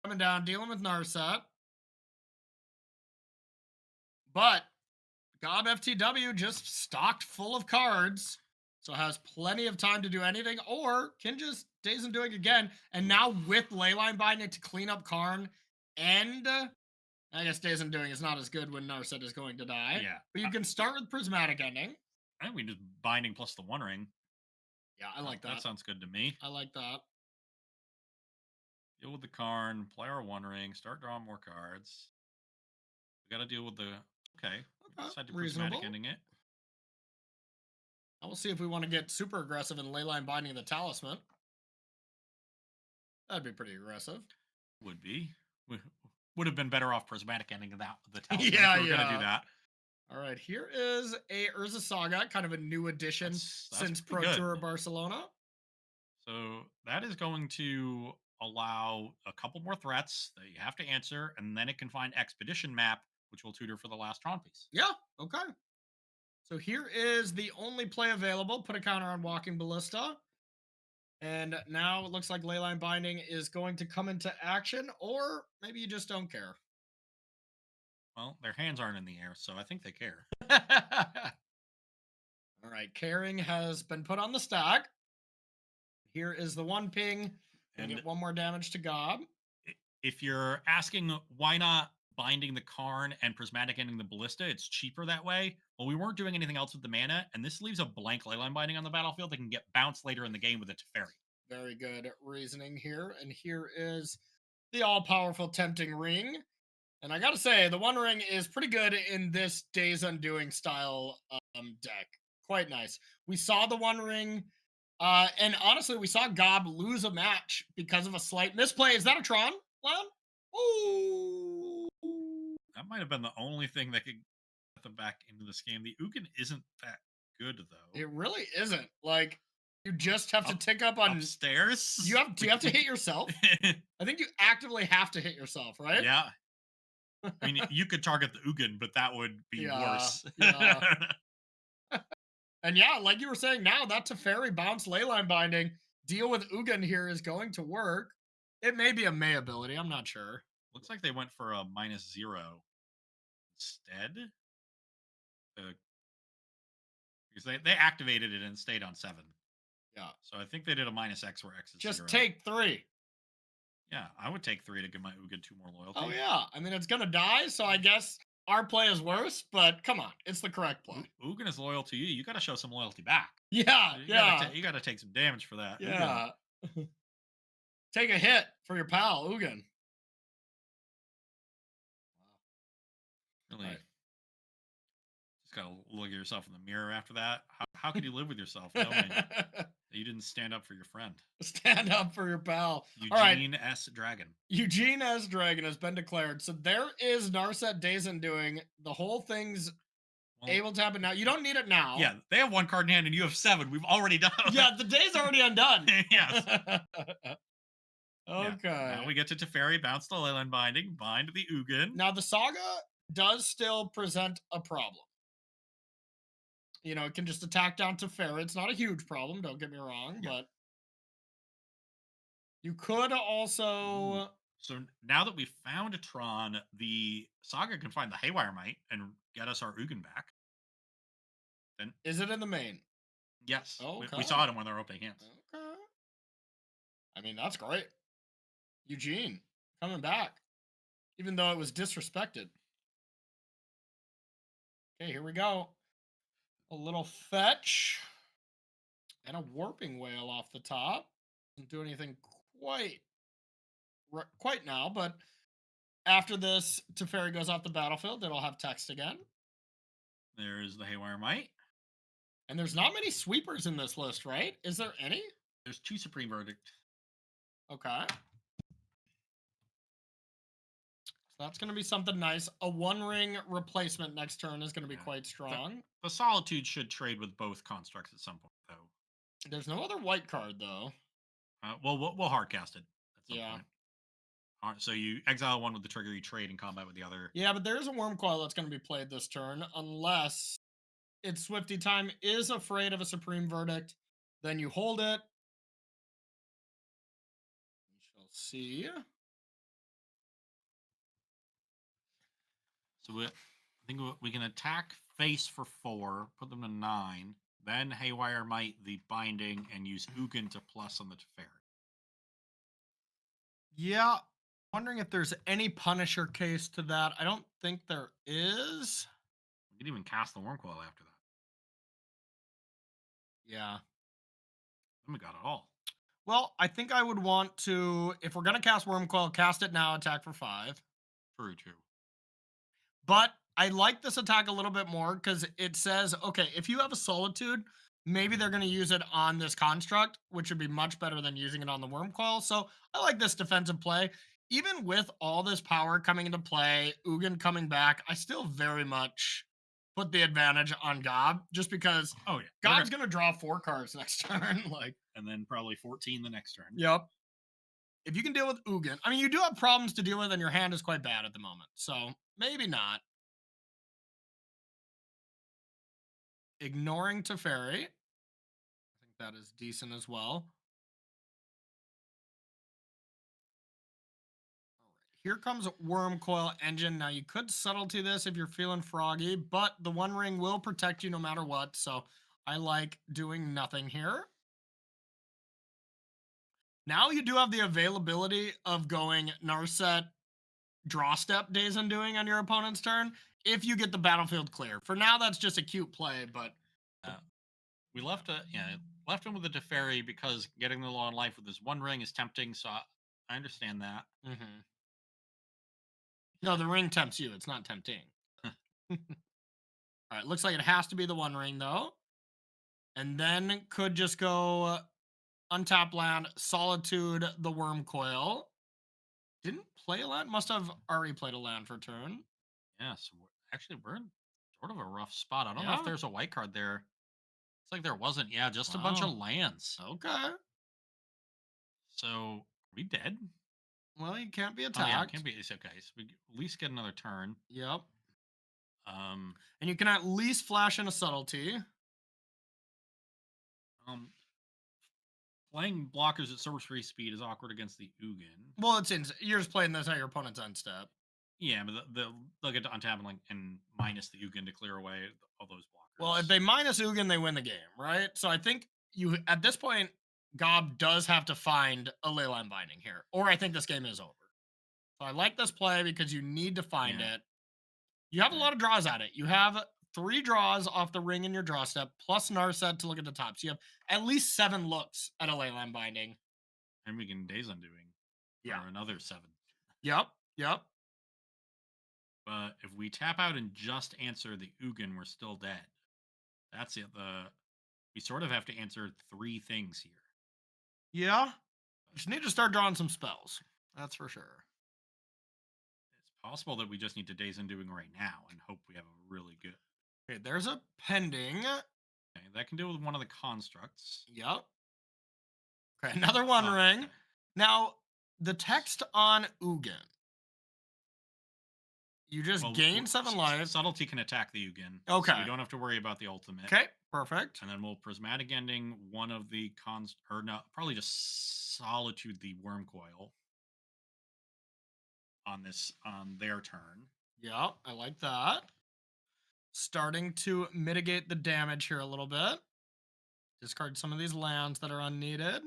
Speaker 1: coming down, dealing with Narset. But Gob FTW just stocked full of cards, so has plenty of time to do anything, or can just Days Undoing again. And now with Leyline Binding to clean up Karn, and I guess Days Undoing is not as good when Narset is going to die.
Speaker 2: Yeah.
Speaker 1: But you can start with Prismatic Ending.
Speaker 2: I think we just binding plus the One Ring.
Speaker 1: Yeah, I like
Speaker 2: That
Speaker 1: that.
Speaker 2: sounds good to me.
Speaker 1: I like that.
Speaker 2: Deal with the Karn, play our One Ring, start drawing more cards. We got to deal with the. Okay. We
Speaker 1: Okay,
Speaker 2: decide to
Speaker 1: reasonable.
Speaker 2: prismatic ending it.
Speaker 1: I will see if we want to get super aggressive and Leyline Binding the Talisman. That'd be pretty aggressive.
Speaker 2: Would be. Would have been better off prismatic ending the talisman
Speaker 1: Yeah,
Speaker 2: if we were gonna do
Speaker 1: yeah.
Speaker 2: that.
Speaker 1: All right, here is a Urza Saga, kind of a new addition
Speaker 2: That's
Speaker 1: since Pro
Speaker 2: pretty good.
Speaker 1: Tour Barcelona.
Speaker 2: So that is going to allow a couple more threats that you have to answer, and then it can find Expedition Map, which will tutor for the last Tron piece.
Speaker 1: Yeah, okay. So here is the only play available. Put a counter on Walking Ballista. And now it looks like Leyline Binding is going to come into action, or maybe you just don't care.
Speaker 2: Well, their hands aren't in the air, so I think they care.
Speaker 1: All right, Caring has been put on the stack. Here is the one ping. And
Speaker 2: And
Speaker 1: get one more damage to Gob.
Speaker 2: If you're asking why not binding the Karn and prismatic ending the ballista, it's cheaper that way. Well, we weren't doing anything else with the mana, and this leaves a blank leyline binding on the battlefield that can get bounced later in the game with a Teferi.
Speaker 1: Very good reasoning here. And here is the all-powerful Tempting Ring. And I gotta say, the One Ring is pretty good in this Days Undoing style deck. Quite nice. We saw the One Ring, and honestly, we saw Gob lose a match because of a slight misplay. Is that a Tron, Lon? Ooh.
Speaker 2: That might have been the only thing that could get them back into this game. The Ugin isn't that good though.
Speaker 1: It really isn't. Like, you just have to tick up on
Speaker 2: upstairs.
Speaker 1: Do you have to hit yourself? I think you actively have to hit yourself, right?
Speaker 2: Yeah. I mean, you could target the Ugin, but that would be worse.
Speaker 1: Yeah. And yeah, like you were saying, now that Teferi bounce Leyline Binding deal with Ugin here is going to work. It may be a May ability. I'm not sure.
Speaker 2: Looks like they went for a -0 instead. Because they activated it and stayed on 7.
Speaker 1: Yeah.
Speaker 2: So I think they did a -X where X is
Speaker 1: Just
Speaker 2: 0.
Speaker 1: take 3.
Speaker 2: Yeah, I would take 3 to give my Ugin 2 more loyalty.
Speaker 1: Oh, yeah. I mean, it's going to die, so I guess our play is worse, but come on. It's the correct play.
Speaker 2: Ugin is loyal to you. You got to show some loyalty back.
Speaker 1: Yeah.
Speaker 2: You got to take some damage for that.
Speaker 1: Yeah. Take a hit for your pal, Ugin.
Speaker 2: Really.
Speaker 1: Right.
Speaker 2: Just got to look at yourself in the mirror after that. How could you live with yourself knowing that you didn't stand up for your friend?
Speaker 1: Stand up for your pal.
Speaker 2: Eugene S. Dragon.
Speaker 1: Eugene S. Dragon has been declared. So there is Narset Days Undoing. The whole thing's able to happen now. You don't need it now.
Speaker 2: Yeah, they have 1 card in hand and you have 7. We've already done it.
Speaker 1: Yeah, the day's already undone.
Speaker 2: Yes.
Speaker 1: Okay.
Speaker 2: Yeah. Now we get to Teferi, bounce the Leyline Binding, bind the Ugin.
Speaker 1: Now the Saga does still present a problem. You know, it can just attack down Teferi. It's not a huge problem, don't get me wrong, but you could also...
Speaker 2: So now that we've found a Tron, the Saga can find the Haywire Might and get us our Ugin back. Then
Speaker 1: Is it in the main?
Speaker 2: yes.
Speaker 1: Okay.
Speaker 2: We saw it in one of their opening hands.
Speaker 1: Okay. I mean, that's great. Eugene coming back, even though it was disrespected. Okay, here we go. A little fetch and a warping whale off the top. Doesn't do anything quite now, but after this, Teferi goes off the battlefield. It'll have text again.
Speaker 2: There's the Haywire Might.
Speaker 1: And there's not many sweepers in this list, right? Is there any?
Speaker 2: There's 2 Supreme Verdict.
Speaker 1: Okay. So that's going to be something nice. A 1-ring replacement next turn is going to be quite strong.
Speaker 2: The Solitude should trade with both constructs at some point, though.
Speaker 1: There's no other white card, though.
Speaker 2: We'll hardcast it at some point. So you exile one with the trigger, you trade in combat with the other.
Speaker 1: Yeah, but there is a worm coil that's going to be played this turn, unless its Swifty time is afraid of a supreme verdict. Then you hold it. We shall see.
Speaker 2: So I think we can attack face for 4, put them to 9, then Haywire Might the binding, and use Ugin to plus on the Teferi.
Speaker 1: Yeah, wondering if there's any Punisher case to that. I don't think there is.
Speaker 2: We can even cast the Wormcoil after that.
Speaker 1: Yeah.
Speaker 2: Then we got it all.
Speaker 1: Well, I think I would want to, if we're going to cast Worm Coil, cast it now, attack for 5.
Speaker 2: True.
Speaker 1: But I like this attack a little bit more because it says, okay, if you have a Solitude, maybe they're going to use it on this construct, which would be much better than using it on the Worm Coil. So I like this defensive play. Even with all this power coming into play, Ugin coming back, I still very much put the advantage on Gob just because
Speaker 2: Oh, yeah.
Speaker 1: Gob's going to draw 4 cards next turn. Like,
Speaker 2: and then probably 14 the next turn.
Speaker 1: yep. If you can deal with Ugin, I mean, you do have problems to deal with, and your hand is quite bad at the moment. So maybe not. Ignoring Teferi. I think that is decent as well. All right. Here comes Worm Coil Engine. Now, you could subtlety this if you're feeling froggy, but the One Ring will protect you no matter what. So I like doing nothing here. Now you do have the availability of going Narset, draw step Days Undoing on your opponent's turn if you get the battlefield clear. For now, that's just a cute play, but
Speaker 2: We left him with the Teferi because getting the law in life with his One Ring is tempting. So I understand that.
Speaker 1: No, the ring tempts you. It's not tempting. All right, looks like it has to be the One Ring though, and then could just go untap land, Solitude, the Worm Coil. Didn't play a land. Must have already played a land for turn.
Speaker 2: Yeah, so we're in sort of a rough spot. I don't know
Speaker 1: Yeah.
Speaker 2: if there's a white card there. It's like there wasn't. Yeah, just a bunch
Speaker 1: Wow.
Speaker 2: of lands.
Speaker 1: Okay.
Speaker 2: So are we dead?
Speaker 1: Well, you can't be
Speaker 2: Oh yeah, it
Speaker 1: attacked.
Speaker 2: can't be. It's okay. So we at least get another turn.
Speaker 1: Yep.
Speaker 2: Um,
Speaker 1: And you can at least flash in a subtlety.
Speaker 2: um, Playing blockers at sorcery speed is awkward against the Ugin.
Speaker 1: Well, you're just playing this at your opponent's end step.
Speaker 2: Yeah, but they'll get to untap and minus the Ugin to clear away all those blockers.
Speaker 1: Well, if they minus Ugin, they win the game, right? So I think you at this point, Gob does have to find a Leyline Binding here, or I think this game is over. So I like this play because you need to find it. You have a lot of draws at it. You have 3 draws off the ring in your draw step, plus Narset to look at the top. So you have at least 7 looks at a Leyline Binding.
Speaker 2: And we can Days Undoing for another 7.
Speaker 1: Yep.
Speaker 2: But if we tap out and just answer the Ugin, we're still dead. That's it. We sort of have to answer 3 things here.
Speaker 1: Yeah. Just need to start drawing some spells. That's for sure.
Speaker 2: It's possible that we just need to Days Undoing right now and hope we have a really good.
Speaker 1: Okay, there's a pending.
Speaker 2: Okay, that can deal with one of the constructs.
Speaker 1: Yep. Okay, another One Ring.
Speaker 2: Okay.
Speaker 1: Now, the text on Ugin. You just gain 7 life.
Speaker 2: Subtlety can attack the Ugin.
Speaker 1: Okay.
Speaker 2: So we don't have to worry about the ultimate.
Speaker 1: Okay, perfect.
Speaker 2: And then we'll Prismatic Ending one of the probably just Solitude the Worm Coil on their turn.
Speaker 1: Yeah, I like that. Starting to mitigate the damage here a little bit. Discard some of these lands that are unneeded.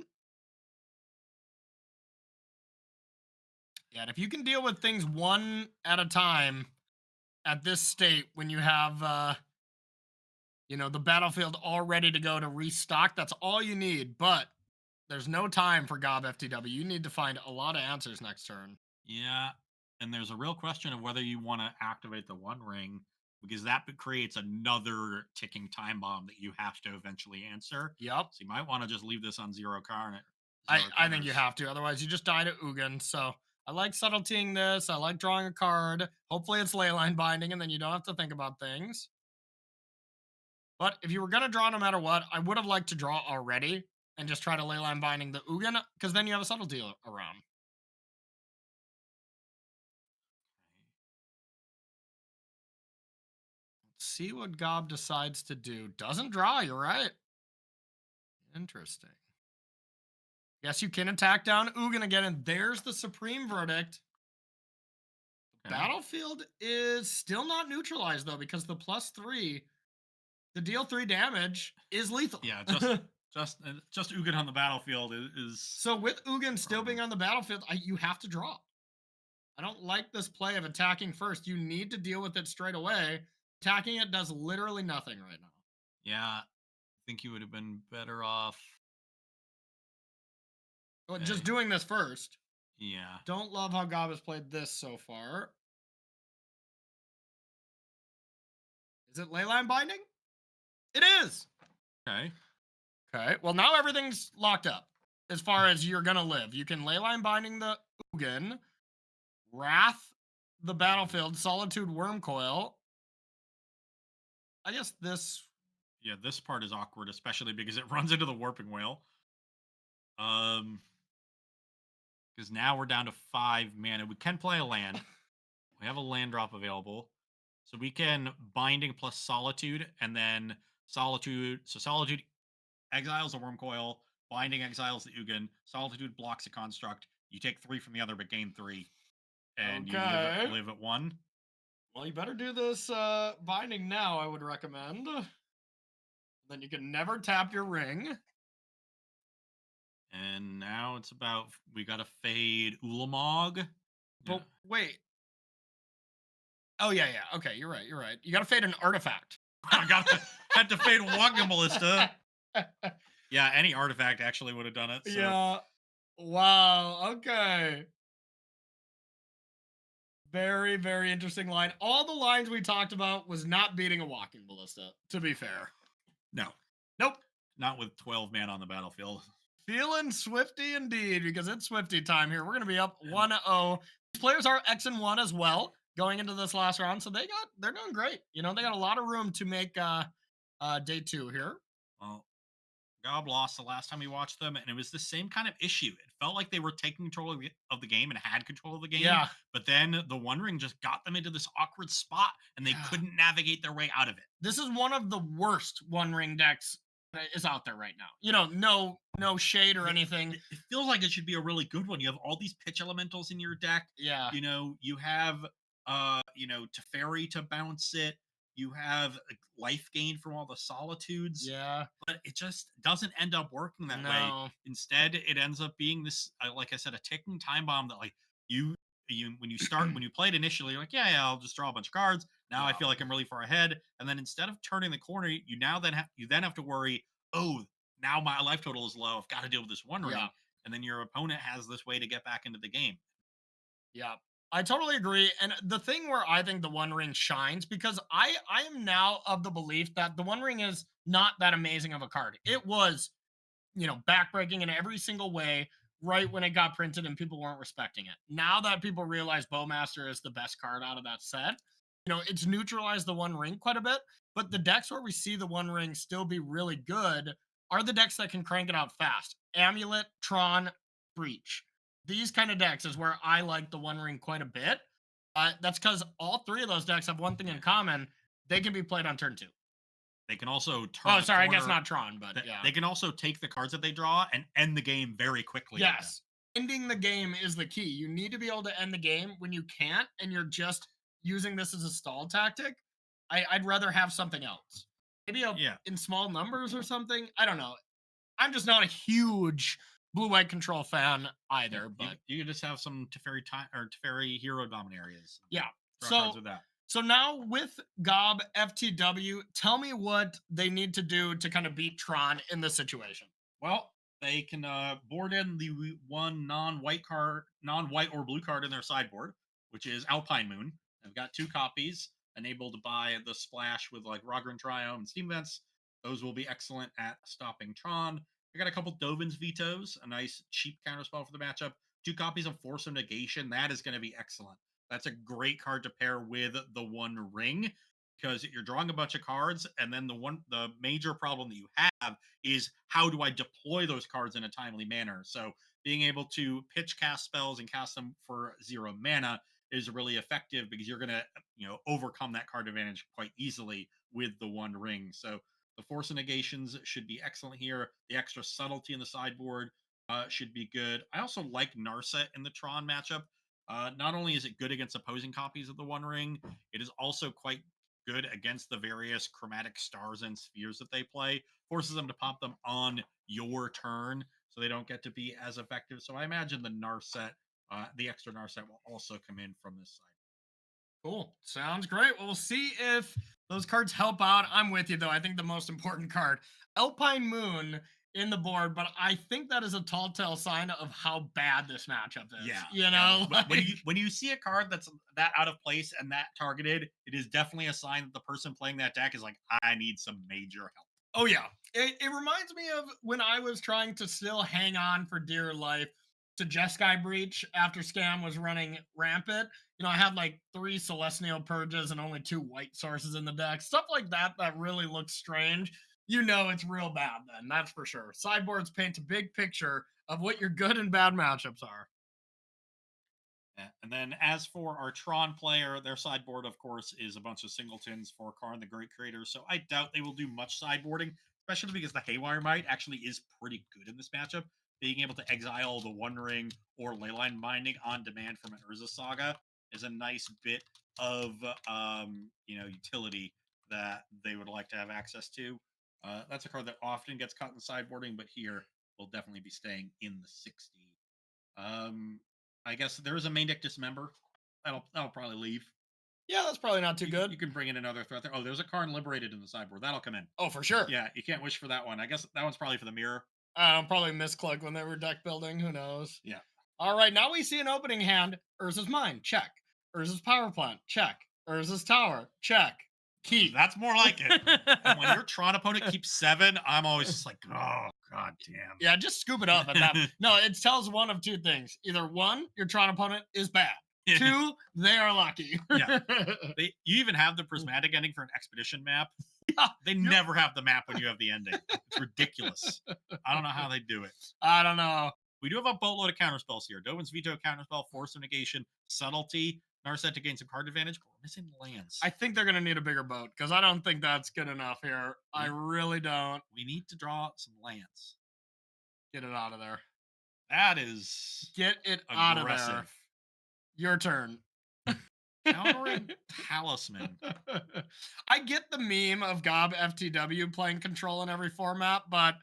Speaker 1: Yeah, and if you can deal with things one at a time at this state when you have the battlefield all ready to go to restock, that's all you need. But there's no time for Gob FTW. You need to find a lot of answers next turn.
Speaker 2: Yeah, and there's a real question of whether you want to activate the One Ring, because that creates another ticking time bomb that you have to eventually answer.
Speaker 1: Yep.
Speaker 2: So you might want to just leave this on 0 card.
Speaker 1: I think you have to. Otherwise, you just die to Ugin. So I like subtletying this. I like drawing a card. Hopefully, it's Leyline Binding, and then you don't have to think about things. But if you were going to draw no matter what, I would have liked to draw already and just try to Leyline Binding the Ugin, because then you have a subtlety around. see what Gob decides to do. Doesn't draw, you're right. Interesting. Yes, you can attack down Ugin again, and there's the supreme verdict.
Speaker 2: Okay.
Speaker 1: Battlefield is still not neutralized though, because the +3, the deal 3 damage is lethal.
Speaker 2: Yeah, just Ugin on the battlefield is
Speaker 1: So with Ugin still being
Speaker 2: problem.
Speaker 1: on the battlefield, you have to draw. I don't like this play of attacking first. You need to deal with it straight away. Attacking it does literally nothing right now.
Speaker 2: Yeah, I think you would have been better off.
Speaker 1: But
Speaker 2: Okay.
Speaker 1: just doing this first.
Speaker 2: Yeah.
Speaker 1: Don't love how Gob has played this so far. Is it Leyline Binding? It is.
Speaker 2: Okay.
Speaker 1: Okay. Well, now everything's locked up as far as you're gonna live. You can Leyline Binding the Ugin, Wrath the battlefield, Solitude Wormcoil. I guess this.
Speaker 2: Yeah, this part is awkward, especially because it runs into the warping whale. Um, because now we're down to 5 mana. We can play a land. We have a land drop available, so we can binding plus solitude, and then solitude. So solitude exiles a worm coil. Binding exiles the Ugin. Solitude blocks a construct. You take 3 from the other, but gain 3, and you
Speaker 1: Okay.
Speaker 2: live at 1.
Speaker 1: Well, you better do this binding now, I would recommend. Then you can never tap your ring.
Speaker 2: And now it's about we got to fade Ulamog. Yeah,
Speaker 1: But wait. Oh, yeah, yeah. Okay, you're right. You're right. You got to fade an artifact.
Speaker 2: I got to had to fade Wagga Ballista. Yeah, any artifact actually would have done it. So
Speaker 1: Yeah. Wow. Okay. Very, very interesting line. All the lines we talked about was not beating a walking ballista, to be fair.
Speaker 2: no,
Speaker 1: Nope.
Speaker 2: not with 12 man on the battlefield.
Speaker 1: Feeling swifty indeed, because it's swifty time here. We're going to be up 1-0. These players are X and 1 as well going into this last round, so they're doing great. You know, they got a lot of room to make day 2 here.
Speaker 2: Well, Gob lost the last time we watched them, and it was the same kind of issue. It felt like they were taking control of the game and had control of the game,
Speaker 1: Yeah.
Speaker 2: but then the One Ring just got them into this awkward spot, and they
Speaker 1: Yeah.
Speaker 2: couldn't navigate their way out of it.
Speaker 1: This is one of the worst One Ring decks that is out there right now. You know, no shade or anything.
Speaker 2: It feels like it should be a really good one. You have all these pitch elementals in your deck.
Speaker 1: Yeah.
Speaker 2: You have Teferi to bounce it. You have life gain from all the solitudes.
Speaker 1: Yeah.
Speaker 2: But it just doesn't end up working that way.
Speaker 1: No.
Speaker 2: Instead, it ends up being this, like I said, a ticking time bomb that like you when you play it initially, you're like, yeah, I'll just draw a bunch of cards. Now I
Speaker 1: Yeah.
Speaker 2: feel like I'm really far ahead, and then instead of turning the corner, you then have to worry. Oh, now my life total is low. I've got to deal with this One
Speaker 1: Yeah.
Speaker 2: Ring, and then your opponent has this way to get back into the game.
Speaker 1: Yeah. I totally agree. And the thing where I think the One Ring shines, because I am now of the belief that the One Ring is not that amazing of a card. It was, backbreaking in every single way right when it got printed and people weren't respecting it. Now that people realize Bowmaster is the best card out of that set, it's neutralized the One Ring quite a bit. But the decks where we see the One Ring still be really good are the decks that can crank it out fast. Amulet, Tron, Breach. These kind of decks is where I like the One Ring quite a bit. That's because all 3 of those decks have one thing in common. They can be played on turn 2.
Speaker 2: They can also turn.
Speaker 1: Oh,
Speaker 2: the
Speaker 1: sorry, I guess
Speaker 2: corner.
Speaker 1: not Tron, but yeah.
Speaker 2: They can also take the cards that they draw and end the game very quickly.
Speaker 1: Yes. Ending the game is the key. You need to be able to end the game. When you can't and you're just using this as a stall tactic, I'd rather have something else. Maybe
Speaker 2: Yeah.
Speaker 1: in small numbers or something. I don't know. I'm just not a huge blue-white control fan either, but
Speaker 2: you could just have some Teferi time or Teferi hero dominaries.
Speaker 1: yeah.
Speaker 2: Draw
Speaker 1: So
Speaker 2: cards with that.
Speaker 1: So now with Gob FTW, tell me what they need to do to kind of beat Tron in this situation.
Speaker 2: Well, they can board in the one non-white or blue card in their sideboard, which is Alpine Moon. I've got 2 copies enabled by the splash with like Rogran Triome and Steam Vents. Those will be excellent at stopping Tron. I got a couple Dovin's Vetoes, a nice cheap counterspell for the matchup. 2 copies of Force of Negation. That is going to be excellent. That's a great card to pair with the One Ring because you're drawing a bunch of cards, and then the major problem that you have is how do I deploy those cards in a timely manner? So being able to pitch cast spells and cast them for 0 mana is really effective because you're gonna, overcome that card advantage quite easily with the One Ring. So the Force of Negations should be excellent here. The extra subtlety in the sideboard should be good. I also like Narset in the Tron matchup. Not only is it good against opposing copies of the One Ring, it is also quite good against the various chromatic stars and spheres that they play. Forces them to pop them on your turn, so they don't get to be as effective. So I imagine the extra Narset will also come in from this side.
Speaker 1: Cool. Sounds great. Well, we'll see if those cards help out. I'm with you, though. I think the most important card, Alpine Moon, in the board, but I think that is a tall tale sign of how bad this matchup is.
Speaker 2: Yeah,
Speaker 1: You
Speaker 2: yeah.
Speaker 1: know,
Speaker 2: When you see a card that's that out of place and that targeted, it is definitely a sign that the person playing that deck is like, I need some major help.
Speaker 1: oh yeah, it reminds me of when I was trying to still hang on for dear life to Jeskai Breach after Scam was running rampant. I had like 3 Celestial Purges and only 2 white sources in the deck. Stuff like that that really looks strange. It's real bad then, that's for sure. Sideboards paint a big picture of what your good and bad matchups are.
Speaker 2: Yeah. And then as for our Tron player, their sideboard, of course, is a bunch of singletons for Karn the Great Creator. So I doubt they will do much sideboarding, especially because the Haywire Might actually is pretty good in this matchup. Being able to exile the One Ring or Leyline Binding on demand from an Urza Saga is a nice bit of utility that they would like to have access to. That's a card that often gets caught in sideboarding, but here will definitely be staying in the 60. Um, I guess there is a main deck dismember. That'll probably leave.
Speaker 1: Yeah, that's probably not too
Speaker 2: You,
Speaker 1: good.
Speaker 2: you can bring in another threat there. Oh, there's a Karn liberated in the sideboard. That'll come in.
Speaker 1: Oh, for sure.
Speaker 2: Yeah, you can't wish for that one. I guess that one's probably for the mirror.
Speaker 1: Probably misclick when they were deck building. Who knows?
Speaker 2: Yeah.
Speaker 1: All right, now we see an opening hand. Urza's Mine, check. Urza's Power Plant, check. Urza's Tower, check. Keep.
Speaker 2: That's more like it. And when your Tron opponent keeps 7, I'm always just like, oh god damn.
Speaker 1: Yeah, just scoop it up at that. No, it tells one of two things. Either one, your Tron opponent is bad. Two, they are lucky.
Speaker 2: Yeah. You even have the prismatic ending for an expedition map.
Speaker 1: Yeah,
Speaker 2: they never have the map when you have the ending. It's ridiculous. I don't know how they do it.
Speaker 1: I don't know.
Speaker 2: We do have a boatload of counterspells here. Dovin's Veto counterspell, Force of Negation, Subtlety, Narset to gain some card advantage, but we're missing lands.
Speaker 1: I think they're going to need a bigger boat because I don't think that's good enough here. I really don't.
Speaker 2: We need to draw some lands.
Speaker 1: Get it out of there.
Speaker 2: That is
Speaker 1: Get it
Speaker 2: aggressive.
Speaker 1: out of there. Your turn.
Speaker 2: Countering Talisman.
Speaker 1: I get the meme of Gob FTW playing control in every format, but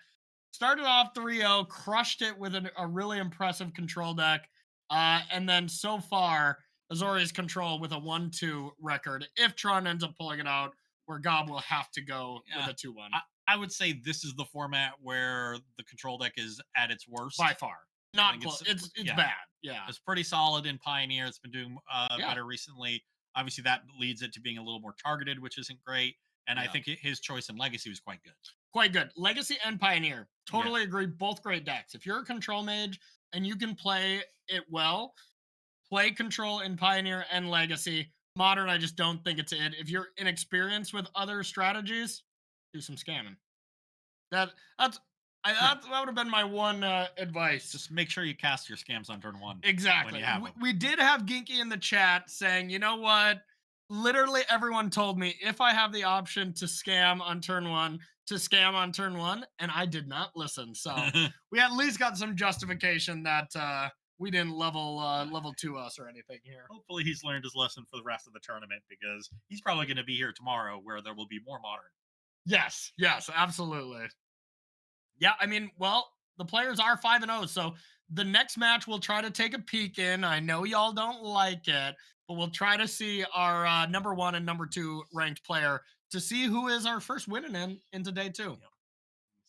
Speaker 1: started off 3-0, crushed it with a really impressive control deck. And then so far, Azorius control with a 1-2 record. If Tron ends up pulling it out, where Gob will have to go with a 2-1.
Speaker 2: I would say this is the format where the control deck is at its worst.
Speaker 1: By far. Not close. It's bad. Yeah.
Speaker 2: It's pretty solid in Pioneer. It's been doing better recently. Obviously, that leads it to being a little more targeted, which isn't great. And I think his choice in Legacy was quite good.
Speaker 1: Quite good. Legacy and Pioneer. Totally agree. Both great decks. If you're a control mage and you can play it well, play control in Pioneer and Legacy. Modern, I just don't think it's it. If you're inexperienced with other strategies, do some scamming. That would have been my one advice.
Speaker 2: Just make sure you cast your scams on turn 1.
Speaker 1: Exactly. We did have Ginky in the chat saying, you know what? Literally everyone told me if I have the option to scam on turn 1, to scam on turn 1, and I did not listen. So we at least got some justification that we didn't level 2 us or anything here.
Speaker 2: Hopefully he's learned his lesson for the rest of the tournament because he's probably going to be here tomorrow where there will be more Modern.
Speaker 1: Yes, absolutely. Yeah, I mean, well, the players are 5-0, so the next match we'll try to take a peek in. I know y'all don't like it, but we'll try to see our number 1 and number 2 ranked player to see who is our first winning into day 2. Yep.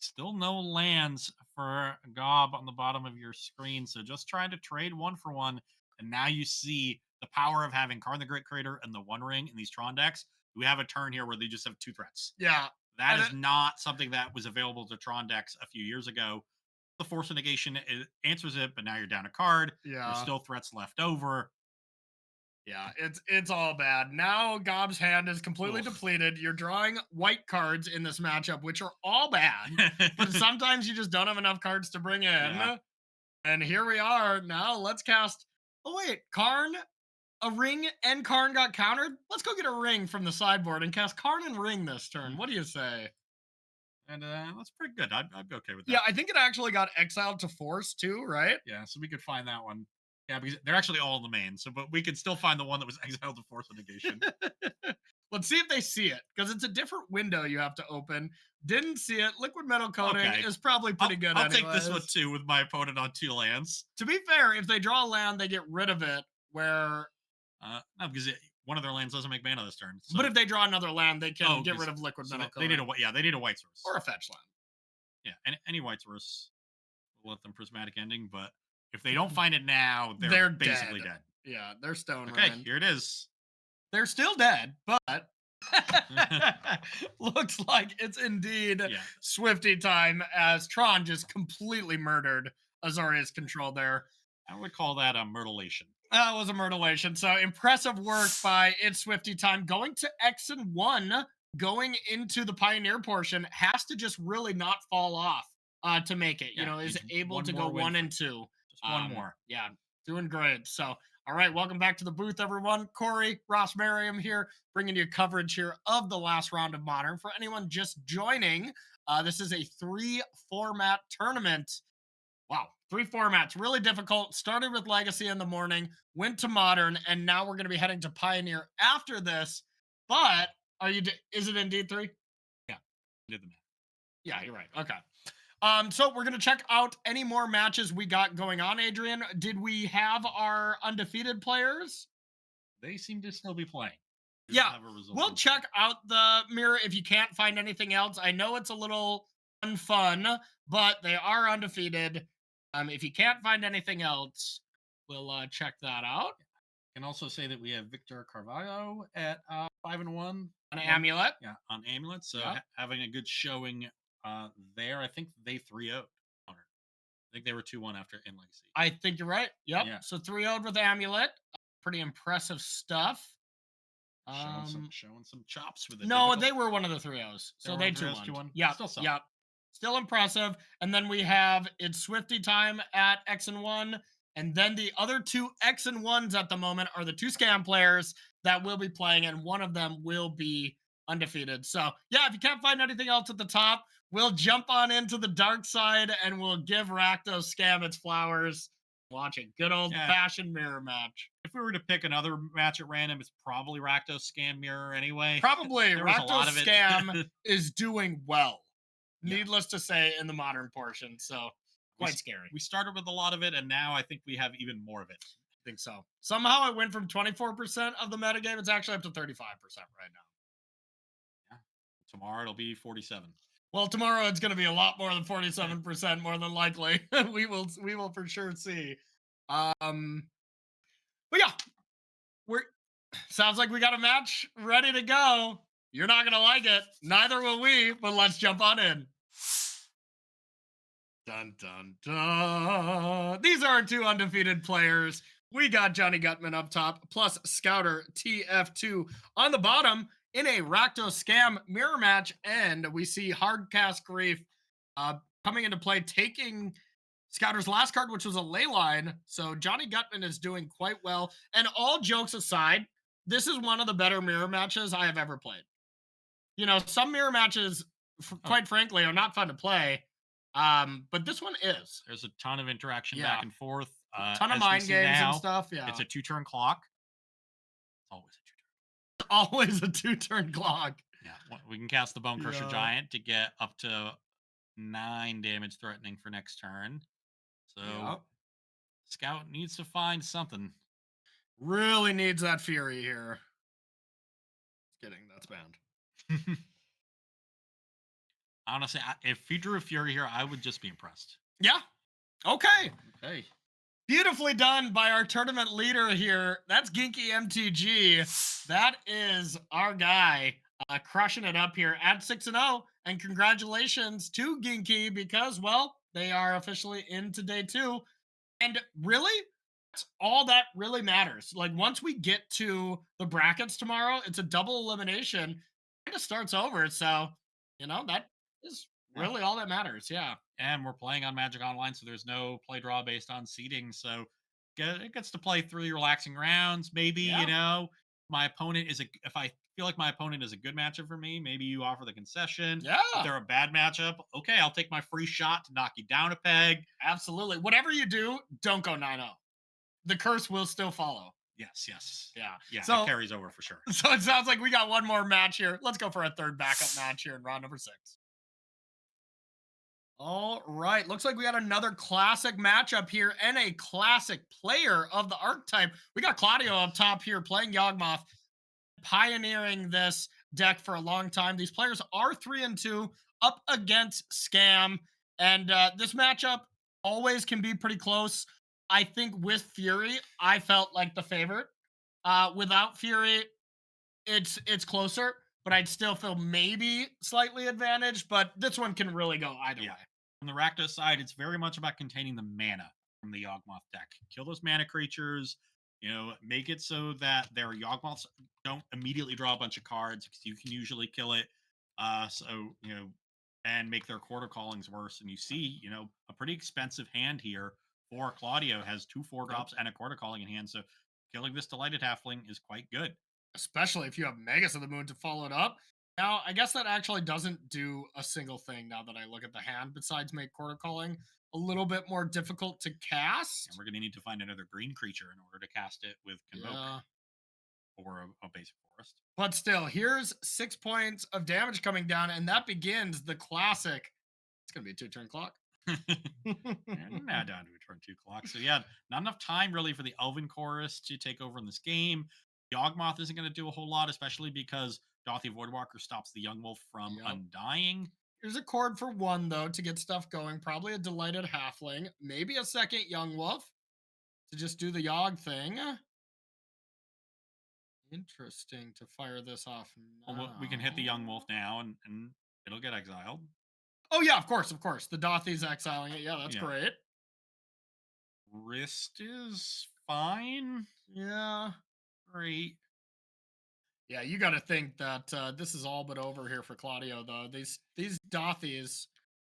Speaker 2: Still no lands for Gob on the bottom of your screen, so just trying to trade 1 for 1, and now you see the power of having Karn the Great Creator and the One Ring in these Tron decks. We have a turn here where they just have 2 threats.
Speaker 1: Yeah.
Speaker 2: That is not something that was available to Tron decks a few years ago. The Force of Negation answers it, but now you're down a card.
Speaker 1: Yeah.
Speaker 2: There's still threats left over.
Speaker 1: Yeah, it's all bad. Now Gob's hand is completely depleted. You're drawing white cards in this matchup, which are all bad. But sometimes you just don't have enough cards to bring in. Yeah. And here we are. Now let's cast. Oh, wait. Karn a ring and Karn got countered. Let's go get a ring from the sideboard and cast Karn and ring this turn. What do you say?
Speaker 2: And that's pretty good. I'd be okay with that.
Speaker 1: Yeah, I think it actually got exiled to force too, right?
Speaker 2: Yeah, so we could find that one. Yeah, because they're actually all in the main. So, but we could still find the one that was exiled to force a negation.
Speaker 1: Let's see if they see it because it's a different window you have to open. Didn't see it. Liquid metal coating
Speaker 2: Okay.
Speaker 1: is probably pretty good.
Speaker 2: I'll take this one
Speaker 1: anyways.
Speaker 2: too with my opponent on 2 lands.
Speaker 1: To be fair, if they draw a land, they get rid of it.
Speaker 2: No, because one of their lands doesn't make mana this turn. So.
Speaker 1: But if they draw another land, they can get
Speaker 2: 'cause-
Speaker 1: rid of liquid
Speaker 2: so
Speaker 1: metal
Speaker 2: they
Speaker 1: coating.
Speaker 2: they need a white source
Speaker 1: Or a fetch land.
Speaker 2: Yeah, any white source will let them prismatic ending. But if they don't find it now,
Speaker 1: They're
Speaker 2: basically
Speaker 1: dead.
Speaker 2: dead.
Speaker 1: Yeah, they're stone
Speaker 2: Okay,
Speaker 1: ruined.
Speaker 2: here it is.
Speaker 1: They're still dead, but looks like it's indeed
Speaker 2: Yeah.
Speaker 1: Swifty time as Tron just completely murdered Azorius control there.
Speaker 2: I would call that a myrtlation.
Speaker 1: That was a murderation. So impressive work by It's Swifty time. Going to X and 1, going into the Pioneer portion, has to just really not fall off to make it.
Speaker 2: Yeah,
Speaker 1: is
Speaker 2: needs
Speaker 1: able
Speaker 2: one
Speaker 1: to
Speaker 2: more
Speaker 1: go
Speaker 2: win
Speaker 1: 1
Speaker 2: for-
Speaker 1: and 2.
Speaker 2: Just one more.
Speaker 1: Yeah, doing great. So, all right, welcome back to the booth, everyone. Corey, Ross Merriam here, bringing you coverage here of the last round of Modern. For anyone just joining, this is a 3-format tournament. Wow, 3 formats, really difficult. Started with Legacy in the morning, went to Modern, and now we're going to be heading to Pioneer after this. But is it indeed 3?
Speaker 2: Yeah, did the math.
Speaker 1: Yeah, you're right. Okay. So we're gonna check out any more matches we got going on. Adrian, did we have our undefeated players?
Speaker 2: They seem to still be playing.
Speaker 1: Yeah, we'll check out the mirror if you can't find anything else. I know it's a little unfun, but they are undefeated. If you can't find anything else, we'll check that out.
Speaker 2: Can also say that we have Victor Carvalho at 5-1.
Speaker 1: An amulet.
Speaker 2: Yeah, on amulet. So
Speaker 1: Yeah.
Speaker 2: having a good showing there. I think they 3-0. I think they were 2-1 after in Legacy.
Speaker 1: I think you're right. Yep.
Speaker 2: Yeah.
Speaker 1: So 3-0 with amulet. Pretty impressive stuff.
Speaker 2: Showing some chops with it.
Speaker 1: No, they were one of the 3-0s. So they
Speaker 2: 3-0s,
Speaker 1: 2-1.
Speaker 2: 2-1.
Speaker 1: Yeah.
Speaker 2: Still solid.
Speaker 1: Yeah. Still impressive. And then we have It's Swifty time at X and 1. And then the other 2 X and 1s at the moment are the 2 scam players that will be playing, and one of them will be undefeated. So, yeah, if you can't find anything else at the top, we'll jump on into the dark side and we'll give Rakdos Scam its flowers. Watch a good old fashioned mirror match.
Speaker 2: If we were to pick another match at random, it's probably Rakdos Scam Mirror anyway.
Speaker 1: Probably.
Speaker 2: There was a lot
Speaker 1: Rakdos
Speaker 2: of it.
Speaker 1: Scam is doing well.
Speaker 2: Yeah.
Speaker 1: Needless to say, in the Modern portion. So, quite scary.
Speaker 2: We started with a lot of it, and now I think we have even more of it.
Speaker 1: I think so. Somehow it went from 24% of the metagame. It's actually up to 35% right now.
Speaker 2: Yeah. Tomorrow it'll be 47.
Speaker 1: Well, tomorrow it's going to be a lot more than 47%, more than likely. we will for sure see. But yeah, sounds like we got a match ready to go. You're not going to like it. Neither will we, but let's jump on in. Dun, dun, dun. These are our 2 undefeated players. We got Johnny Gutman up top, plus Scouter TF2 on the bottom in a Rakdos Scam mirror match. And we see Hardcast Grief coming into play, taking Scouter's last card, which was a ley line. So Johnny Gutman is doing quite well. And all jokes aside, this is one of the better mirror matches I have ever played. Some mirror matches, quite frankly, are not fun to play. But this one is.
Speaker 2: There's a ton of interaction back and forth.
Speaker 1: A ton of mind games and stuff. Yeah.
Speaker 2: It's a 2-turn clock. It's
Speaker 1: always a 2-turn clock.
Speaker 2: Yeah. We can cast the Bone Crusher Giant to get up to 9 damage threatening for next turn. So Scout needs to find something.
Speaker 1: Really needs that Fury here. Just kidding. That's banned.
Speaker 2: Honestly, if he drew a Fury here, I would just be impressed.
Speaker 1: Yeah. Okay.
Speaker 2: Okay.
Speaker 1: Beautifully done by our tournament leader here. That's Ginky MTG. That is our guy crushing it up here at 6-0. And congratulations to Ginky because, well, they are officially into day 2. And really, that's all that really matters. Like, once we get to the brackets tomorrow, it's a double elimination. It just starts over. So, that is really all that matters. Yeah.
Speaker 2: And we're playing on Magic Online, so there's no play draw based on seeding. So it gets to play 3 relaxing rounds. Maybe,
Speaker 1: Yeah.
Speaker 2: my opponent is if I feel like my opponent is a good matchup for me, maybe you offer the concession. If
Speaker 1: Yeah.
Speaker 2: they're a bad matchup, okay, I'll take my free shot to knock you down a peg.
Speaker 1: Absolutely. Whatever you do, don't go 9-0. The curse will still follow.
Speaker 2: Yes, yes.
Speaker 1: Yeah.
Speaker 2: Yeah, it
Speaker 1: So
Speaker 2: carries over for sure.
Speaker 1: so it sounds like we got one more match here. Let's go for a third backup match here in round number 6. All right. Looks like we got another classic matchup here and a classic player of the archetype. We got Claudio up top here playing Yawgmoth, pioneering this deck for a long time. These players are 3-2 up against Scam. And this matchup always can be pretty close. I think with Fury, I felt like the favorite. Without Fury, it's closer, but I'd still feel maybe slightly advantaged. But this one can really go either
Speaker 2: Yeah.
Speaker 1: way.
Speaker 2: On the Rakdos side, it's very much about containing the mana from the Yawgmoth deck. Kill those mana creatures, make it so that their Yawgmoths don't immediately draw a bunch of cards because you can usually kill it. And make their quarter callings worse. And you see, a pretty expensive hand here for Claudio has 2 4
Speaker 1: Yep.
Speaker 2: drops and a quarter calling in hand. So killing this Delighted Halfling is quite good.
Speaker 1: Especially if you have Magus of the Moon to follow it up. Now, I guess that actually doesn't do a single thing now that I look at the hand, besides make quarter calling a little bit more difficult to
Speaker 2: And
Speaker 1: cast.
Speaker 2: we're going to need to find another green creature in order to cast it with Convoke
Speaker 1: Yeah.
Speaker 2: or a basic forest.
Speaker 1: But still, here's 6 points of damage coming down, and that begins the classic. It's going to be a 2-turn clock.
Speaker 2: And now down to a turn 2 clock. So yeah, not enough time really for the Elven Chorus to take over in this game. Yawgmoth isn't going to do a whole lot, especially because Dothy Voidwalker stops the Young Wolf from
Speaker 1: Yep.
Speaker 2: undying.
Speaker 1: Here's a cord for 1, though, to get stuff going. Probably a Delighted Halfling. Maybe a second Young Wolf to just do the Yogg thing. Interesting to fire this off
Speaker 2: Well, we can hit the Young Wolf
Speaker 1: now.
Speaker 2: now, and it'll get exiled.
Speaker 1: Oh yeah, of course, of course. The Dothy's exiling it. Yeah, that's
Speaker 2: Yeah.
Speaker 1: great.
Speaker 2: Wrist is fine.
Speaker 1: Yeah.
Speaker 2: Great.
Speaker 1: Yeah, you got to think that this is all but over here for Claudio, though. These Dothys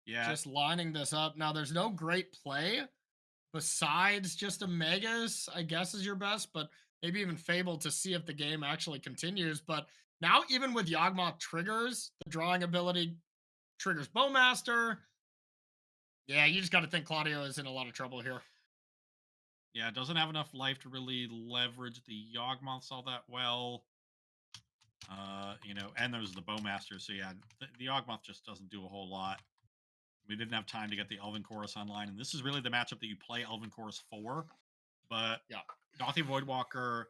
Speaker 2: Yeah.
Speaker 1: just lining this up. Now, there's no great play besides just a Megas, I guess, is your best, but maybe even Fable to see if the game actually continues. But now, even with Yawgmoth triggers, the drawing ability triggers Bowmaster. Yeah, you just got to think Claudio is in a lot of trouble here.
Speaker 2: Yeah, it doesn't have enough life to really leverage the Yawgmoths all that well. And there's the Bowmaster. So yeah, the Yawgmoth just doesn't do a whole lot. We didn't have time to get the Elven Chorus online, and this is really the matchup that you play Elven Chorus for. But
Speaker 1: Yeah.
Speaker 2: Dothy Voidwalker,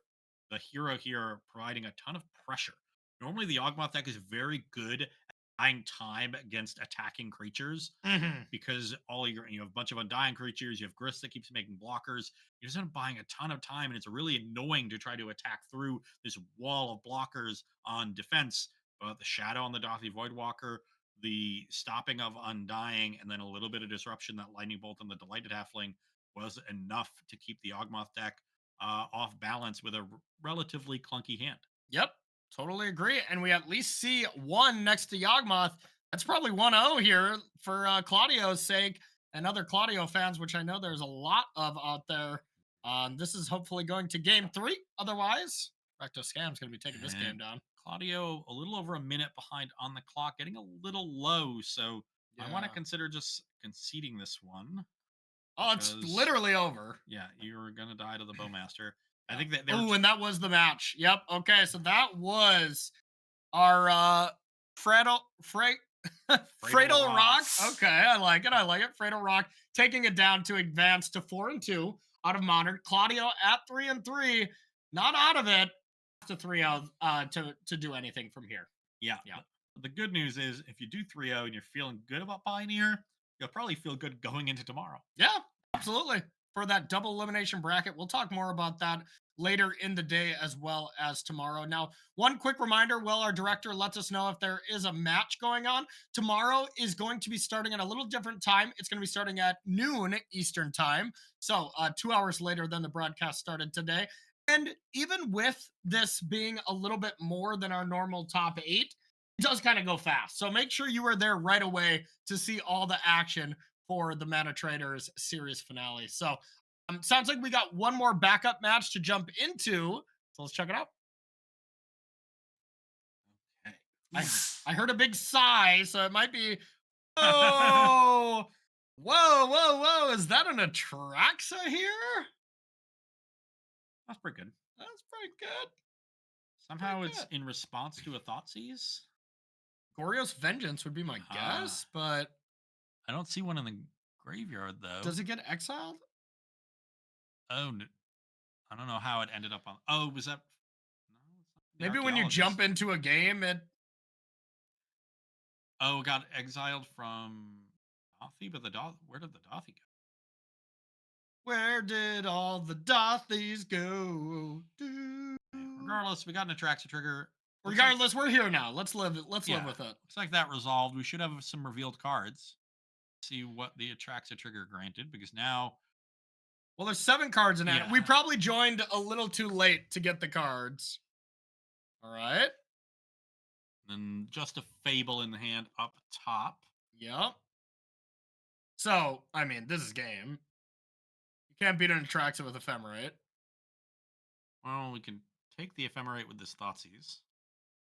Speaker 2: the hero here, providing a ton of pressure. Normally, the Yawgmoth deck is very good at buying time against attacking creatures
Speaker 1: Mm-hmm.
Speaker 2: because you have a bunch of undying creatures, you have Grist that keeps making blockers. You just end up buying a ton of time, and it's really annoying to try to attack through this wall of blockers on defense. But the Shadow on the Dothy Voidwalker, the stopping of undying, and then a little bit of disruption, that Lightning Bolt on the Delighted Halfling was enough to keep the Yawgmoth deck off balance with a relatively clunky hand.
Speaker 1: Yep, totally agree. And we at least see 1 next to Yawgmoth. That's probably 1-0 here for Claudio's sake and other Claudio fans, which I know there's a lot of out there. This is hopefully going to game 3. Otherwise, Recto Scam's going to be taking this game
Speaker 2: And
Speaker 1: down.
Speaker 2: Claudio, a little over a minute behind on the clock, getting a little low. So I want to
Speaker 1: Yeah.
Speaker 2: consider just conceding this one.
Speaker 1: Oh, it's
Speaker 2: Because,
Speaker 1: literally over.
Speaker 2: yeah, you're going to die to the Bowmaster. I think that
Speaker 1: Oh, and that was the match. Yep. Okay, so that was our Fredo Fredo Rock. Okay, I like it. I like it. Fredo Rock taking it down to advance to 4-2 out of Modern. Claudio at 3-3, not out of it to 3-0 to do anything from here.
Speaker 2: Yeah.
Speaker 1: Yeah.
Speaker 2: The good news is if you do 3-0 and you're feeling good about Pioneer, you'll probably feel good going into tomorrow.
Speaker 1: Yeah, absolutely. For that double elimination bracket, we'll talk more about that later in the day as well as tomorrow. Now, one quick reminder while our director lets us know if there is a match going on, tomorrow is going to be starting at a little different time. It's going to be starting at noon Eastern time. So, 2 hours later than the broadcast started today. And even with this being a little bit more than our normal top 8, it does kind of go fast. So make sure you are there right away to see all the action for the Mana Traders series finale. So Sounds like we got one more backup match to jump into. So let's check it out.
Speaker 2: Okay.
Speaker 1: I I heard a big sigh, so it might be. Oh, whoa, whoa, whoa! Is that an Atraxa here?
Speaker 2: That's pretty good.
Speaker 1: That's pretty good. Pretty
Speaker 2: Somehow it's
Speaker 1: good.
Speaker 2: in response to a Thoughtseize.
Speaker 1: Goryo's Vengeance would be my
Speaker 2: Ah,
Speaker 1: guess, but
Speaker 2: I don't see one in the graveyard though.
Speaker 1: does it get exiled?
Speaker 2: Oh, I don't know how it ended up on. Oh, was that? No, it's not the
Speaker 1: Maybe when you jump
Speaker 2: archaeologist.
Speaker 1: into a game, it.
Speaker 2: Oh, it got exiled from Dothy, but the Doth. Where did the Dothy go?
Speaker 1: Where did all the Dothies go?
Speaker 2: Regardless, we got an Atraxa trigger. Looks like
Speaker 1: Regardless, we're here now. Let's live it. Let's live
Speaker 2: yeah,
Speaker 1: with it.
Speaker 2: looks like that resolved. We should have some revealed cards. See what the Atraxa trigger granted, because now,
Speaker 1: Well, there's 7 cards in it.
Speaker 2: yeah,
Speaker 1: We probably joined a little too late to get the cards. All right.
Speaker 2: then just a Fable in the hand up top.
Speaker 1: Yep. So, I mean, this is game. You can't beat an Atraxa with Ephemerate.
Speaker 2: Well, we can take the Ephemerate with this Thoughtseize.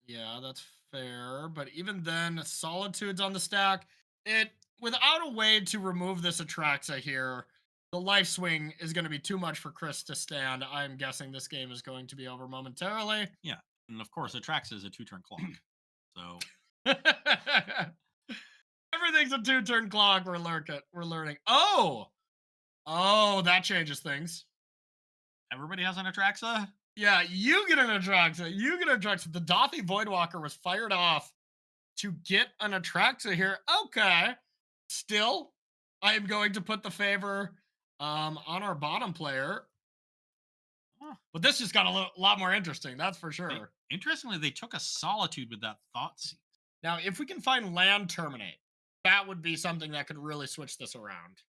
Speaker 1: Yeah, that's fair. But even then, Solitude's on the stack. It without a way to remove this Atraxa here, the life swing is going to be too much for Chris to stand. I'm guessing this game is going to be over momentarily.
Speaker 2: Yeah, and of course, Atraxa is a 2-turn clock. So
Speaker 1: Everything's a 2-turn clock. We're learning. Oh, that changes things.
Speaker 2: everybody has an Atraxa.
Speaker 1: Yeah, you get an Atraxa. You get an Atraxa. The Dothy Voidwalker was fired off to get an Atraxa here. Okay. Still, I am going to put the favor on our bottom player.
Speaker 2: Huh.
Speaker 1: But this just got a lot more interesting. That's for
Speaker 2: They,
Speaker 1: sure.
Speaker 2: interestingly, they took a Solitude with that Thoughtseize.
Speaker 1: Now, if we can find land terminate, that would be something that could really switch this around.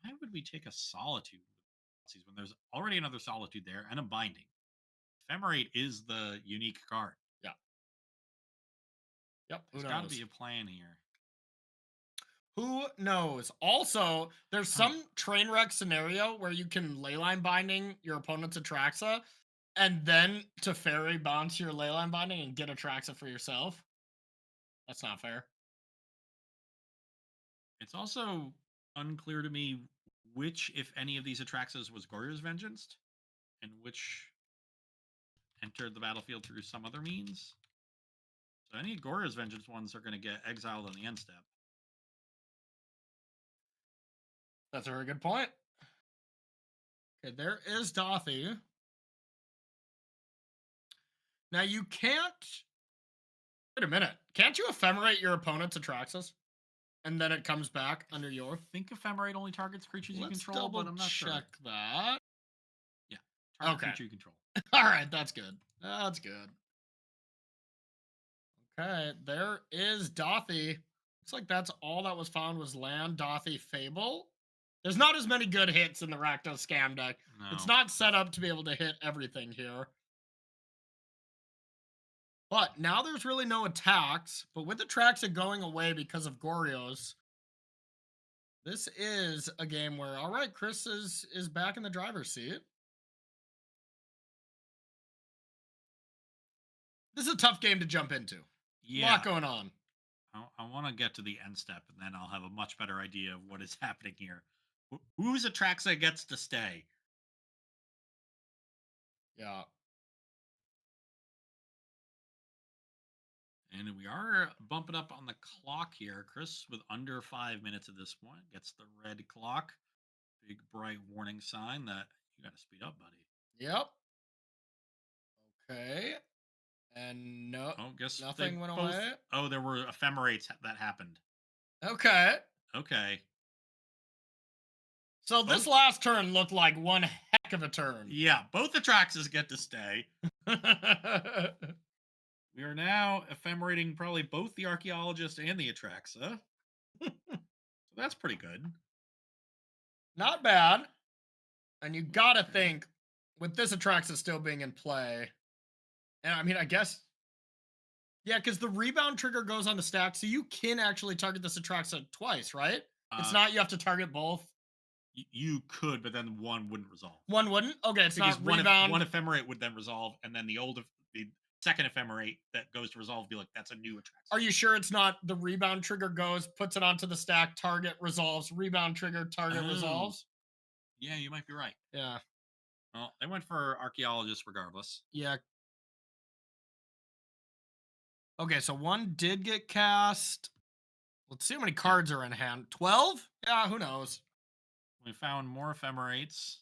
Speaker 2: Why would we take a Solitude with Thoughtseize when there's already another Solitude there and a Binding? Ephemerate is the unique card.
Speaker 1: Yeah. Yep. Who
Speaker 2: There's got to
Speaker 1: knows?
Speaker 2: be a plan here.
Speaker 1: Who knows? Also, there's some train wreck scenario where you can leyline binding your opponent's Atraxa and then to fairy bounce your leyline binding and get Atraxa for yourself. That's not fair.
Speaker 2: It's also unclear to me which, if any, of these Atraxas was Goryo's Vengeance and which entered the battlefield through some other means. So any Goryo's Vengeance ones are going to get exiled on the end step.
Speaker 1: That's a very good point. Okay, there is Dothy. Now you can't. Wait a minute. Can't you ephemerate your opponent's Atraxas? And then it comes back under your.
Speaker 2: I think Ephemerate only targets creatures you
Speaker 1: Let's
Speaker 2: control,
Speaker 1: double
Speaker 2: but I'm not
Speaker 1: check
Speaker 2: sure.
Speaker 1: that.
Speaker 2: Yeah, target
Speaker 1: Okay.
Speaker 2: creature you control.
Speaker 1: All right, that's good. That's good. Okay, there is Dothy. Looks like that's all that was found was land, Dothy, Fable. There's not as many good hits in the Rakdos scam deck.
Speaker 2: No.
Speaker 1: It's not set up to be able to hit everything here. But now there's really no attacks. But with Atraxa going away because of Goryo's, this is a game where, all right, Chris is back in the driver's seat. This is a tough game to jump into.
Speaker 2: Yeah.
Speaker 1: A lot going on.
Speaker 2: I want to get to the end step, and then I'll have a much better idea of what is happening here. Whose Atraxa gets to stay?
Speaker 1: Yeah.
Speaker 2: And we are bumping up on the clock here. Chris, with under 5 minutes at this point, gets the red clock. Big bright warning sign that you got to speed up, buddy.
Speaker 1: Yep. Okay. And no,
Speaker 2: guess
Speaker 1: nothing went away.
Speaker 2: Oh, there were ephemerates that happened.
Speaker 1: Okay.
Speaker 2: Okay.
Speaker 1: So this last turn looked like one heck of a turn.
Speaker 2: Yeah, both Atraxas get to stay. We are now ephemerating probably both the Archaeologist and the Atraxa. So that's pretty good.
Speaker 1: Not bad. And you gotta think, with this Atraxa still being in play, and I mean, I guess, yeah, because the rebound trigger goes on the stack, so you can actually target this Atraxa twice, right? It's not you have to target both.
Speaker 2: You could, but then one wouldn't resolve
Speaker 1: One wouldn't? Okay, it's
Speaker 2: because
Speaker 1: not
Speaker 2: one
Speaker 1: rebound.
Speaker 2: ephemerate would then resolve, and then the second ephemerate that goes to resolve would be like that's a new
Speaker 1: Are
Speaker 2: Atraxa.
Speaker 1: you sure it's not the rebound trigger goes, puts it onto the stack, target resolves, rebound trigger, target
Speaker 2: Oh,
Speaker 1: resolves?
Speaker 2: yeah, you might be right.
Speaker 1: Yeah.
Speaker 2: Well, they went for archaeologist regardless.
Speaker 1: Yeah. Okay, so one did get cast. Let's see how many
Speaker 2: Yeah,
Speaker 1: cards are in hand. 12? Yeah, who knows?
Speaker 2: we found more ephemerates.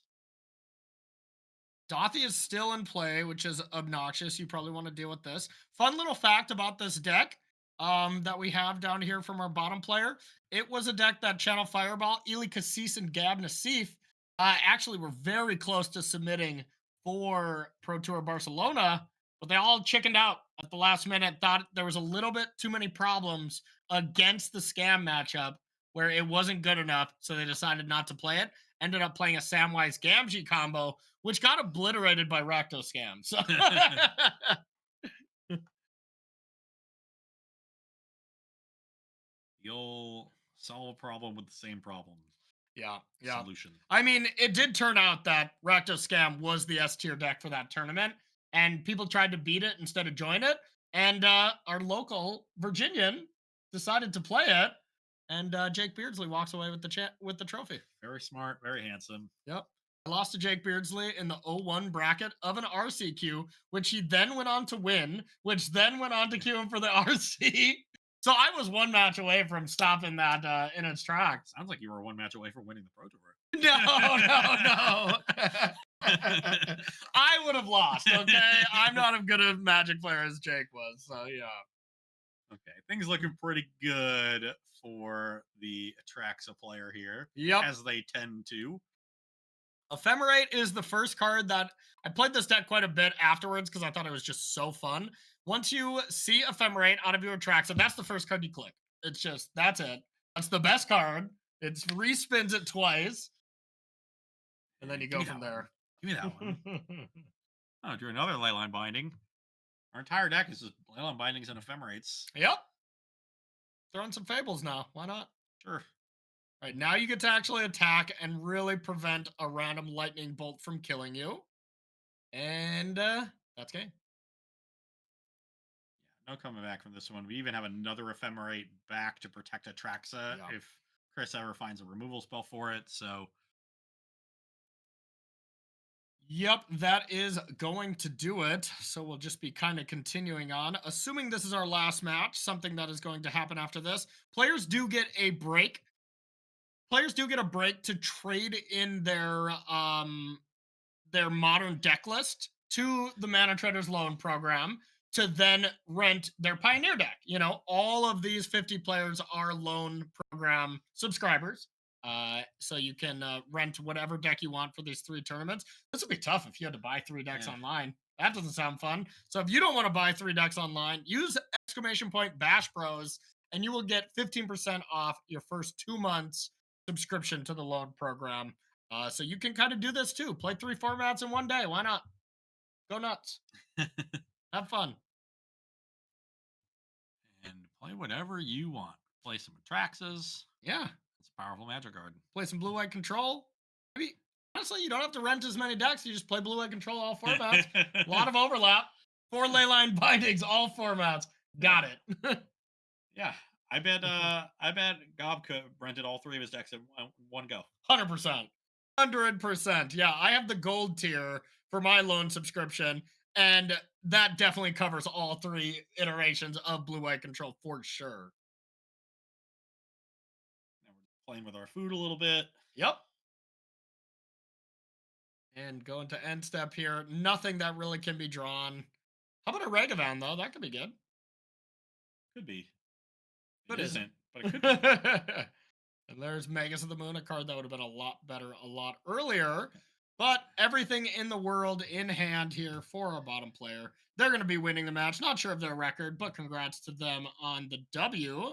Speaker 1: Dothy is still in play, which is obnoxious. You probably want to deal with this. Fun little fact about this deck that we have down here from our bottom player. It was a deck that Channel Fireball, Eli Cassis, and Gab Nassif actually were very close to submitting for Pro Tour Barcelona, but they all chickened out at the last minute. Thought there was a little bit too many problems against the scam matchup where it wasn't good enough, so they decided not to play it. Ended up playing a Samwise Gamgee combo, which got obliterated by Rakdos Scam. So
Speaker 2: You'll solve a problem with the same problem
Speaker 1: yeah, yeah.
Speaker 2: solution.
Speaker 1: I mean, it did turn out that Rakdos Scam was the S tier deck for that tournament, and people tried to beat it instead of join it. And our local Virginian decided to play it, and Jake Beardsley walks away with the trophy.
Speaker 2: Very smart, very handsome.
Speaker 1: Yep. I lost to Jake Beardsley in the 0-1 bracket of an RCQ, which he then went on to win, which then went on to queue him for the RC. So I was one match away from stopping that in its tracks.
Speaker 2: Sounds like you were one match away from winning the Pro Tour.
Speaker 1: No, no. I would have lost, okay? I'm not as good a Magic player as Jake was, so yeah.
Speaker 2: Okay, things looking pretty good for the Atraxa player here,
Speaker 1: Yep.
Speaker 2: as they tend to.
Speaker 1: Ephemerate is the first card that I played this deck quite a bit afterwards because I thought it was just so fun. Once you see Ephemerate out of your Atraxa, that's the first card you click. It's just, that's it. That's the best card. It respins it twice, and then you
Speaker 2: Give
Speaker 1: go
Speaker 2: me
Speaker 1: from
Speaker 2: that one.
Speaker 1: there.
Speaker 2: Give me that one. Oh, drew another Leyline Binding. Our entire deck is just Leyline Bindings and Ephemerates.
Speaker 1: Yep. Throwing some Fables now. Why not?
Speaker 2: Sure.
Speaker 1: All right, now you get to actually attack and really prevent a random lightning bolt from killing you. And that's game.
Speaker 2: Yeah, no coming back from this one. We even have another Ephemerate back to protect Atraxa
Speaker 1: Yeah.
Speaker 2: if Chris ever finds a removal spell for it. So
Speaker 1: Yep, that is going to do it. So we'll just be kind of continuing on. Assuming this is our last match, something that is going to happen after this. Players do get a break. Players do get a break to trade in their modern deck list to the Mana Traders Loan Program to then rent their Pioneer deck. You know, all of these 50 players are loan program subscribers. So you can rent whatever deck you want for these 3 tournaments. This would be tough if you had to buy 3 decks
Speaker 2: yeah.
Speaker 1: online. That doesn't sound fun. So if you don't want to buy 3 decks online, use exclamation point Bash Bros and you will get 15% off your first 2 months subscription to the loan program. So you can kind of do this too. Play 3 formats in one day. Why not? Go nuts. Have fun.
Speaker 2: And play whatever you want. Play some Atraxas.
Speaker 1: Yeah.
Speaker 2: It's a powerful magic card.
Speaker 1: Play some blue-white control. Maybe honestly, you don't have to rent as many decks. You just play blue-white control all formats. A lot of overlap. 4 Leyline Bindings, all formats. Got it.
Speaker 2: Yeah. I bet Gob could rented all 3 of his decks in one go.
Speaker 1: 100%. 100%. Yeah, I have the gold tier for my loan subscription, and that definitely covers all 3 iterations of blue-white control for sure.
Speaker 2: Now we're playing with our food a little bit.
Speaker 1: Yep. And going to end step here. Nothing that really can be drawn. How about a Ragavan, though? That could be good.
Speaker 2: Could be.
Speaker 1: But
Speaker 2: It
Speaker 1: isn't.
Speaker 2: isn't, but it could be.
Speaker 1: And there's Magus of the Moon, a card that would have been a lot better a lot earlier. But everything in the world in hand here for our bottom player. They're going to be winning the match. Not sure of their record, but congrats to them on the W.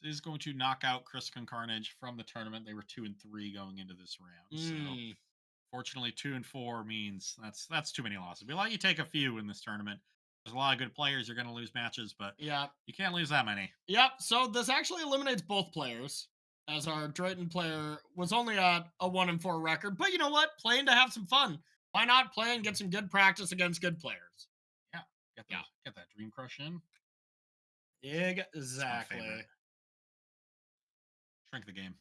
Speaker 2: This is going to knock out Chris Carnage from the tournament. They were 2-3 going into this round. So fortunately, 2-4 means that's too many losses. We let you take a few in this tournament. There's a lot of good players. You're going to lose matches, but
Speaker 1: yeah,
Speaker 2: you can't lose that many.
Speaker 1: Yep. So this actually eliminates both players. as our Drayton player was only at a 1-4 record. But you know what? Playing to have some fun. Why not play and get some good practice against good players?
Speaker 2: Yeah,
Speaker 1: Yeah,
Speaker 2: get that dream crush in. It's my
Speaker 1: exactly.
Speaker 2: favorite. Shrink the game.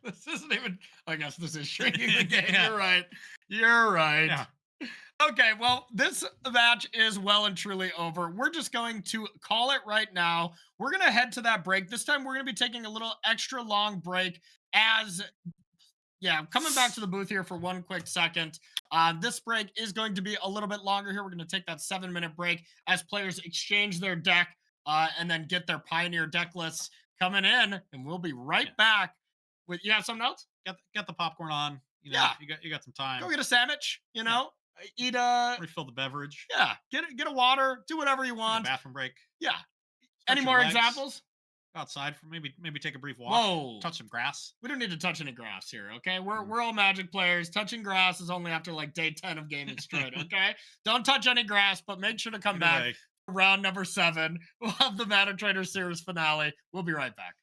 Speaker 1: This isn't even. I guess this is shrinking the game.
Speaker 2: Yeah.
Speaker 1: You're right. You're right.
Speaker 2: Yeah.
Speaker 1: Okay, well, this match is well and truly over. We're just going to call it right now. We're going to head to that break. This time, we're going to be taking a little extra long break as yeah, coming back to the booth here for one quick second. This break is going to be a little bit longer here. We're going to take that 7-minute break as players exchange their deck and then get their Pioneer deck lists coming in. And we'll be right
Speaker 2: Yeah.
Speaker 1: back with, you have something else?
Speaker 2: Get the popcorn on. You know,
Speaker 1: Yeah.
Speaker 2: you got some time.
Speaker 1: Go get a sandwich, you know, eat
Speaker 2: Refill the beverage.
Speaker 1: yeah, get a water, do whatever you
Speaker 2: Take a
Speaker 1: want.
Speaker 2: bathroom break.
Speaker 1: Yeah.
Speaker 2: Stretch
Speaker 1: Any
Speaker 2: your
Speaker 1: more
Speaker 2: legs,
Speaker 1: examples?
Speaker 2: Go outside for maybe take a brief walk.
Speaker 1: Whoa.
Speaker 2: Touch some grass.
Speaker 1: We don't need to touch any grass here, okay? We're all Magic players. Touching grass is only after like day 10 of gaming straight, okay? Don't touch any grass, but make sure to come
Speaker 2: Either
Speaker 1: back
Speaker 2: way.
Speaker 1: for round number 7. We'll have the Mana Trader Series finale. We'll be right back.